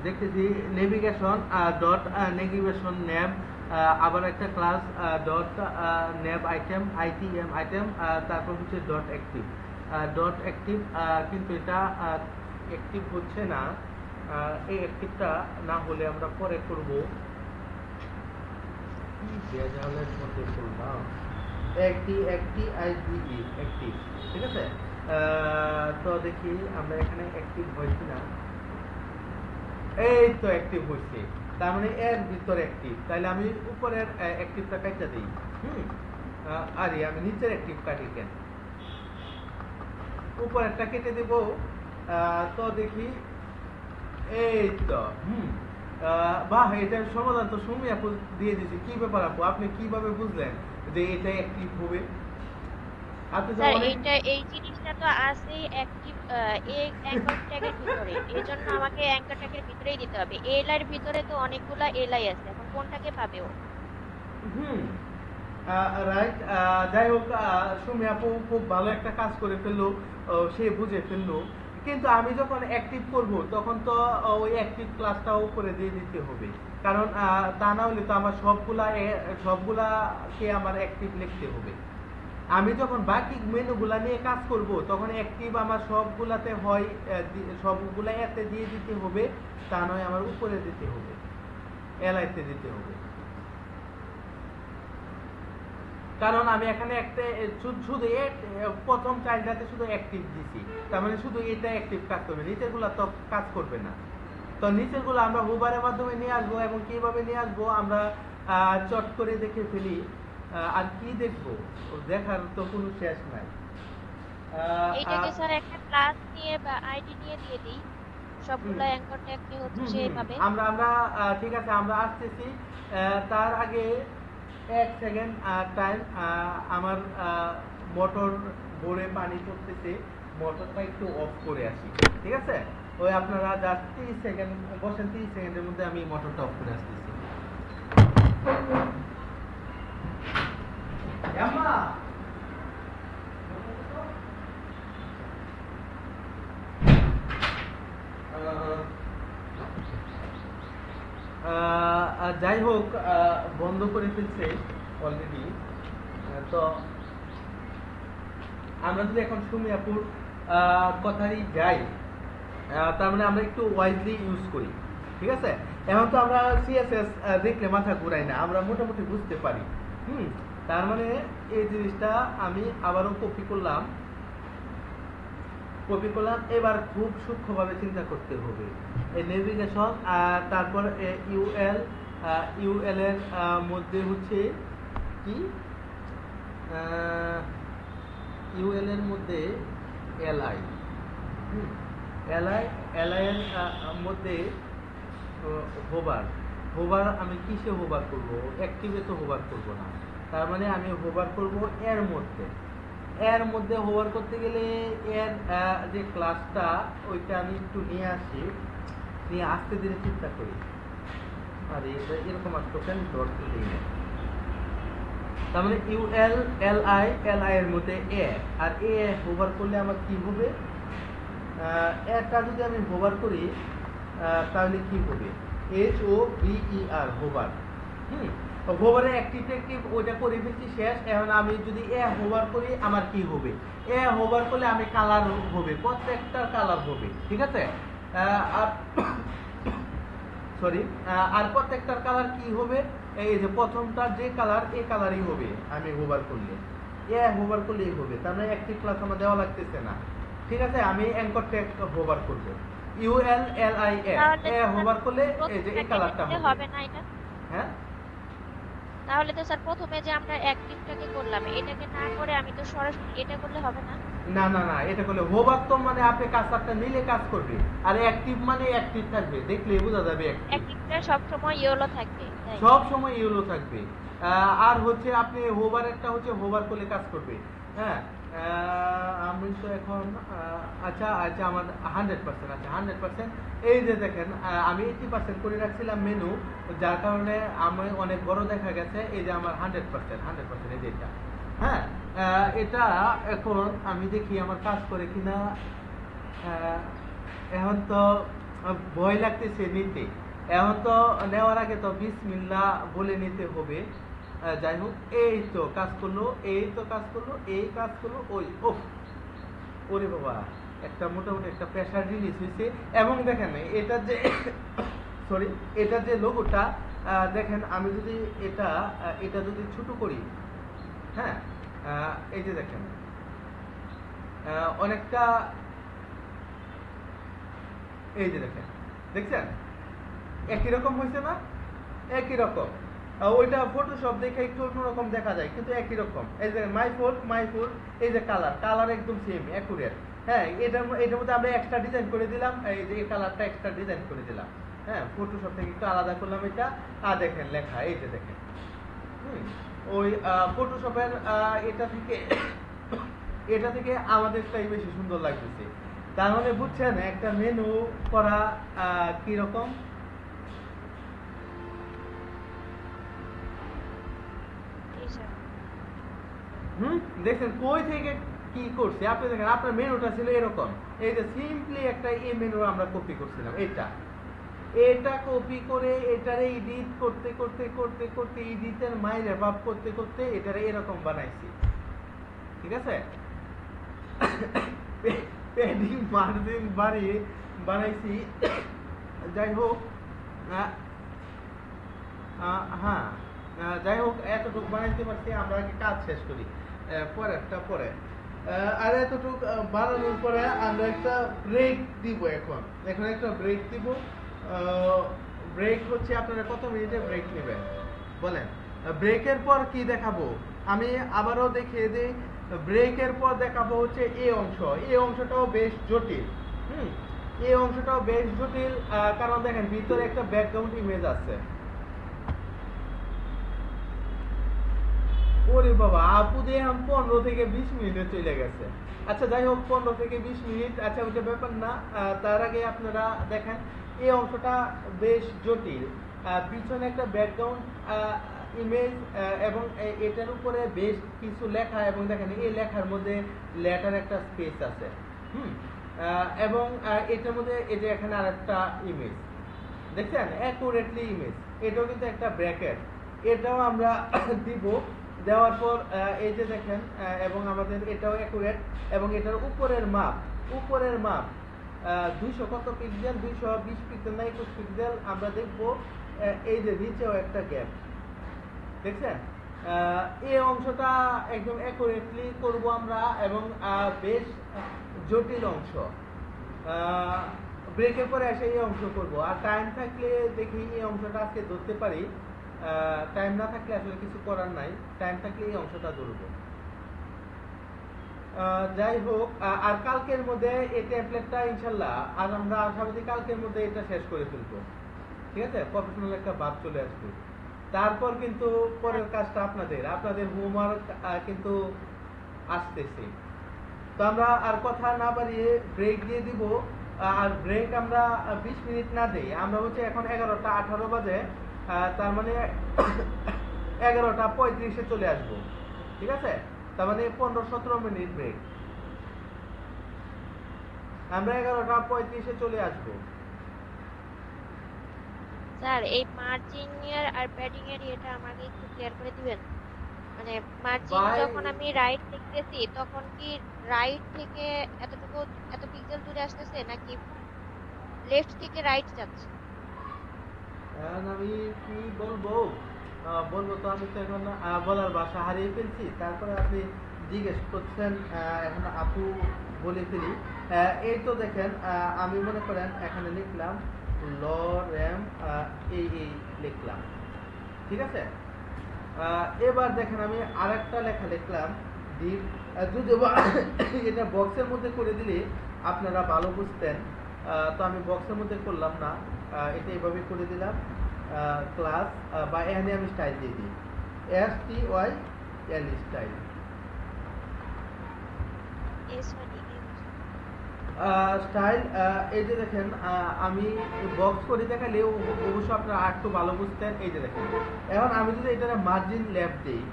দেখতেছি নেভিগেশন ডট নেভিগেশন ন্যাব, আবার একটা class dot ন্যাব item ITM item, তারপর হচ্ছে ডট অ্যাক্টিভ। ডট অ্যাক্টিভ, কিন্তু এটা অ্যাক্টিভ হচ্ছে না। এই অ্যাক্টিভটা না হলে আমরা পরে করব। বেজালের মধ্যে করলাম অ্যাক্টিভ, ঠিক আছে। তো দেখি আমরা এখানে অ্যাক্টিভ হয় কিনা। এই তো অ্যাক্টিভ হচ্ছে, তার মানে এর ভিতরে অ্যাক্টিভ। তাহলে আমি উপরের অ্যাক্টিভটা কাটতে দিই। আরে আমি নিচের অ্যাক্টিভ কাটি কেন, উপরেরটা কেটে দেব। তো দেখি, এই তো বাহ, এটার সমাধান তো সুমি আপু দিয়ে দিয়েছে। কি ব্যাপার আপু, আপনি কিভাবে বুঝলেন যে এটা অ্যাক্টিভ হবে? আপনি তো স্যার অনেক এই জিনিসটা তো আছেই অ্যাক্টিভ এই অ্যাঙ্কর ট্যাগের ভিতরে, এই জন্য আমাকে অ্যাঙ্কর ট্যাগের ভিতরেই দিতে হবে। এলআই এর ভিতরে তো অনেকগুলা এলআই আছে, এখন কোনটাকে পাবে ও? হুম রাইট। যাই হোক, সুমি আপু খুব ভালো একটা কাজ করে ফেললো, সে বুঝে ফেললো। কিন্তু আমি যখন অ্যাক্টিভ করব তখন তো ওই অ্যাক্টিভ ক্লাসটাও করে দিয়ে দিতে হবে, কারণ তা না হলে তো আমার সবগুলাকে আমার অ্যাক্টিভ লিখতে হবে। আমি যখন বাকি মেনুগুলা নিয়ে কাজ করব তখন অ্যাক্টিভ আমার সবগুলাতে হয়, সবগুলা এতে দিয়ে দিতে হবে, তা নয় আমার উপরে দিতে হবে, এলআইতে দিতে হবে। কারণ আমি এখানে একটা শুধু প্রথম চাইল্ডটাতে শুধু অ্যাক্টিভ দিছি, তার মানে শুধু এটা অ্যাক্টিভ কাজ করবে, নিচের গুলা তো কাজ করবে না। তো নিচের গুলো আমরা হুবারের মাধ্যমে নিয়ে আসবো, এবং কিভাবে নিয়ে আসবো আমরা চট করে দেখে ফেলি। আর কি দেখবো, দেখার তো কোনো শেষ নাই। এইটাকে স্যার একটা ক্লাস নিয়ে বা আইডি নিয়ে দিয়ে দিই, সবগুলা অ্যাঙ্কর ট্যাগকে হচ্ছে সে পাবে। আমরা আমরা ঠিক আছে, আমরা আসতেছি। তার আগে 1 সেকেন্ড টাইম, আমার মোটর বোরে পানি পড়তেছে, মোটরটা একটু অফ করে আসি, ঠিক আছে? ওই আপনারা জাস্ট 30 সেকেন্ড বসেন, 30 সেকেন্ডের মধ্যে আমি মোটরটা অফ করে আসতেছি। আম্মা যাই হোক, বন্ধ করে ফেলছে অলরেডি। তো আমরা যদি এখন সুমি আপুর কথাই যাই, তার মানে আমরা একটু ওয়াইজলি ইউজ করি, ঠিক আছে? এখন তো আমরা সিএসএস দেখলে মাথা ঘুরাই না, আমরা মোটামুটি বুঝতে পারি। তার মানে এই জিনিসটা আমি আবারও কপি করলাম। এবার খুব সূক্ষ্মভাবে চিন্তা করতে হবে। এই নেভিগেশন, তারপর ইউএল এর মধ্যে হচ্ছে কি, ইউএল এর মধ্যে এলআই, এলআই এর মধ্যে হোভার আমি কিসে হোভার করব? অ্যাক্টিভে তো হোভার করব না, তার মানে আমি হোভার করব এর মধ্যে হোভার করতে গেলে এর যে ক্লাসটা ওইটা আমি একটু নিয়ে আসি, নিয়ে আস্তে ধীরে চিন্তা করি। আর এরকম আসতো কেন, ডট দিই না। তার মানে এলআই এর মধ্যে আর হোভার করলে আমার কি হবে? এটা যদি আমি হোভার করি তাহলে কি হবে? HOVER, hover. হোভারে অ্যাক্টিভ ওইটা করে ফেলছি, শেষ। এখন আমি যদি হোভার করি আমার কি হবে? হোভার করলে আমি কালার হবে, প্রত্যেকটার কালার হবে, ঠিক আছে? আর সরি, আর প্রত্যেকটার কালার কি হবে? এই যে প্রথমটার যে কালার, এই কালারই হবে আমি হোভার করলে। হোভার করলেই হবে, তার মানে অ্যাক্টিভ ক্লাস আমার দেওয়া লাগতেছে না, ঠিক আছে? আমি অ্যাঙ্কর ট্যাগ হোভার করব, ULLIN হোভার করলে এই যে এই কালারটা হবে না এটা। হ্যাঁ, তাহলে তো স্যার প্রথমে যে আমরা অ্যাক্টিভটাকে করলাম, এটাকে না করে আমি তো সরাসরি এটা করলে হবে না? না না না, এটা করলে হোভার তো মানে আপনি কাজটা নিলে কাজ করবে, আর অ্যাক্টিভ মানে অ্যাক্টিভ থাকবে, দেখলে বোঝা যাবে অ্যাক্টিভটা সব সময় ইয়েলো থাকবে, সব সময় ইয়েলো থাকবে। আর হচ্ছে আপনি হোভারেরটা হচ্ছে হোভার করলে কাজ করবে। হ্যাঁ, আমি তো এখন আচ্ছা আমার 100%, আচ্ছা 100%। এই যে দেখেন, আমি 80% করে রাখছিলাম মেনু, যার কারণে আমি অনেক বড় দেখা গেছে। এই যে আমার 100%, এই যে এটা। হ্যাঁ, এটা এখন আমি দেখি আমার কাজ করে কিনা। এখন তো ভয় লাগতেছে নিতে, এখন তো নেওয়ার আগে তো বিসমিল্লাহ বলে নিতে হবে। যাই হোক, এই তো কাজ করলো, এই কাজ করলো, ওই ওরে বাবা, একটা মোটামুটি একটা প্রেসার রিলিজ হয়েছে। এবং দেখেন এটা যে সরি, এটা যে লোগোটা দেখেন, আমি যদি এটা যদি ছোট করি, হ্যাঁ, এই যে দেখেন অনেকটা, এই যে দেখেন, দেখছেন একই রকম হয়েছে না? একই রকম। ওইটা ফটোশপ দেখে একটু অন্যরকম দেখা যায়, কিন্তু একই রকম। এই যে মাই ফোল্ড, এই যে কালার একদম সেম অ্যাকুরেট। হ্যাঁ, এটার মধ্যে আমরা এক্সট্রা ডিজাইন করে দিলাম, এই যে এই কালারটা এক্সট্রা ডিজাইন করে দিলাম। হ্যাঁ, ফটোশপ থেকে একটু আলাদা করলাম এটা। আর দেখেন লেখা, এই যে দেখেন ওই ফটোশপের এটা থেকে আমাদেরটাই বেশি সুন্দর লাগতেছে। তার মানে বুঝছেন একটা মেনু করা কি রকম। দেখছেন কই থেকে কি করছে? আপনি দেখেন আপনার মেনুটা ছিল এরকম, এই যে সিম্পলি একটা এই মেনু আমরা কপি করছিলাম, এটা কপি করে এটারে এডিট করতে করতে করতে করতে এডিটের মাইরে ভাব করতে করতে এটারে এরকম বানাইছি। ঠিক আছে, পেডিং মার্জিন বাড়িয়ে বানাইছি। যাই হোক, হ্যাঁ, যাই হোক এতটুকু বানাইতে পারছি। আমরা আগে কাজ শেষ করি, পরে আর এতটুকু বানানোর পরে আমরা একটা ব্রেক দিব। এখন একটা ব্রেক দিব। ব্রেক হচ্ছে আপনারা কত মিনিটের ব্রেক নেবেন বলেন? ব্রেকের পর কি দেখাবো আমি আবারও দেখিয়ে দিই। ব্রেকের পর দেখাবো হচ্ছে এই অংশটাও বেশ জটিল। এই অংশটাও বেশ জটিল, কারণ দেখেন ভিতরে একটা ব্যাকগ্রাউন্ড ইমেজ আছে। ওরে বাবা, আপু দিয়ে 15 থেকে 20 মিনিটে চলে গেছে। আচ্ছা যাই হোক, 15 থেকে 20 মিনিট, আচ্ছা ওটা ব্যাপার না। তার আগে আপনারা দেখেন এই অংশটা বেশ জটিল। পিছনে একটা ব্যাকগ্রাউন্ড ইমেজ এবং এটার উপরে বেশ কিছু লেখা, এবং দেখেন এই লেখার মধ্যে লেটার একটা স্পেস আছে। এবং এটার মধ্যে এই যে এখানে আরেকটা ইমেজ দেখছেন, অ্যাকুরেটলি ইমেজ, এটাও কিন্তু একটা ব্র্যাকেট, এটাও আমরা দিব। দেওয়ার পর এই যে দেখেন, এবং আমাদের এটাও অ্যাকুরেট, এবং এটার উপরের মাপ 200 কত পিক্সেল, 220 পিক্সেল না 21 পিক্সেল আমরা দেখব। এই যে নিচেও একটা গ্যাপ দেখছেন। এই অংশটা একদম অ্যাকুরেটলি করব আমরা, এবং বেশ জটিল অংশ। ব্রেকের পরে এসে এই অংশ করব। আর টাইম থাকলে দেখি এই অংশটা আজকে ধরতে পারি, টাইম না থাকলে আসলে কিছু করার নাই, টাইম থাকলে এই অংশটা ধরবো। যাই হোক, আর কালকের মধ্যে এই টেমপ্লেটটা ইনশাল্লাহ আর আমরা আশাবাদী কালকের মধ্যে এটা শেষ করে ফেলবো। ঠিক আছে, প্রফেশনাল একটা ভাব চলে আসবে। তারপর কিন্তু পরের কাজটা আপনাদের হোমওয়ার্ক কিন্তু আসতেছে। তো আমরা আর কথা না বাড়িয়ে ব্রেক দিয়ে দিব। আর ব্রেক আমরা 20 মিনিট না দেই, আমরা হচ্ছে এখন 11টা 18 বাজে, তার মানে 11টা 35-এ চলে আসবো। ঠিক আছে, তার মানে 15-17 মিনিট ব্রেক, আমরা 11টা 35-এ চলে আসবো। স্যার এই মার্জিন এর আর প্যাডিং এর এটা আমাকে একটু ক্লিয়ার করে দিবেন। মানে মার্জিন যখন আমি রাইট লিখতেছি তখন কি রাইট থেকে এত পিক্সেল দূরে আসতেছে, নাকি লেফট থেকে রাইট যাচ্ছে? আমি কি বলবো তো আমি তো এখন বলার ভাষা হারিয়ে ফেলছি। তারপরে আপনি জিজ্ঞেস করছেন, এখন আপু বলে ফেলি। এই তো দেখেন, আমি মনে করেন এখানে লিখলাম লরেম, এই লিখলাম। ঠিক আছে, এবার দেখেন আমি আরেকটা লেখা লিখলাম ডিপ। যদি এটা বক্সের মধ্যে করে দিলে আপনারা ভালো বুঝতেন, তো আমি বক্সের মধ্যে করলাম না, এটা এভাবে করে দিলাম। ক্লাস বা এখানে আমি স্টাইল দিয়ে দিই, STYL স্টাইল। স্টাইল এই যে দেখেন, আমি বক্স করে দেখালে অবশ্য আপনারা আর একটু ভালো বুঝতেন। এই যে দেখেন, এখন আমি যদি এটা মার্জিন লেফট দিই,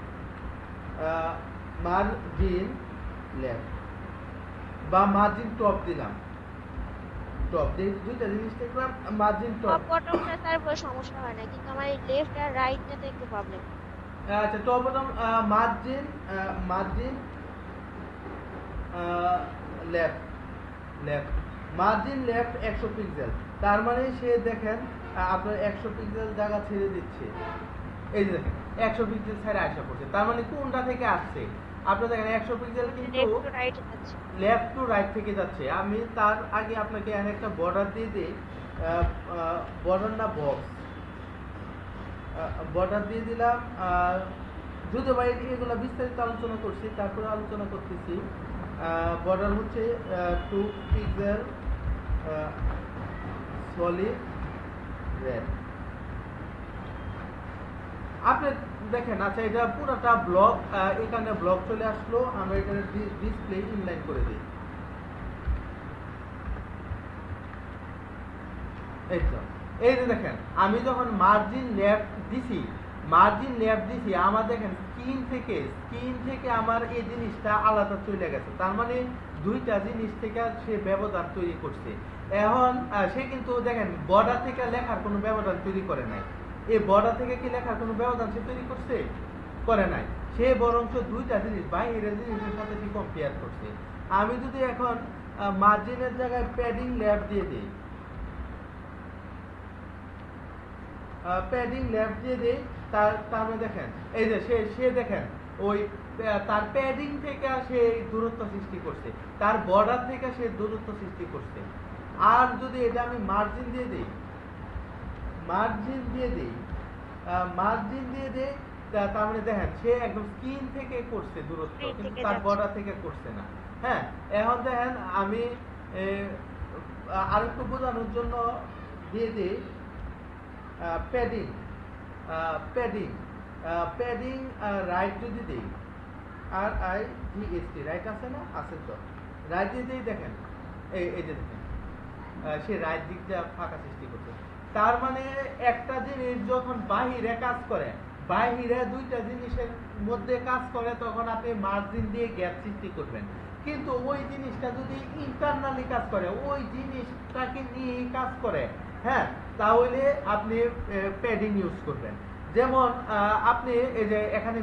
মার্জিন লেফট বা মার্জিন টপ দিলাম, টপ দিয়ে দুইটা জিনিস দেখলাম, মার্জিন টপ বটমটা স্যার কোনো সমস্যা হয় না, কিন্তু আমার এই লেফট আর রাইটটাতে একটু প্রবলেম। আচ্ছা, top bottom margin left left margin left 100 pixel, তার মানে সে দেখেন আপনার 100 পিক্সেল জায়গা ছেড়ে দিচ্ছে। এই যে দেখেন 100 পিক্সেল ছেড়ে আসা করছে, তার মানে কোনটা থেকে আসছে আপনি দেখেন 100 পিক্সেল কিন্তু লেফট টু রাইট যাচ্ছে। লেফট টু রাইট থেকে যাচ্ছে। আমি তার আগে আপনাকে আর একটা বর্ডার দিয়ে দিই, বর্ডার না বক্স, বর্ডার দিয়ে দিলাম। যদি ভাই এগুলো বিস্তারিত আলোচনা করছি, তারপরে আলোচনা করতেছি। বর্ডার হচ্ছে 2 পিক্সেল সলিড রেড। আপনি দেখেন, আচ্ছা এটা পুরোটা ব্লক, এখানে ব্লক চলে আসলো, আমরা এখানে ডিসপ্লে ইনলাইন করে দিই। এই তো, এই যে দেখেন আমি যখন মার্জিন লেফট দিছি, আমার দেখেন স্ক্রিন থেকে আমার এই জিনিসটা আলাদা চলে গেছে, তার মানে দুইটা জিনিস থেকে সে ব্যবধান তৈরি করছে। এখন সে কিন্তু দেখেন বর্ডার থেকে লেখার কোনো ব্যবধান তৈরি করে নাই। এই বর্ডার থেকে কি লেখার কোনো ব্যবধান সে তৈরি করছে? করে নাই। সে বরঞ্চ দুইটা জিনিস বাইরের জিনিসের সাথে কি কম্পেয়ার করছে। আমি যদি এখন মার্জিনের জায়গায় প্যাডিং লেফট দিয়ে দিই, তার দেখেন এই যে সে দেখেন ওই তার প্যাডিং থেকে সে দূরত্ব সৃষ্টি করছে, তার বর্ডার থেকে সে দূরত্ব সৃষ্টি করছে। আর যদি এটা আমি মার্জিন দিয়ে দিই, তার মানে দেখেন সে একদম স্ক্রিন থেকে করছে দূরত্ব, কিন্তু তার বর্ডার থেকে করছে না। হ্যাঁ, এখন দেখেন আমি আরেকটু বোঝানোর জন্য দিয়ে দিই প্যাডিং রাইট যদি দিই, RIGST রাইট আছে না? আছে তো, রাইট দিয়ে দিই। দেখেন এই যে দেখেন সে রাইট দিকটা ফাঁকা সৃষ্টি করছে। তার মানে একটা জিনিস যখন বাহিরে কাজ করে, বাহিরে দুইটা জিনিসের মধ্যে কাজ করে, তখন আপনি মার্জিন দিয়ে গ্যাপ সৃষ্টি করবেন। কিন্তু ওই জিনিসটা যদি ইন্টারনালি কাজ করে, ওই জিনিসটাকে নিয়ে কাজ করে, হ্যাঁ, তাহলে আপনি প্যাডিং ইউজ করবেন। যেমন আপনি এই যে এখানে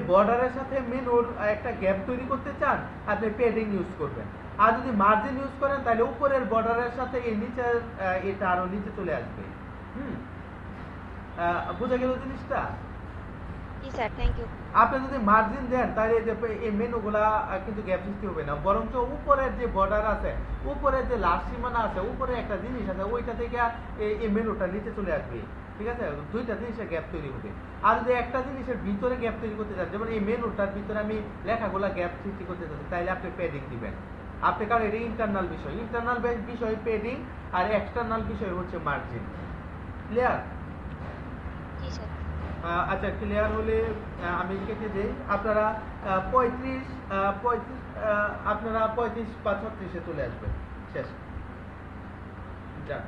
বর্ডারের সাথে মেনুর একটা গ্যাপ তৈরি করতে চান, আপনি প্যাডিং ইউজ করবেন। আর যদি মার্জিন ইউজ করেন তাহলে উপরের বর্ডারের সাথে এই নিচের এটা আরো নিচে চলে আসবে। বুঝা গেল জিনিসটা? জি স্যার, থ্যাংক ইউ। আপনি যদি মার্জিন দেন তাহলে এই মেনুগুলা কিন্তু গ্যাপ সৃষ্টি হবে না, বরঞ্চ উপরের যে বর্ডার আছে, উপরের যে লাস্ট সীমানা আছে, উপরে একটা জিনিস আছে, ওইটা থেকে এই মেনুটা নিচে চলে আসবে। ঠিক আছে, দুইটা জিনিসের গ্যাপ তৈরি হবে। আর যদি একটা জিনিসের ভিতরে গ্যাপ তৈরি করতে চান, যেমন এই মেনুটার ভিতরে আমি লেখাগুলা গ্যাপ সৃষ্টি করতে চাচ্ছি, তাহলে আপনি প্যাডিং দিবেন। আপনি কারণ এটা ইন্টারনাল বিষয় প্যাডিং, আর এক্সটার্নাল বিষয় হচ্ছে মার্জিন। ক্লিয়ার? জি স্যার। আচ্ছা, ক্লিয়ার হলে আমি কেটে দিই। আপনারা 35 আপনারা 35 বা 36-এ চলে আসবেন। শেষ। যাক।